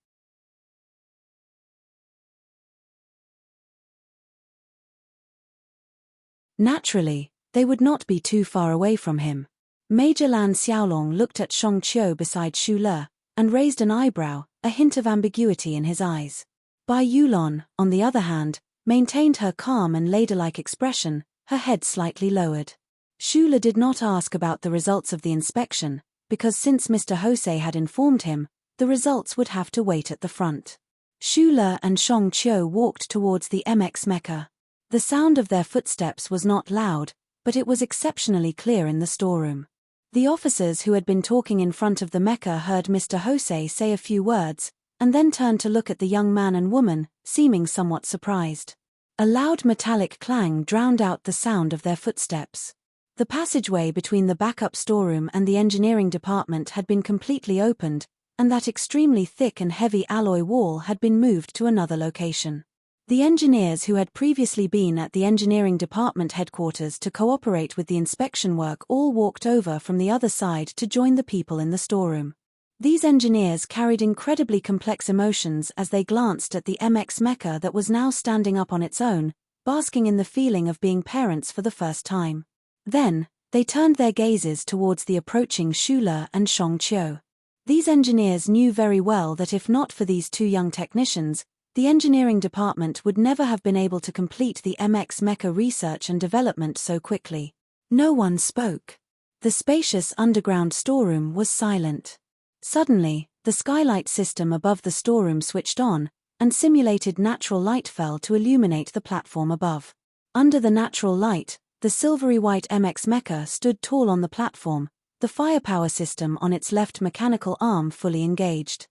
[SPEAKER 1] Naturally, they would not be too far away from him. Major Lan Xiaolong looked at Shong Qiu beside Xu Le, and raised an eyebrow, a hint of ambiguity in his eyes. Bai Yulon, on the other hand, maintained her calm and ladylike expression, her head slightly lowered. Xu Le did not ask about the results of the inspection, because since Mr. Hosei had informed him, the results would have to wait at the front. Xu Le and Shong Qiu walked towards the MX Mecha. The sound of their footsteps was not loud, but it was exceptionally clear in the storeroom. The officers who had been talking in front of the mecha heard Mr. Hosei say a few words, and then turned to look at the young man and woman, seeming somewhat surprised. A loud metallic clang drowned out the sound of their footsteps. The passageway between the backup storeroom and the engineering department had been completely opened, and that extremely thick and heavy alloy wall had been moved to another location. The engineers who had previously been at the engineering department headquarters to cooperate with the inspection work all walked over from the other side to join the people in the storeroom. These engineers carried incredibly complex emotions as they glanced at the MX Mecha that was now standing up on its own, basking in the feeling of being parents for the first time. Then, they turned their gazes towards the approaching Xu Le and Shong Qiu. These engineers knew very well that if not for these two young technicians, the engineering department would never have been able to complete the MX Mecha research and development so quickly. No one spoke. The spacious underground storeroom was silent. Suddenly, the skylight system above the storeroom switched on, and simulated natural light fell to illuminate the platform above. Under the natural light, the silvery white MX Mecha stood tall on the platform, the firepower system on its left mechanical arm fully engaged.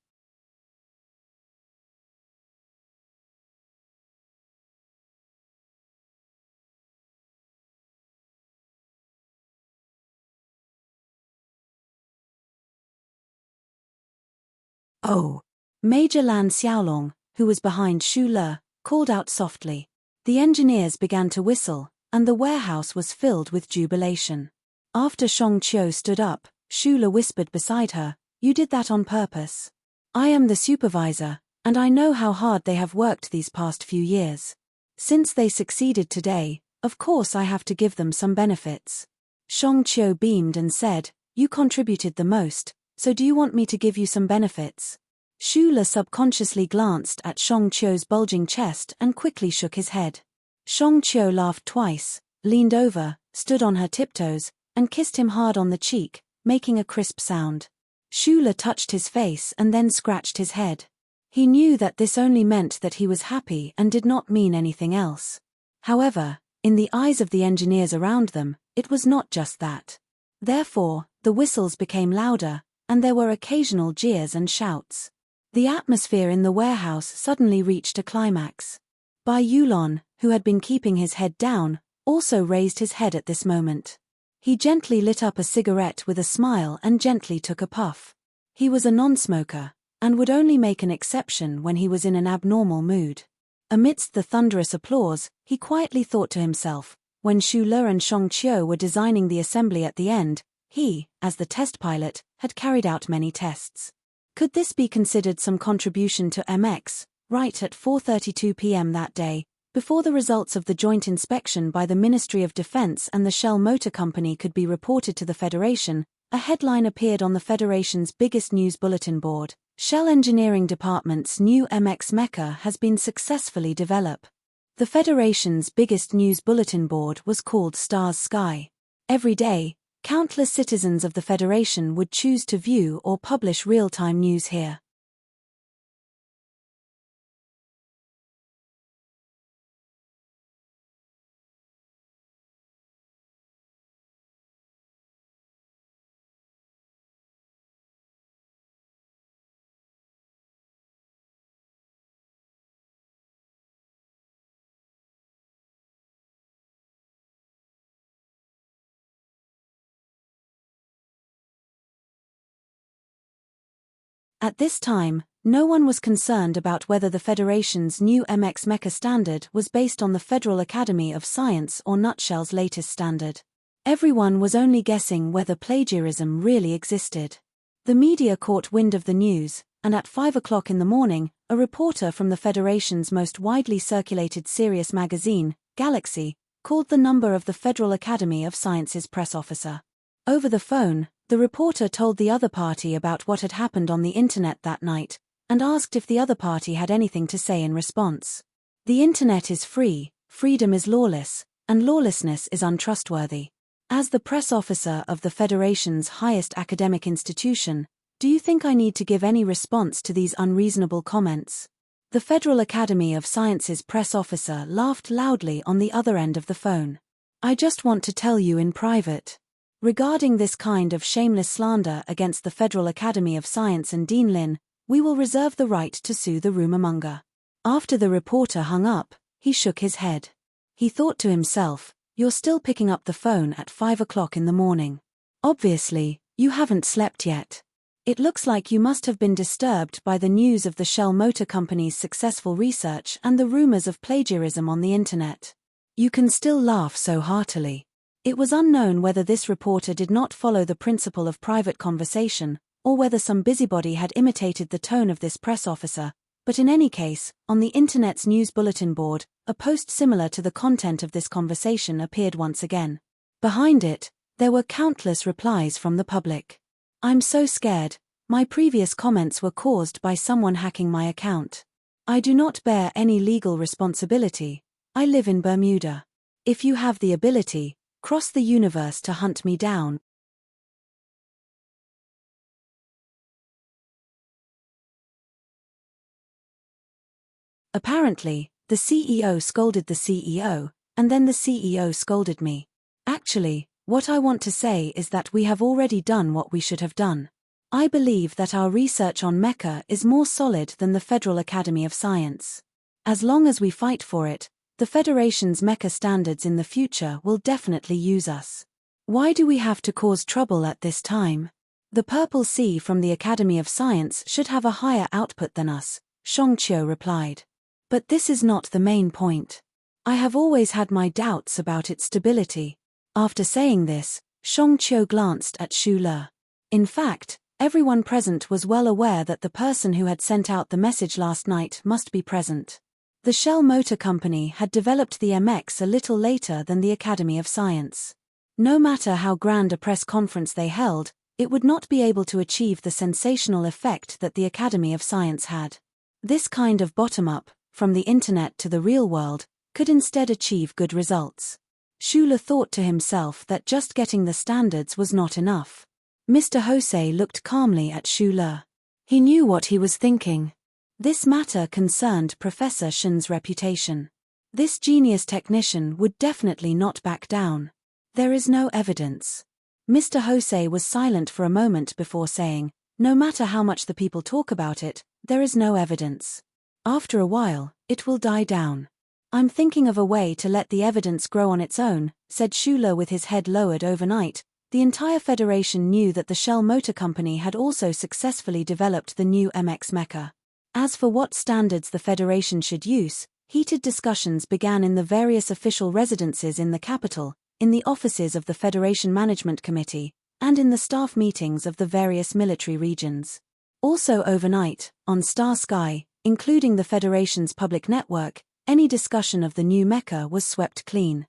[SPEAKER 1] Oh! Major Lan Xiaolong, who was behind Shu Le, called out softly. The engineers began to whistle, and the warehouse was filled with jubilation. After Shang Qiu stood up, Shu Le whispered beside her, "You did that on purpose. I am the supervisor, and I know how hard they have worked these past few years. Since they succeeded today, of course I have to give them some benefits." Shang Qiu beamed and said, "You contributed the most, so do you want me to give you some benefits?" Shu Le subconsciously glanced at Shang Qiu's bulging chest and quickly shook his head. Shang Qiu laughed twice, leaned over, stood on her tiptoes, and kissed him hard on the cheek, making a crisp sound. Shu Le touched his face and then scratched his head. He knew that this only meant that he was happy and did not mean anything else. However, in the eyes of the engineers around them, it was not just that. Therefore, the whistles became louder, and there were occasional jeers and shouts. The atmosphere in the warehouse suddenly reached a climax. Bai Yulon, who had been keeping his head down, also raised his head at this moment. He gently lit up a cigarette with a smile and gently took a puff. He was a non-smoker, and would only make an exception when he was in an abnormal mood. Amidst the thunderous applause, he quietly thought to himself, when Shu Le and Shang Qiu were designing the assembly at the end, he, as the test pilot, had carried out many tests. Could this be considered some contribution to MX, right at 4:32 p.m. that day, before the results of the joint inspection by the Ministry of Defense and the Shell Motor Company could be reported to the Federation? A headline appeared on the Federation's biggest news bulletin board: Shell Engineering Department's new MX mecha has been successfully developed. The Federation's biggest news bulletin board was called Stars Sky. Every day, countless citizens of the Federation would choose to view or publish real-time news here. At this time, no one was concerned about whether the Federation's new MX mecha standard was based on the Federal Academy of Science or Nutshell's latest standard. Everyone was only guessing whether plagiarism really existed. The media caught wind of the news, and at 5 o'clock in the morning, a reporter from the Federation's most widely circulated serious magazine, Galaxy, called the number of the Federal Academy of Sciences press officer. Over the phone, the reporter told the other party about what had happened on the internet that night, and asked if the other party had anything to say in response. The internet is free, freedom is lawless, and lawlessness is untrustworthy. As the press officer of the Federation's highest academic institution, do you think I need to give any response to these unreasonable comments? The Federal Academy of Sciences press officer laughed loudly on the other end of the phone. I just want to tell you in private. Regarding this kind of shameless slander against the Federal Academy of Science and Dean Lin, we will reserve the right to sue the rumormonger. After the reporter hung up, he shook his head. He thought to himself, you're still picking up the phone at 5 o'clock in the morning. Obviously, you haven't slept yet. It looks like you must have been disturbed by the news of the Shell Motor Company's successful research and the rumors of plagiarism on the internet. You can still laugh so heartily. It was unknown whether this reporter did not follow the principle of private conversation, or whether some busybody had imitated the tone of this press officer, but in any case, on the internet's news bulletin board, a post similar to the content of this conversation appeared once again. Behind it, there were countless replies from the public. I'm so scared, my previous comments were caused by someone hacking my account. I do not bear any legal responsibility, I live in Bermuda. If you have the ability, cross the universe to hunt me down. Apparently, the CEO scolded the CEO, and then the CEO scolded me. Actually, what I want to say is that we have already done what we should have done. I believe that our research on mecha is more solid than the Federal Academy of Science. As long as we fight for it, the Federation's mecha standards in the future will definitely use us. Why do we have to cause trouble at this time? The Purple Sea from the Academy of Science should have a higher output than us, Shongqiu replied. But this is not the main point. I have always had my doubts about its stability. After saying this, Shongqiu glanced at Xu Le. In fact, everyone present was well aware that the person who had sent out the message last night must be present. The Shell Motor Company had developed the MX a little later than the Academy of Science. No matter how grand a press conference they held, it would not be able to achieve the sensational effect that the Academy of Science had. This kind of bottom-up, from the internet to the real world, could instead achieve good results. Xu Le thought to himself that just getting the standards was not enough. Mr. Hosei looked calmly at Xu Le. He knew what he was thinking. This matter concerned Professor Shen's reputation. This genius technician would definitely not back down. There is no evidence. Mr. Hosei was silent for a moment before saying, no matter how much the people talk about it, there is no evidence. After a while, it will die down. I'm thinking of a way to let the evidence grow on its own, said Xu Le with his head lowered. Overnight, the entire Federation knew that the Shell Motor Company had also successfully developed the new MX mecha. As for what standards the Federation should use, heated discussions began in the various official residences in the capital, in the offices of the Federation Management Committee, and in the staff meetings of the various military regions. Also overnight, on Star Sky, including the Federation's public network, any discussion of the new mecha was swept clean.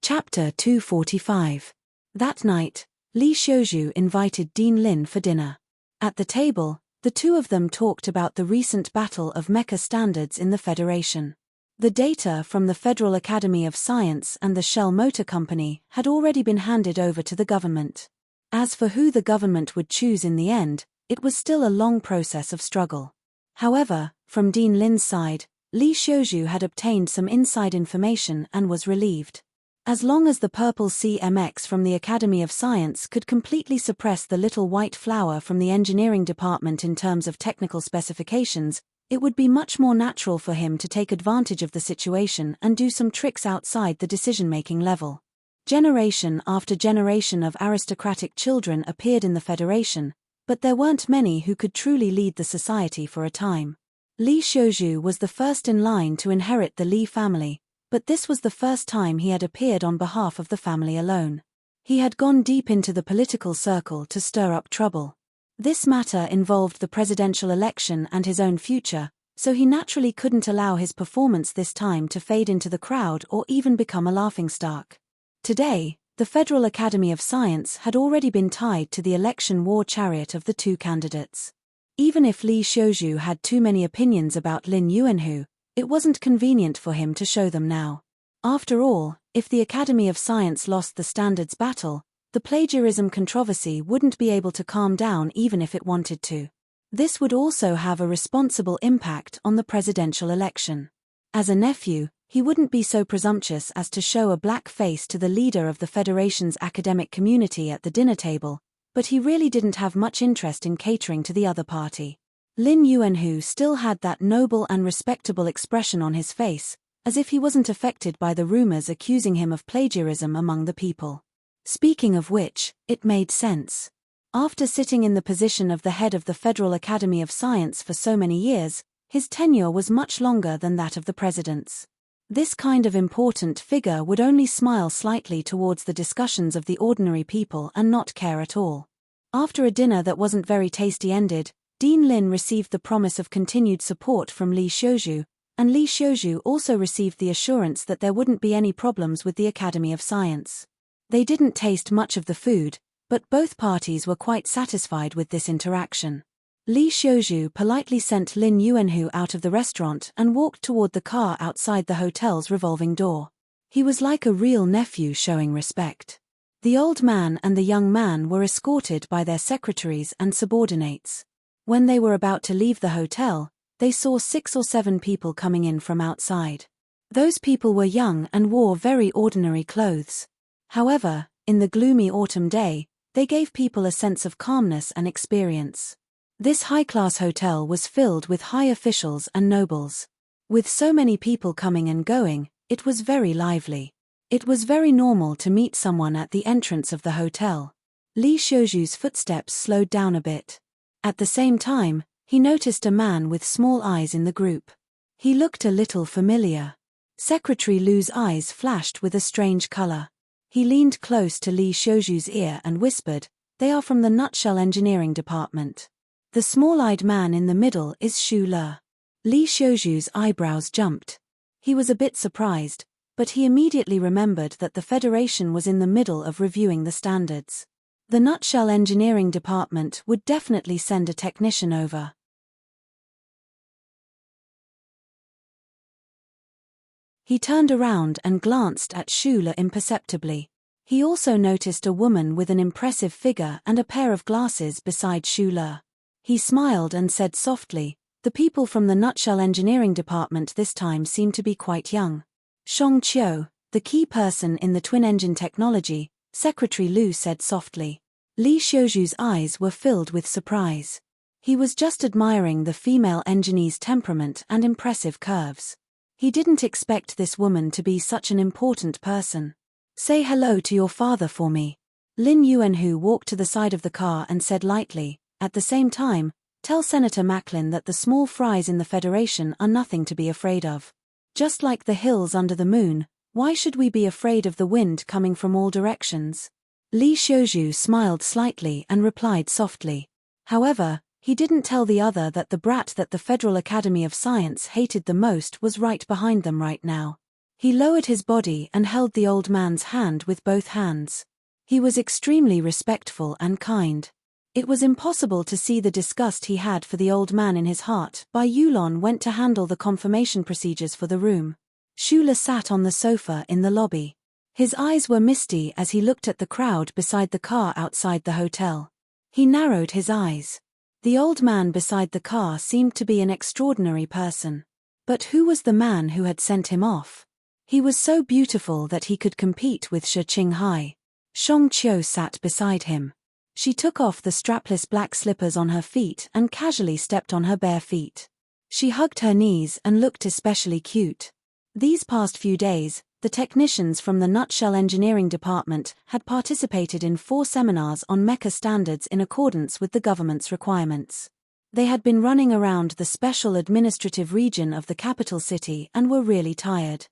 [SPEAKER 1] Chapter 245. That night, Li Xiuzhu invited Dean Lin for dinner. At the table, the two of them talked about the recent battle of mecha standards in the Federation. The data from the Federal Academy of Science and the Shell Motor Company had already been handed over to the government. As for who the government would choose in the end, it was still a long process of struggle. However, from Dean Lin's side, Li Xiuzhu had obtained some inside information and was relieved. As long as the Purple Sea MX from the Academy of Science could completely suppress the little white flower from the engineering department in terms of technical specifications, it would be much more natural for him to take advantage of the situation and do some tricks outside the decision-making level. Generation after generation of aristocratic children appeared in the Federation, but there weren't many who could truly lead the society for a time. Li Xiuzhu was the first in line to inherit the Li family, but this was the first time he had appeared on behalf of the family alone. He had gone deep into the political circle to stir up trouble. This matter involved the presidential election and his own future, so he naturally couldn't allow his performance this time to fade into the crowd or even become a laughingstock. Today, the Federal Academy of Science had already been tied to the election war chariot of the two candidates. Even if Li Xiuzhu had too many opinions about Lin Yuanhu, it wasn't convenient for him to show them now. After all, if the Academy of Science lost the standards battle, the plagiarism controversy wouldn't be able to calm down even if it wanted to. This would also have a responsible impact on the presidential election. As a nephew, he wouldn't be so presumptuous as to show a black face to the leader of the Federation's academic community at the dinner table, but he really didn't have much interest in catering to the other party. Lin Yuanhu still had that noble and respectable expression on his face, as if he wasn't affected by the rumors accusing him of plagiarism among the people. Speaking of which, it made sense. After sitting in the position of the head of the Federal Academy of Science for so many years, his tenure was much longer than that of the president's. This kind of important figure would only smile slightly towards the discussions of the ordinary people and not care at all. After a dinner that wasn't very tasty ended, Dean Lin received the promise of continued support from Li Xiuzhu, and Li Xiuzhu also received the assurance that there wouldn't be any problems with the Academy of Science. They didn't taste much of the food, but both parties were quite satisfied with this interaction. Li Xiuzhu politely sent Lin Yuanhu out of the restaurant and walked toward the car outside the hotel's revolving door. He was like a real nephew showing respect. The old man and the young man were escorted by their secretaries and subordinates. When they were about to leave the hotel, they saw 6 or 7 people coming in from outside. Those people were young and wore very ordinary clothes. However, in the gloomy autumn day, they gave people a sense of calmness and experience. This high-class hotel was filled with high officials and nobles. With so many people coming and going, it was very lively. It was very normal to meet someone at the entrance of the hotel. Li Xiuju's footsteps slowed down a bit. At the same time, he noticed a man with small eyes in the group. He looked a little familiar. Secretary Lu's eyes flashed with a strange color. He leaned close to Li Xiuju's ear and whispered, "They are from the Nutshell Engineering Department. The small-eyed man in the middle is Xu Le." Li Xiuju's eyebrows jumped. He was a bit surprised, but he immediately remembered that the Federation was in the middle of reviewing the standards. The Nutshell Engineering Department would definitely send a technician over. He turned around and glanced at Xu Le imperceptibly. He also noticed a woman with an impressive figure and a pair of glasses beside Xu Le. He smiled and said softly, "The people from the Nutshell Engineering Department this time seem to be quite young." "Shong Qiu, the key person in the twin-engine technology," Secretary Lu said softly. Li Xiuju's eyes were filled with surprise. He was just admiring the female engineer's temperament and impressive curves. He didn't expect this woman to be such an important person. "Say hello to your father for me." Lin Yuanhu walked to the side of the car and said lightly, "At the same time, tell Senator Macklin that the small fries in the Federation are nothing to be afraid of. Just like the hills under the moon, why should we be afraid of the wind coming from all directions?" Li Xiuju smiled slightly and replied softly. However, he didn't tell the other that the brat that the Federal Academy of Science hated the most was right behind them right now. He lowered his body and held the old man's hand with both hands. He was extremely respectful and kind. It was impossible to see the disgust he had for the old man in his heart. Bai Yulon went to handle the confirmation procedures for the room. Xu Le sat on the sofa in the lobby. His eyes were misty as he looked at the crowd beside the car outside the hotel. He narrowed his eyes. The old man beside the car seemed to be an extraordinary person. But who was the man who had sent him off? He was so beautiful that he could compete with Shi Qinghai. Shong Qiu sat beside him. She took off the strapless black slippers on her feet and casually stepped on her bare feet. She hugged her knees and looked especially cute. These past few days, the technicians from the Nutshell Engineering Department had participated in 4 seminars on mecha standards in accordance with the government's requirements. They had been running around the special administrative region of the capital city and were really tired.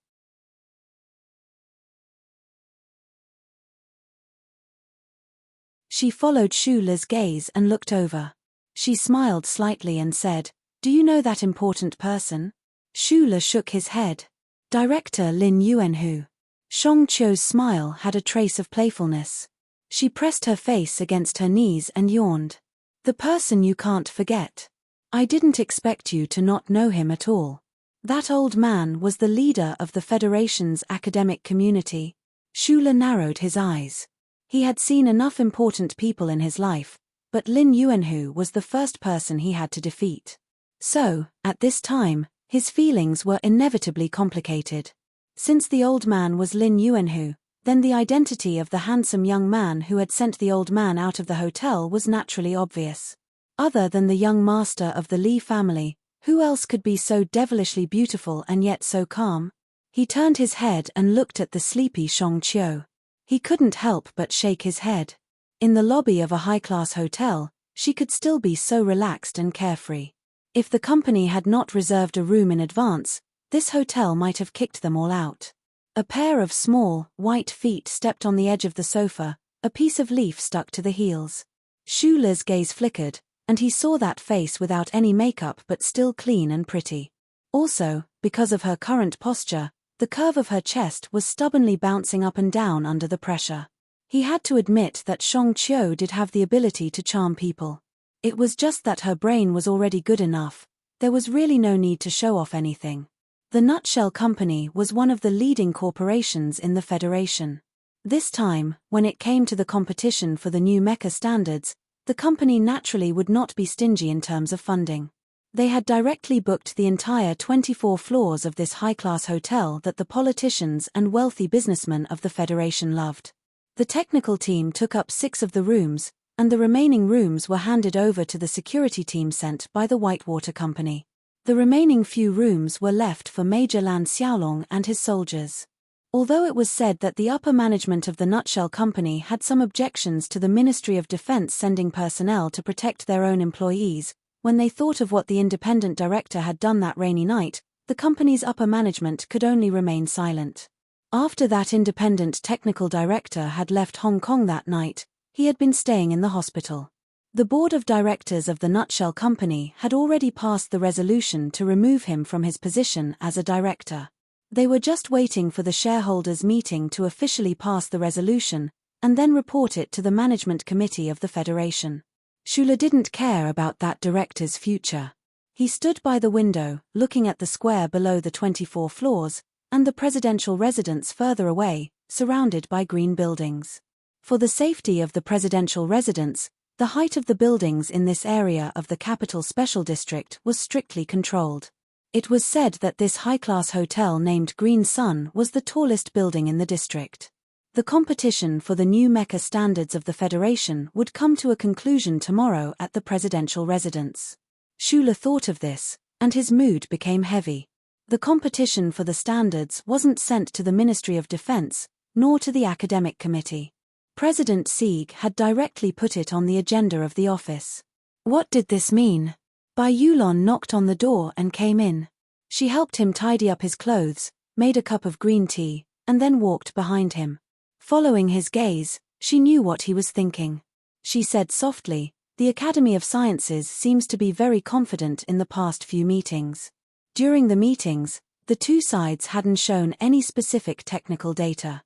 [SPEAKER 1] She followed Xu Le's gaze and looked over. She smiled slightly and said, "Do you know that important person?" Xu Le shook his head. "Director Lin Yuanhu." Shong Qiu's smile had a trace of playfulness. She pressed her face against her knees and yawned. "The person you can't forget. I didn't expect you to not know him at all. That old man was the leader of the Federation's academic community." Xu Le narrowed his eyes. He had seen enough important people in his life, but Lin Yuanhu was the first person he had to defeat. So, at this time, his feelings were inevitably complicated. Since the old man was Lin Yuanhu, then the identity of the handsome young man who had sent the old man out of the hotel was naturally obvious. Other than the young master of the Li family, who else could be so devilishly beautiful and yet so calm? He turned his head and looked at the sleepy Shong Qiu. He couldn't help but shake his head. In the lobby of a high-class hotel, she could still be so relaxed and carefree. If the company had not reserved a room in advance, this hotel might have kicked them all out. A pair of small, white feet stepped on the edge of the sofa, a piece of leaf stuck to the heels. Xu Le's gaze flickered, and he saw that face without any makeup but still clean and pretty. Also, because of her current posture, the curve of her chest was stubbornly bouncing up and down under the pressure. He had to admit that Shong Qiu did have the ability to charm people. It was just that her brain was already good enough. There was really no need to show off anything. The Nutshell Company was one of the leading corporations in the Federation. This time, when it came to the competition for the new mecha standards, the company naturally would not be stingy in terms of funding. They had directly booked the entire 24 floors of this high-class hotel that the politicians and wealthy businessmen of the Federation loved. The technical team took up 6 of the rooms, and the remaining rooms were handed over to the security team sent by the Whitewater Company. The remaining few rooms were left for Major Lan Xiaolong and his soldiers. Although it was said that the upper management of the Nutshell Company had some objections to the Ministry of Defense sending personnel to protect their own employees, when they thought of what the independent director had done that rainy night, the company's upper management could only remain silent. After that independent technical director had left Hong Kong that night, he had been staying in the hospital. The board of directors of the Nutshell Company had already passed the resolution to remove him from his position as a director. They were just waiting for the shareholders' meeting to officially pass the resolution, and then report it to the management committee of the Federation. Schuler didn't care about that director's future. He stood by the window, looking at the square below the 24 floors, and the presidential residence further away, surrounded by green buildings. For the safety of the presidential residence, the height of the buildings in this area of the Capital Special District was strictly controlled. It was said that this high-class hotel named Green Sun was the tallest building in the district. The competition for the new Mecca standards of the Federation would come to a conclusion tomorrow at the presidential residence. Schuler thought of this, and his mood became heavy. The competition for the standards wasn't sent to the Ministry of Defense, nor to the Academic Committee. President Sieg had directly put it on the agenda of the office. What did this mean? Bai Yulon knocked on the door and came in. She helped him tidy up his clothes, made a cup of green tea, and then walked behind him. Following his gaze, she knew what he was thinking. She said softly, "The Academy of Sciences seems to be very confident in the past few meetings." During the meetings, the two sides hadn't shown any specific technical data.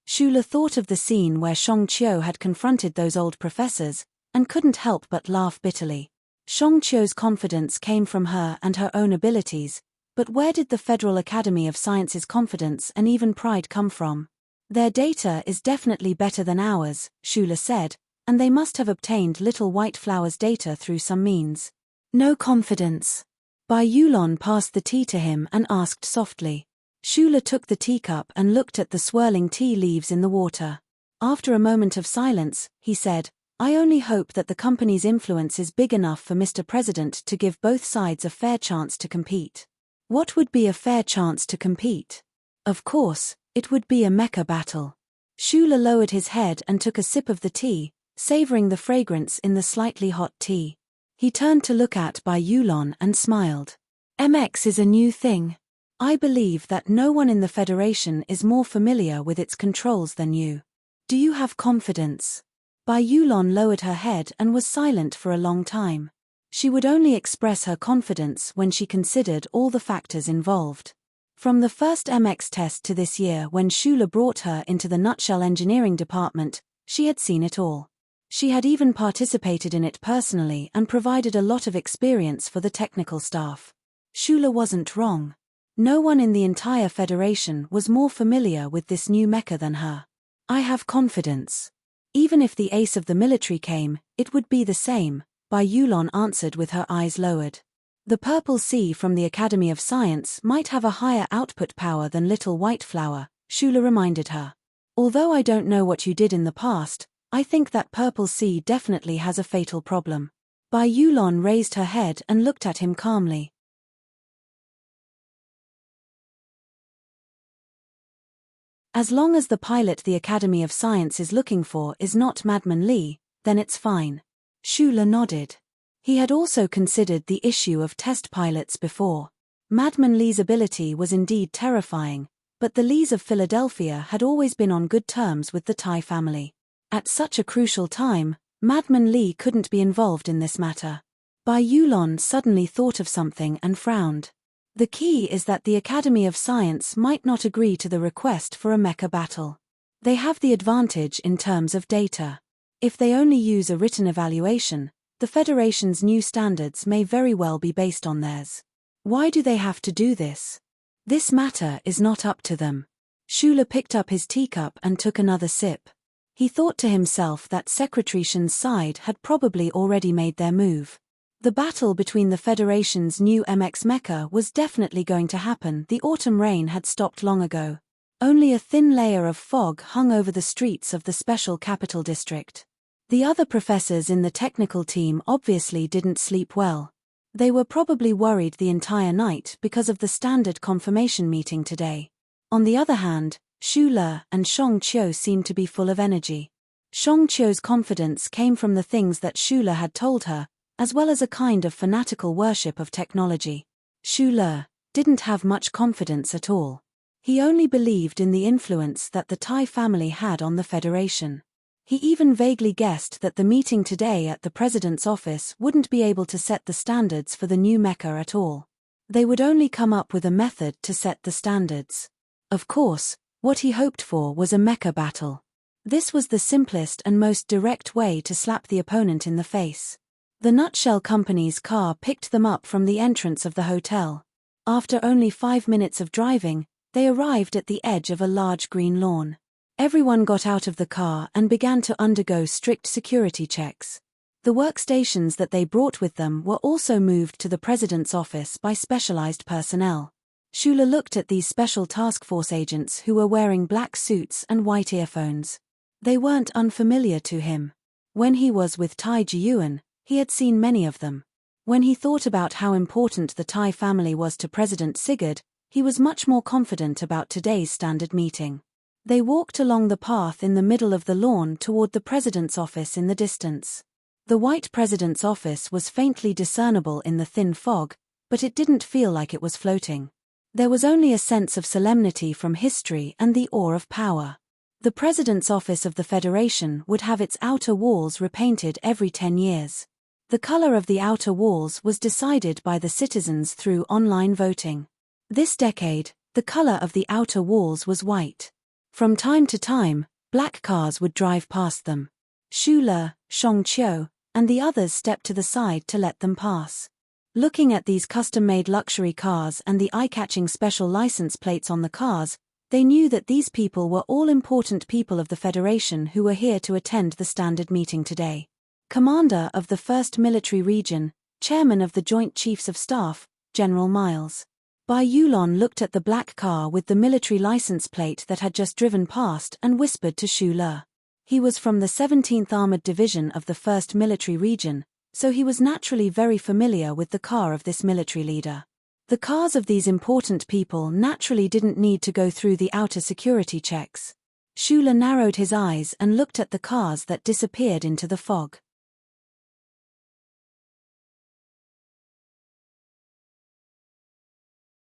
[SPEAKER 1] Schuler thought of the scene where Shong Qiu had confronted those old professors, and couldn't help but laugh bitterly. Shong Qiu's confidence came from her and her own abilities, but where did the Federal Academy of Sciences' confidence and even pride come from? Their data is definitely better than ours, Schuler said, and they must have obtained Little White Flower's data through some means. No confidence. Bai Yulon passed the tea to him and asked softly. Schuler took the teacup and looked at the swirling tea leaves in the water. After a moment of silence, he said, "I only hope that the company's influence is big enough for Mr. President to give both sides a fair chance to compete." What would be a fair chance to compete? Of course, it would be a mecha battle. Schuler lowered his head and took a sip of the tea, savoring the fragrance in the slightly hot tea. He turned to look at Bai Yulon and smiled. "MX is a new thing. I believe that no one in the Federation is more familiar with its controls than you. Do you have confidence?" Bai Yulon lowered her head and was silent for a long time. She would only express her confidence when she considered all the factors involved. From the first MX test to this year when Schuler brought her into the Nutshell Engineering Department, she had seen it all. She had even participated in it personally and provided a lot of experience for the technical staff. Schuler wasn't wrong. No one in the entire Federation was more familiar with this new mecha than her. "I have confidence. Even if the ace of the military came, it would be the same," Bai Yulon answered with her eyes lowered. "The Purple Sea from the Academy of Science might have a higher output power than Little White Flower," Schuler reminded her. "Although I don't know what you did in the past, I think that Purple Sea definitely has a fatal problem." Bai Yulon raised her head and looked at him calmly. "As long as the pilot the Academy of Science is looking for is not Madman Li, then it's fine." Schuler nodded. He had also considered the issue of test pilots before. Madman Li's ability was indeed terrifying, but the Lees of Philadelphia had always been on good terms with the Tai family. At such a crucial time, Madman Li couldn't be involved in this matter. Bai Yulon suddenly thought of something and frowned. The key is that the Academy of Science might not agree to the request for a mecha battle. They have the advantage in terms of data. If they only use a written evaluation, the Federation's new standards may very well be based on theirs. Why do they have to do this? This matter is not up to them. Schuler picked up his teacup and took another sip. He thought to himself that Secretary Shen's side had probably already made their move. The battle between the Federation's new MX mecha was definitely going to happen. The autumn rain had stopped long ago. Only a thin layer of fog hung over the streets of the special capital district. The other professors in the technical team obviously didn't sleep well. They were probably worried the entire night because of the standard confirmation meeting today. On the other hand, Xu Le and Shang Qiu seemed to be full of energy. Shang Qiu's confidence came from the things that Xu Le had told her, as well as a kind of fanatical worship of technology. Xu Le didn't have much confidence at all. He only believed in the influence that the Tai family had on the Federation. He even vaguely guessed that the meeting today at the president's office wouldn't be able to set the standards for the new mecha at all. They would only come up with a method to set the standards. Of course, what he hoped for was a mecha battle. This was the simplest and most direct way to slap the opponent in the face. The Nutshell Company's car picked them up from the entrance of the hotel. After only 5 minutes of driving, they arrived at the edge of a large green lawn. Everyone got out of the car and began to undergo strict security checks. The workstations that they brought with them were also moved to the president's office by specialized personnel. Xu Le looked at these special task force agents who were wearing black suits and white earphones. They weren't unfamiliar to him. When he was with Tai Jiyuan, he had seen many of them. When he thought about how important the Tai family was to President Sigurd, he was much more confident about today's standard meeting. They walked along the path in the middle of the lawn toward the president's office in the distance. The white president's office was faintly discernible in the thin fog, but it didn't feel like it was floating. There was only a sense of solemnity from history and the awe of power. The president's office of the Federation would have its outer walls repainted every 10 years. The color of the outer walls was decided by the citizens through online voting. This decade, the color of the outer walls was white. From time to time, black cars would drive past them. Xu Le, Shang Qiu, and the others stepped to the side to let them pass. Looking at these custom-made luxury cars and the eye-catching special license plates on the cars, they knew that these people were all important people of the Federation who were here to attend the standard meeting today. Commander of the 1st Military Region, Chairman of the Joint Chiefs of Staff, General Miles. Bai Yulon looked at the black car with the military license plate that had just driven past and whispered to Xu Le. He was from the 17th Armored Division of the 1st Military Region, so he was naturally very familiar with the car of this military leader. The cars of these important people naturally didn't need to go through the outer security checks. Xu Le narrowed his eyes and looked at the cars that disappeared into the fog.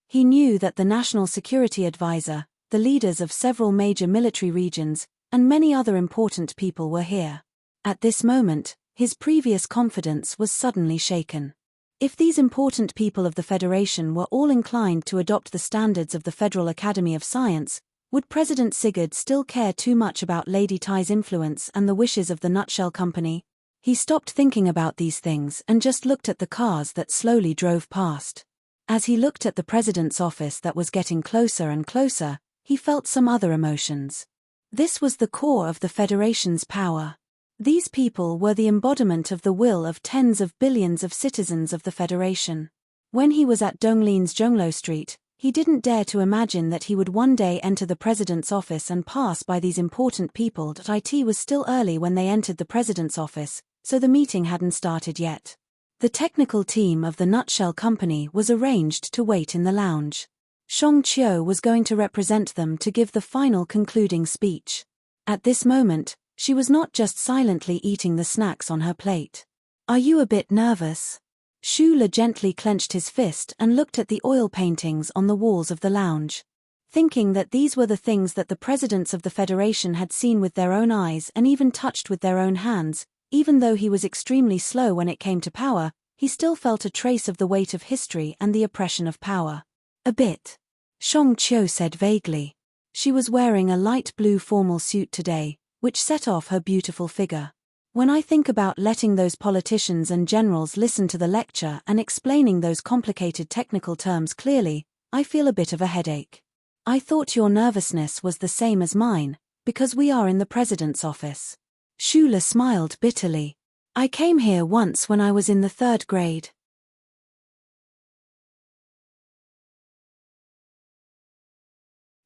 [SPEAKER 1] He knew that the National Security Advisor, the leaders of several major military regions, and many other important people were here. At this moment, his previous confidence was suddenly shaken. If these important people of the Federation were all inclined to adopt the standards of the Federal Academy of Science, would President Sigurd still care too much about Lady Tai's influence and the wishes of the Nutshell Company? He stopped thinking about these things and just looked at the cars that slowly drove past. As he looked at the president's office that was getting closer and closer, he felt some other emotions. This was the core of the Federation's power. These people were the embodiment of the will of tens of billions of citizens of the Federation. When he was at Donglin's Zhonglo Street, he didn't dare to imagine that he would one day enter the president's office and pass by these important people. It was still early when they entered the president's office, so the meeting hadn't started yet. The technical team of the Nutshell Company was arranged to wait in the lounge. Shang Qiu was going to represent them to give the final concluding speech. At this moment, she was not just silently eating the snacks on her plate. "Are you a bit nervous?" Xu Le gently clenched his fist and looked at the oil paintings on the walls of the lounge. Thinking that these were the things that the presidents of the Federation had seen with their own eyes and even touched with their own hands, even though he was extremely slow when it came to power, he still felt a trace of the weight of history and the oppression of power. "A bit," Shang Qiu said vaguely. She was wearing a light blue formal suit today, which set off her beautiful figure. "When I think about letting those politicians and generals listen to the lecture and explaining those complicated technical terms clearly, I feel a bit of a headache. I thought your nervousness was the same as mine, because we are in the president's office." Xu Le smiled bitterly. I came here once when I was in the 3rd grade.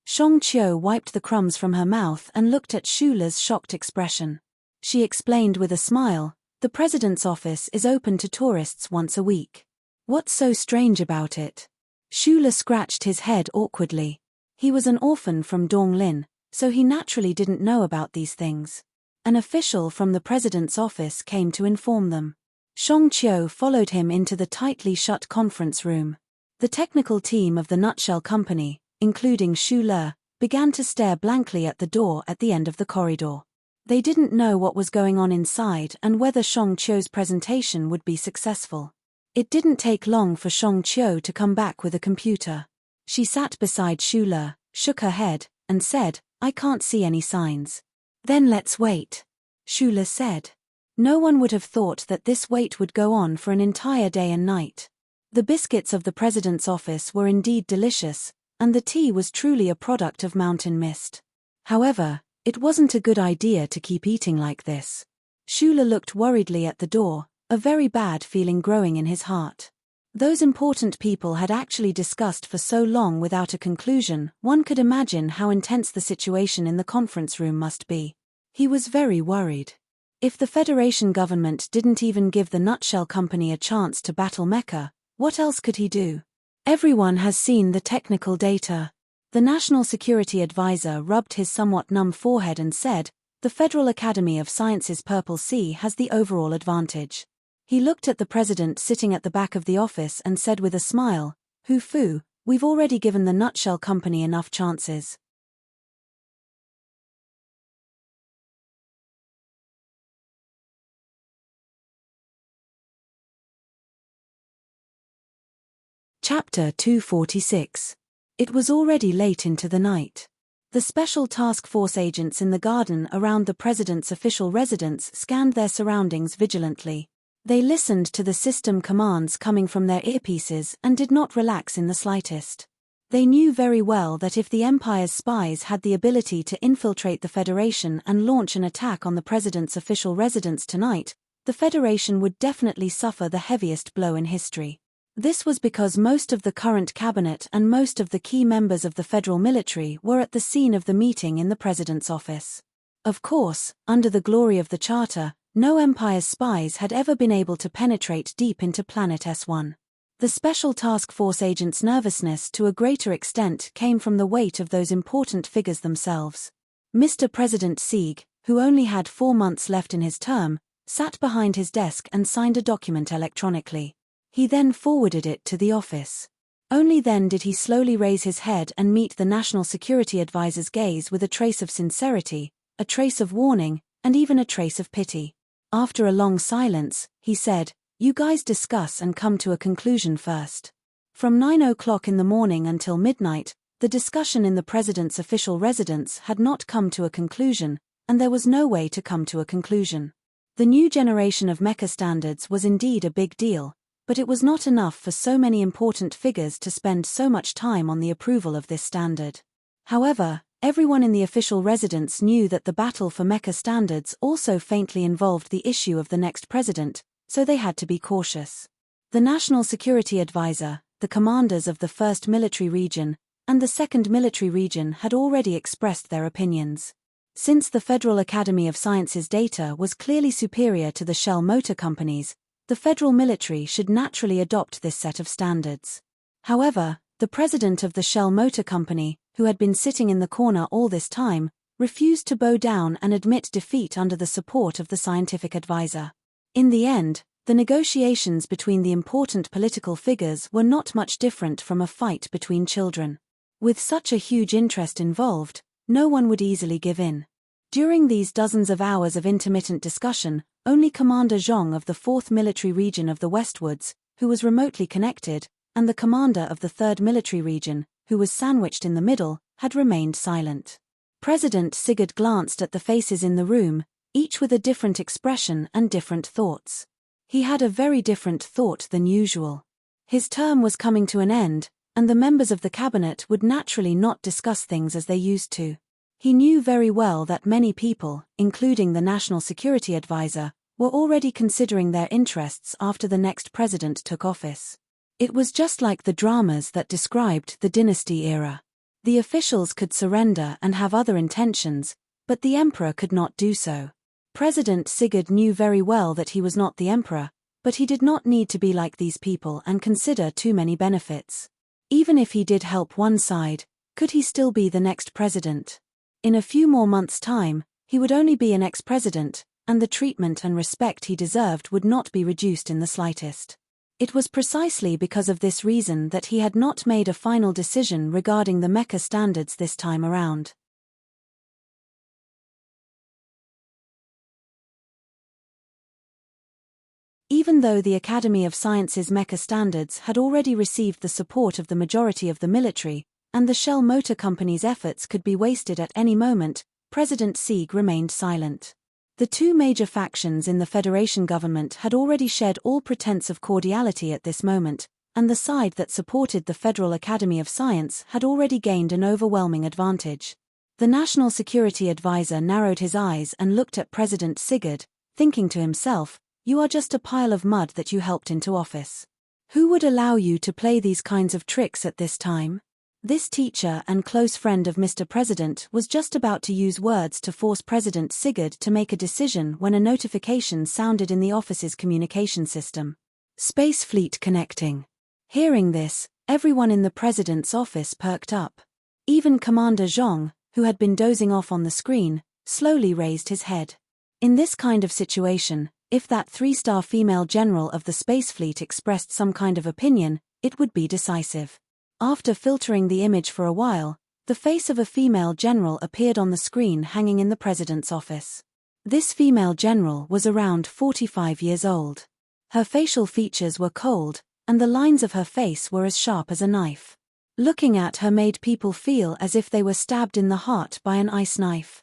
[SPEAKER 1] Shang Qiu wiped the crumbs from her mouth and looked at Shula's shocked expression. She explained with a smile, "The president's office is open to tourists once a week. What's so strange about it?" Shula scratched his head awkwardly. He was an orphan from Donglin, so he naturally didn't know about these things. An official from the president's office came to inform them. Shang Qiu followed him into the tightly shut conference room. The technical team of the Nutshell Company, including Shula, began to stare blankly at the door at the end of the corridor. They didn't know what was going on inside and whether Shang Qiu's presentation would be successful. It didn't take long for Shang Qiu to come back with a computer. She sat beside Shula, shook her head, and said, "I can't see any signs." "Then let's wait," Shula said. No one would have thought that this wait would go on for an entire day and night. The biscuits of the president's office were indeed delicious, and the tea was truly a product of mountain mist. However, it wasn't a good idea to keep eating like this. Shula looked worriedly at the door, a very bad feeling growing in his heart. Those important people had actually discussed for so long without a conclusion, one could imagine how intense the situation in the conference room must be. He was very worried. If the Federation government didn't even give the Nutshell Company a chance to battle Mecha, what else could he do? Everyone has seen the technical data. The National Security Advisor rubbed his somewhat numb forehead and said, "The Federal Academy of Sciences Purple Sea has the overall advantage." He looked at the president sitting at the back of the office and said with a smile, "Hu Fu, we've already given the Nutshell Company enough chances." Chapter 246. It was already late into the night. The special task force agents in the garden around the president's official residence scanned their surroundings vigilantly. They listened to the system commands coming from their earpieces and did not relax in the slightest. They knew very well that if the Empire's spies had the ability to infiltrate the Federation and launch an attack on the president's official residence tonight, the Federation would definitely suffer the heaviest blow in history. This was because most of the current cabinet and most of the key members of the federal military were at the scene of the meeting in the president's office. Of course, under the glory of the Charter, no Empire's spies had ever been able to penetrate deep into Planet S1. The Special Task Force agents' nervousness to a greater extent came from the weight of those important figures themselves. Mr. President Sieg, who only had 4 months left in his term, sat behind his desk and signed a document electronically. He then forwarded it to the office. Only then did he slowly raise his head and meet the National Security Advisor's gaze with a trace of sincerity, a trace of warning, and even a trace of pity. After a long silence, he said, "You guys discuss and come to a conclusion first." From 9 o'clock in the morning until midnight, the discussion in the president's official residence had not come to a conclusion, and there was no way to come to a conclusion. The new generation of mecha standards was indeed a big deal, but it was not enough for so many important figures to spend so much time on the approval of this standard. However, everyone in the official residence knew that the battle for mecha standards also faintly involved the issue of the next president, so they had to be cautious. The National Security Advisor, the commanders of the 1st Military Region, and the 2nd Military Region had already expressed their opinions. Since the Federal Academy of Sciences data was clearly superior to the Shell Motor Company's, the federal military should naturally adopt this set of standards. However, the president of the Shell Motor Company, who had been sitting in the corner all this time, refused to bow down and admit defeat under the support of the scientific advisor. In the end, the negotiations between the important political figures were not much different from a fight between children. With such a huge interest involved, no one would easily give in. During these dozens of hours of intermittent discussion, only Commander Zhong of the 4th Military Region of the Westwoods, who was remotely connected, and the commander of the 3rd Military Region, who was sandwiched in the middle, had remained silent. President Sigurd glanced at the faces in the room, each with a different expression and different thoughts. He had a very different thought than usual. His term was coming to an end, and the members of the cabinet would naturally not discuss things as they used to. He knew very well that many people, including the National Security Advisor, were already considering their interests after the next president took office. It was just like the dramas that described the dynasty era. The officials could surrender and have other intentions, but the emperor could not do so. President Sigurd knew very well that he was not the emperor, but he did not need to be like these people and consider too many benefits. Even if he did help one side, could he still be the next president? In a few more months' time, he would only be an ex-president, and the treatment and respect he deserved would not be reduced in the slightest. It was precisely because of this reason that he had not made a final decision regarding the mecha standards this time around. Even though the Academy of Sciences mecha standards had already received the support of the majority of the military, and the Shell Motor Company's efforts could be wasted at any moment, President Sieg remained silent. The two major factions in the Federation government had already shed all pretense of cordiality at this moment, and the side that supported the Federal Academy of Science had already gained an overwhelming advantage. The National Security Advisor narrowed his eyes and looked at President Sigurd, thinking to himself, "You are just a pile of mud that you helped into office. Who would allow you to play these kinds of tricks at this time?" This teacher and close friend of Mr. President was just about to use words to force President Sigurd to make a decision when a notification sounded in the office's communication system. Space fleet connecting. Hearing this, everyone in the president's office perked up. Even Commander Zhong, who had been dozing off on the screen, slowly raised his head. In this kind of situation, if that 3-star female general of the space fleet expressed some kind of opinion, it would be decisive. After filtering the image for a while, the face of a female general appeared on the screen hanging in the president's office. This female general was around 45 years old. Her facial features were cold, and the lines of her face were as sharp as a knife. Looking at her made people feel as if they were stabbed in the heart by an ice knife.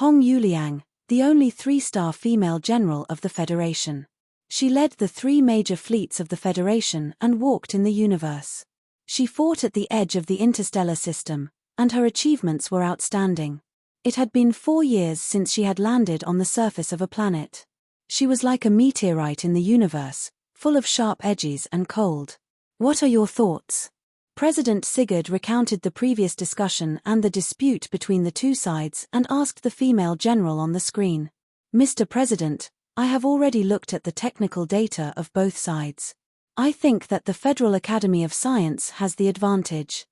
[SPEAKER 1] Hong Yuliang, the only 3-star female general of the Federation. She led the 3 major fleets of the Federation and walked in the universe. She fought at the edge of the interstellar system, and her achievements were outstanding. It had been 4 years since she had landed on the surface of a planet. She was like a meteorite in the universe, full of sharp edges and cold. What are your thoughts? President Sigurd recounted the previous discussion and the dispute between the two sides and asked the female general on the screen. Mr. President, I have already looked at the technical data of both sides. I think that the Federal Academy of Science has the advantage.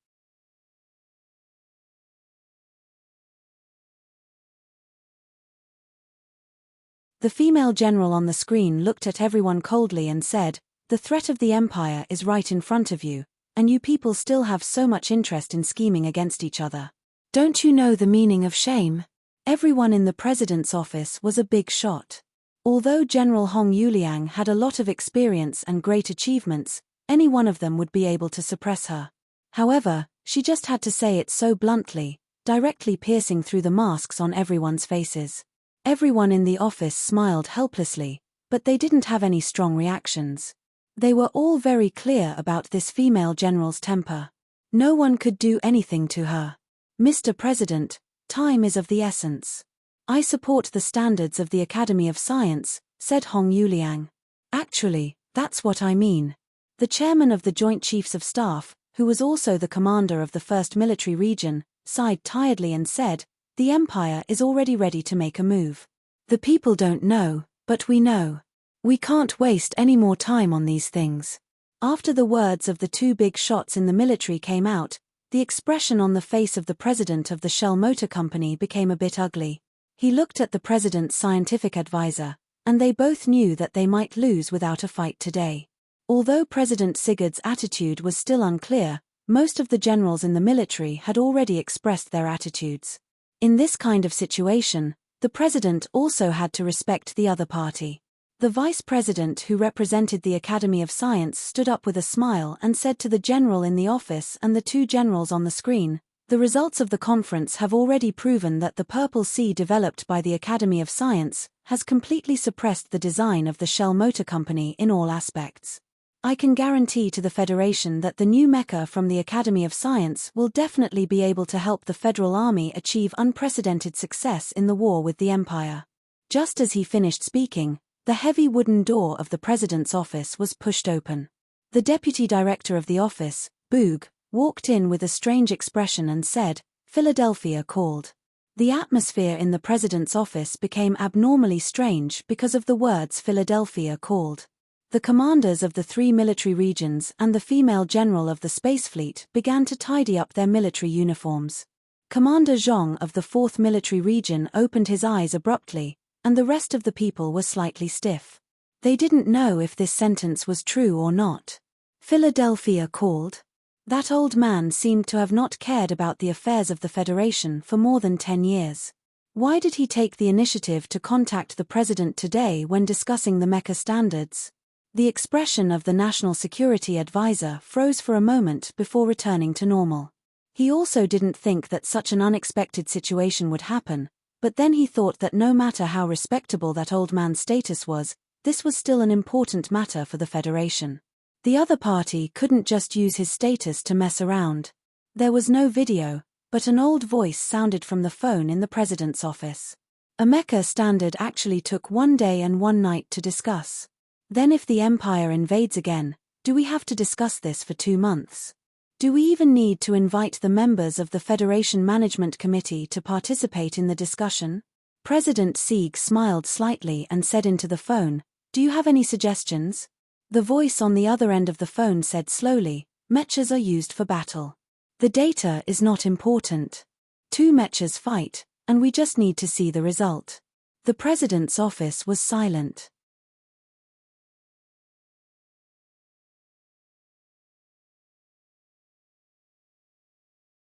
[SPEAKER 1] The female general on the screen looked at everyone coldly and said, "The threat of the Empire is right in front of you, and you people still have so much interest in scheming against each other. Don't you know the meaning of shame?" Everyone in the president's office was a big shot. Although General Hong Yuliang had a lot of experience and great achievements, any one of them would be able to suppress her. However, she just had to say it so bluntly, directly piercing through the masks on everyone's faces. Everyone in the office smiled helplessly, but they didn't have any strong reactions. They were all very clear about this female general's temper. No one could do anything to her. "Mr. President, time is of the essence. I support the standards of the Academy of Science," said Hong Yuliang. "Actually, that's what I mean." The chairman of the Joint Chiefs of Staff, who was also the commander of the 1st Military Region, sighed tiredly and said, "The Empire is already ready to make a move. The people don't know, but we know. We can't waste any more time on these things." After the words of the 2 big shots in the military came out, the expression on the face of the president of the Shell Motor Company became a bit ugly. He looked at the president's scientific advisor, and they both knew that they might lose without a fight today. Although President Sigurd's attitude was still unclear, most of the generals in the military had already expressed their attitudes. In this kind of situation, the president also had to respect the other party. The vice president who represented the Academy of Science stood up with a smile and said to the general in the office and the 2 generals on the screen, "The results of the conference have already proven that the Purple Sea developed by the Academy of Science has completely suppressed the design of the Shell Motor Company in all aspects. I can guarantee to the Federation that the new mecha from the Academy of Science will definitely be able to help the Federal Army achieve unprecedented success in the war with the Empire." Just as he finished speaking, The heavy wooden door of the president's office was pushed open. The deputy director of the office, Boog, walked in with a strange expression and said, "Philadelphia called." The atmosphere in the president's office became abnormally strange because of the words "Philadelphia called." The commanders of the 3 military regions and the female general of the Space Fleet began to tidy up their military uniforms. Commander Zhong of the 4th Military Region opened his eyes abruptly, and the rest of the people were slightly stiff. They didn't know if this sentence was true or not. Philadelphia called? That old man seemed to have not cared about the affairs of the Federation for more than 10 years. Why did he take the initiative to contact the president today when discussing the mecha standards? The expression of the National Security Advisor froze for a moment before returning to normal. He also didn't think that such an unexpected situation would happen, but then he thought that no matter how respectable that old man's status was, this was still an important matter for the Federation. The other party couldn't just use his status to mess around. There was no video, but an old voice sounded from the phone in the president's office. A mecha standard actually took 1 day and 1 night to discuss. Then if the Empire invades again, do we have to discuss this for 2 months? Do we even need to invite the members of the Federation Management Committee to participate in the discussion? President Sieg smiled slightly and said into the phone, "Do you have any suggestions?" The voice on the other end of the phone said slowly, "Mechas are used for battle. The data is not important. 2 mechas fight, and we just need to see the result." The president's office was silent.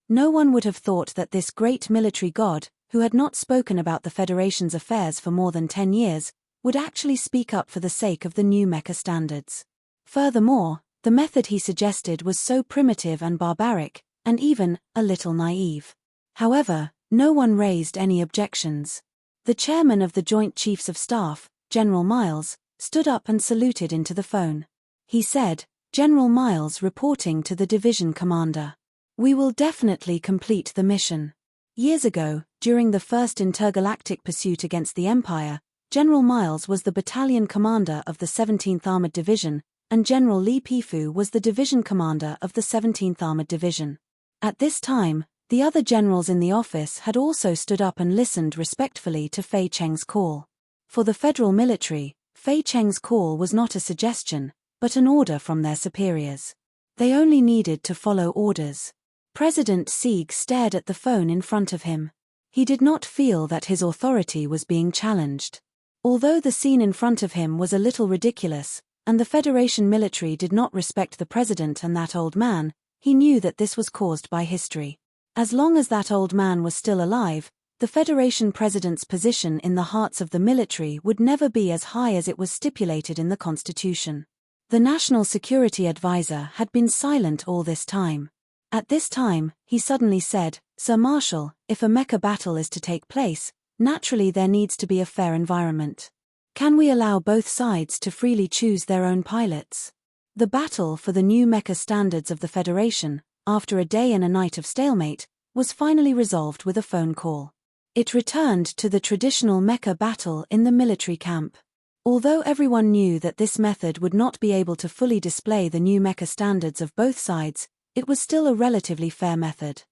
[SPEAKER 1] No one would have thought that this great military god, who had not spoken about the Federation's affairs for more than 10 years, would actually speak up for the sake of the new mecha standards. Furthermore, the method he suggested was so primitive and barbaric, and even a little naive. However, no one raised any objections. The chairman of the Joint Chiefs of Staff, General Miles, stood up and saluted into the phone. He said, "General Miles reporting to the division commander. We will definitely complete the mission." Years ago, during the first intergalactic pursuit against the Empire, General Miles was the battalion commander of the 17th Armored Division, and General Li Pifu was the division commander of the 17th Armored Division. At this time, the other generals in the office had also stood up and listened respectfully to Fei Cheng's call. For the federal military, Fei Cheng's call was not a suggestion, but an order from their superiors. They only needed to follow orders. President Sieg stared at the phone in front of him. He did not feel that his authority was being challenged. Although the scene in front of him was a little ridiculous, and the Federation military did not respect the president and that old man, he knew that this was caused by history. As long as that old man was still alive, the Federation president's position in the hearts of the military would never be as high as it was stipulated in the Constitution. The National Security Advisor had been silent all this time. At this time, he suddenly said, "Sir Marshal, if a mecha battle is to take place, naturally there needs to be a fair environment. Can we allow both sides to freely choose their own pilots?" The battle for the new mecha standards of the Federation, after a day and a night of stalemate, was finally resolved with a phone call. It returned to the traditional mecha battle in the military camp. Although everyone knew that this method would not be able to fully display the new mecha standards of both sides, it was still a relatively fair method.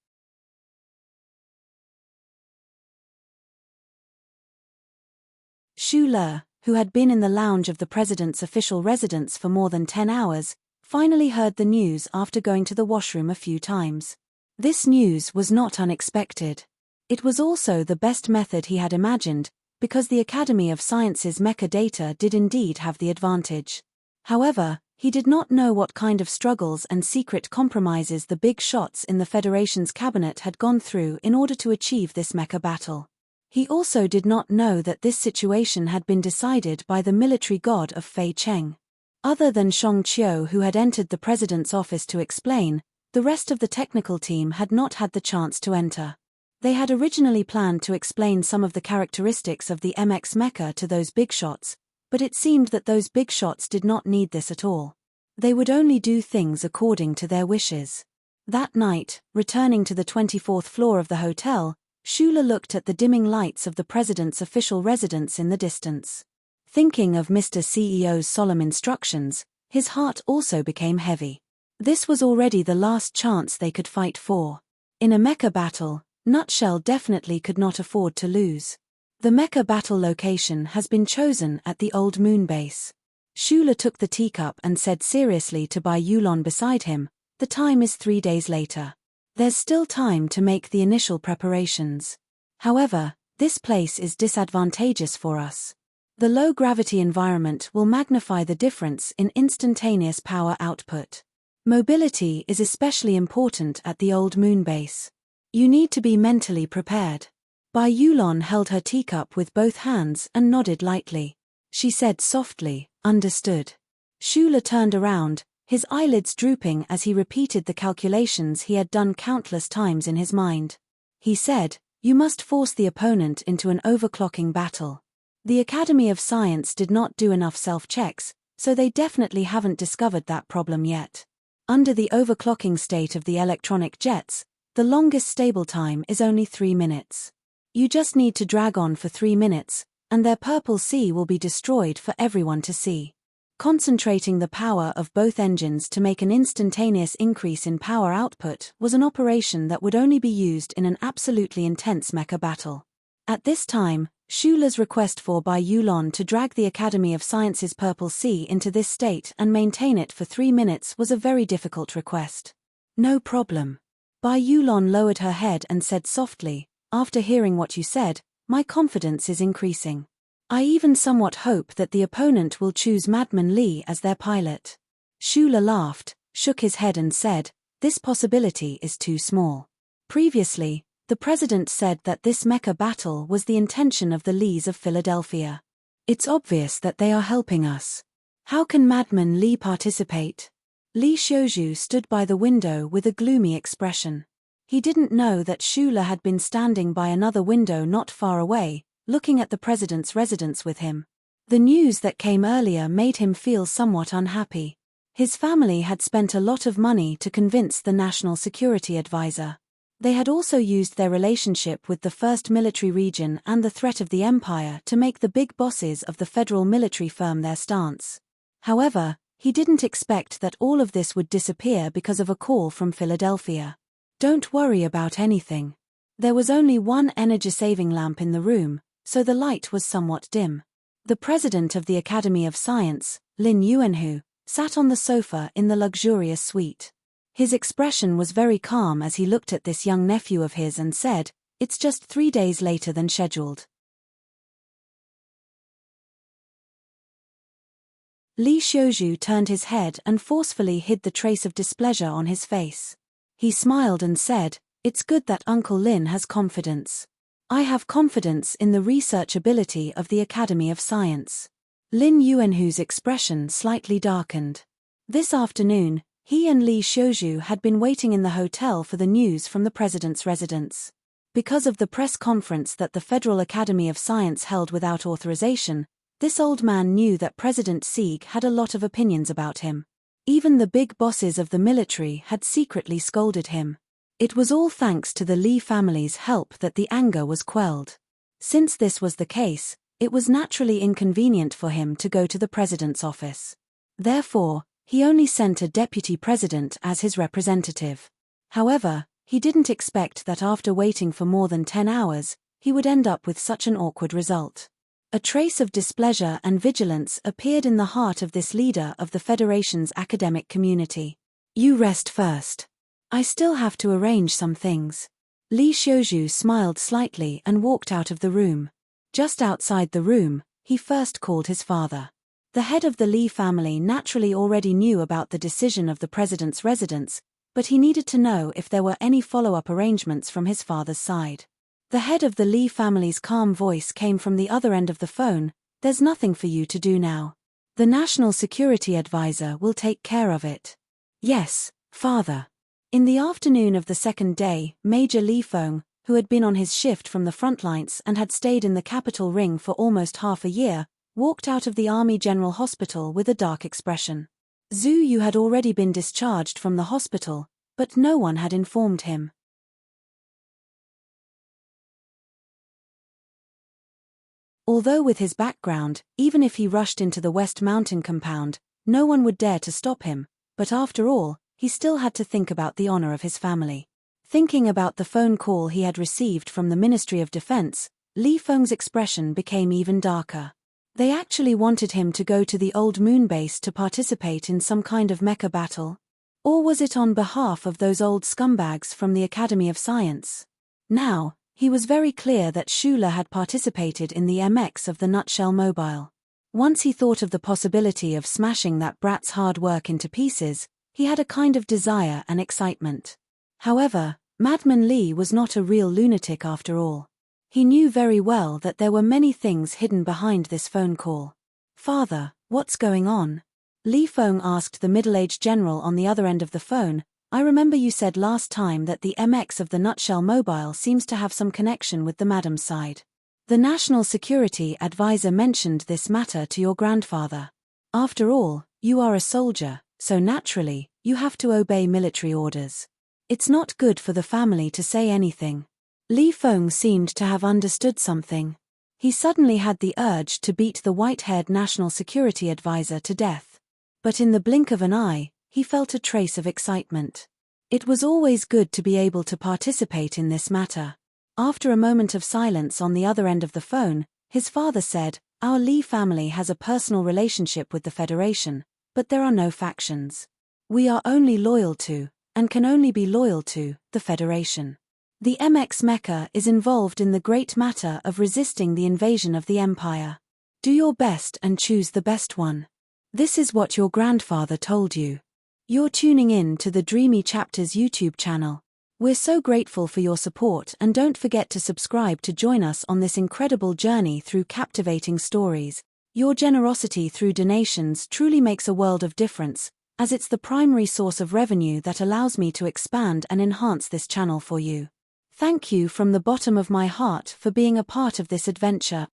[SPEAKER 1] Xu Le, who had been in the lounge of the president's official residence for more than 10 hours, finally heard the news after going to the washroom a few times. This news was not unexpected. It was also the best method he had imagined, because the Academy of Sciences mecha data did indeed have the advantage. However, he did not know what kind of struggles and secret compromises the big shots in the Federation's cabinet had gone through in order to achieve this mecha battle. He also did not know that this situation had been decided by the military god of Fei Cheng. Other than Shang Qiu, who had entered the president's office to explain, the rest of the technical team had not had the chance to enter. They had originally planned to explain some of the characteristics of the MX mecha to those big shots, but it seemed that those big shots did not need this at all. They would only do things according to their wishes. That night, returning to the 24th floor of the hotel, Xu Le looked at the dimming lights of the president's official residence in the distance. Thinking of Mr. CEO's solemn instructions, his heart also became heavy. This was already the last chance they could fight for. In a mecha battle, Nutshell definitely could not afford to lose. The mecha battle location has been chosen at the old moon base. Shula took the teacup and said seriously to Bai Yulon beside him, "The time is 3 days later. There's still time to make the initial preparations. However, this place is disadvantageous for us. The low-gravity environment will magnify the difference in instantaneous power output. Mobility is especially important at the old moon base. You need to be mentally prepared." Bai Yulon held her teacup with both hands and nodded lightly. She said softly, "Understood." Shula turned around, his eyelids drooping as he repeated the calculations he had done countless times in his mind. He said, "You must force the opponent into an overclocking battle. The Academy of Science did not do enough self-checks, so they definitely haven't discovered that problem yet. Under the overclocking state of the electronic jets, the longest stable time is only 3 minutes. You just need to drag on for 3 minutes, and their purple sea will be destroyed for everyone to see." Concentrating the power of both engines to make an instantaneous increase in power output was an operation that would only be used in an absolutely intense mecha battle. At this time, Shula's request for Bai Yulon to drag the Academy of Science's purple sea into this state and maintain it for 3 minutes was a very difficult request. "No problem." Bai Yulon lowered her head and said softly, "After hearing what you said, my confidence is increasing. I even somewhat hope that the opponent will choose Madman Li as their pilot." Shula laughed, shook his head and said, "This possibility is too small. Previously, the president said that this mecha battle was the intention of the Lees of Philadelphia. It's obvious that they are helping us. How can Madman Li participate?" Li Xiuzhu stood by the window with a gloomy expression. He didn't know that Shula had been standing by another window not far away, looking at the president's residence with him. The news that came earlier made him feel somewhat unhappy. His family had spent a lot of money to convince the National Security Advisor. They had also used their relationship with the First Military Region and the threat of the Empire to make the big bosses of the federal military firm their stance. However, he didn't expect that all of this would disappear because of a call from Philadelphia. "Don't worry about anything." There was only one energy-saving lamp in the room, so the light was somewhat dim. The president of the Academy of Science, Lin Yuanhu, sat on the sofa in the luxurious suite. His expression was very calm as he looked at this young nephew of his and said, "It's just 3 days later than scheduled." Li Xiuzhu turned his head and forcefully hid the trace of displeasure on his face. He smiled and said, "It's good that Uncle Lin has confidence. I have confidence in the research ability of the Academy of Science." Lin Yuanhu's expression slightly darkened. This afternoon, he and Li Xiuzhu had been waiting in the hotel for the news from the president's residence. Because of the press conference that the Federal Academy of Science held without authorization, this old man knew that President Sieg had a lot of opinions about him. Even the big bosses of the military had secretly scolded him. It was all thanks to the Li family's help that the anger was quelled. Since this was the case, it was naturally inconvenient for him to go to the president's office. Therefore, he only sent a deputy president as his representative. However, he didn't expect that after waiting for more than 10 hours, he would end up with such an awkward result. A trace of displeasure and vigilance appeared in the heart of this leader of the Federation's academic community. "You rest first. I still have to arrange some things." Li Xiuzhu smiled slightly and walked out of the room. Just outside the room, he first called his father. The head of the Li family naturally already knew about the decision of the president's residence, but he needed to know if there were any follow-up arrangements from his father's side. The head of the Li family's calm voice came from the other end of the phone, "There's nothing for you to do now. The National Security Advisor will take care of it." "Yes, father." In the afternoon of the second day, Major Li Feng, who had been on his shift from the front lines and had stayed in the capital ring for almost half a year, walked out of the Army General Hospital with a dark expression. Zhu Yu had already been discharged from the hospital, but no one had informed him. Although with his background, even if he rushed into the West Mountain compound, no one would dare to stop him, but after all, he still had to think about the honor of his family. Thinking about the phone call he had received from the Ministry of Defense, Li Feng's expression became even darker. They actually wanted him to go to the old moon base to participate in some kind of mecha battle? Or was it on behalf of those old scumbags from the Academy of Science? Now, he was very clear that Shula had participated in the MX of the Nutshell Mobile. Once he thought of the possibility of smashing that brat's hard work into pieces, he had a kind of desire and excitement. However, Madman Li was not a real lunatic after all. He knew very well that there were many things hidden behind this phone call. "Father, what's going on?" Li Feng asked the middle-aged general on the other end of the phone. "I remember you said last time that the MX of the Nutshell Mobile seems to have some connection with the madam's side. The National Security Advisor mentioned this matter to your grandfather. After all, you are a soldier, so naturally, you have to obey military orders. It's not good for the family to say anything." Li Feng seemed to have understood something. He suddenly had the urge to beat the white-haired National Security Advisor to death. But in the blink of an eye, he felt a trace of excitement. It was always good to be able to participate in this matter. After a moment of silence on the other end of the phone, his father said, "Our Li family has a personal relationship with the Federation, but there are no factions. We are only loyal to, and can only be loyal to, the Federation. The MX Mecha is involved in the great matter of resisting the invasion of the Empire. Do your best and choose the best one. This is what your grandfather told you." You're tuning in to the Dreamy Chapters YouTube channel. We're so grateful for your support, and don't forget to subscribe to join us on this incredible journey through captivating stories. Your generosity through donations truly makes a world of difference, as it's the primary source of revenue that allows me to expand and enhance this channel for you. Thank you from the bottom of my heart for being a part of this adventure.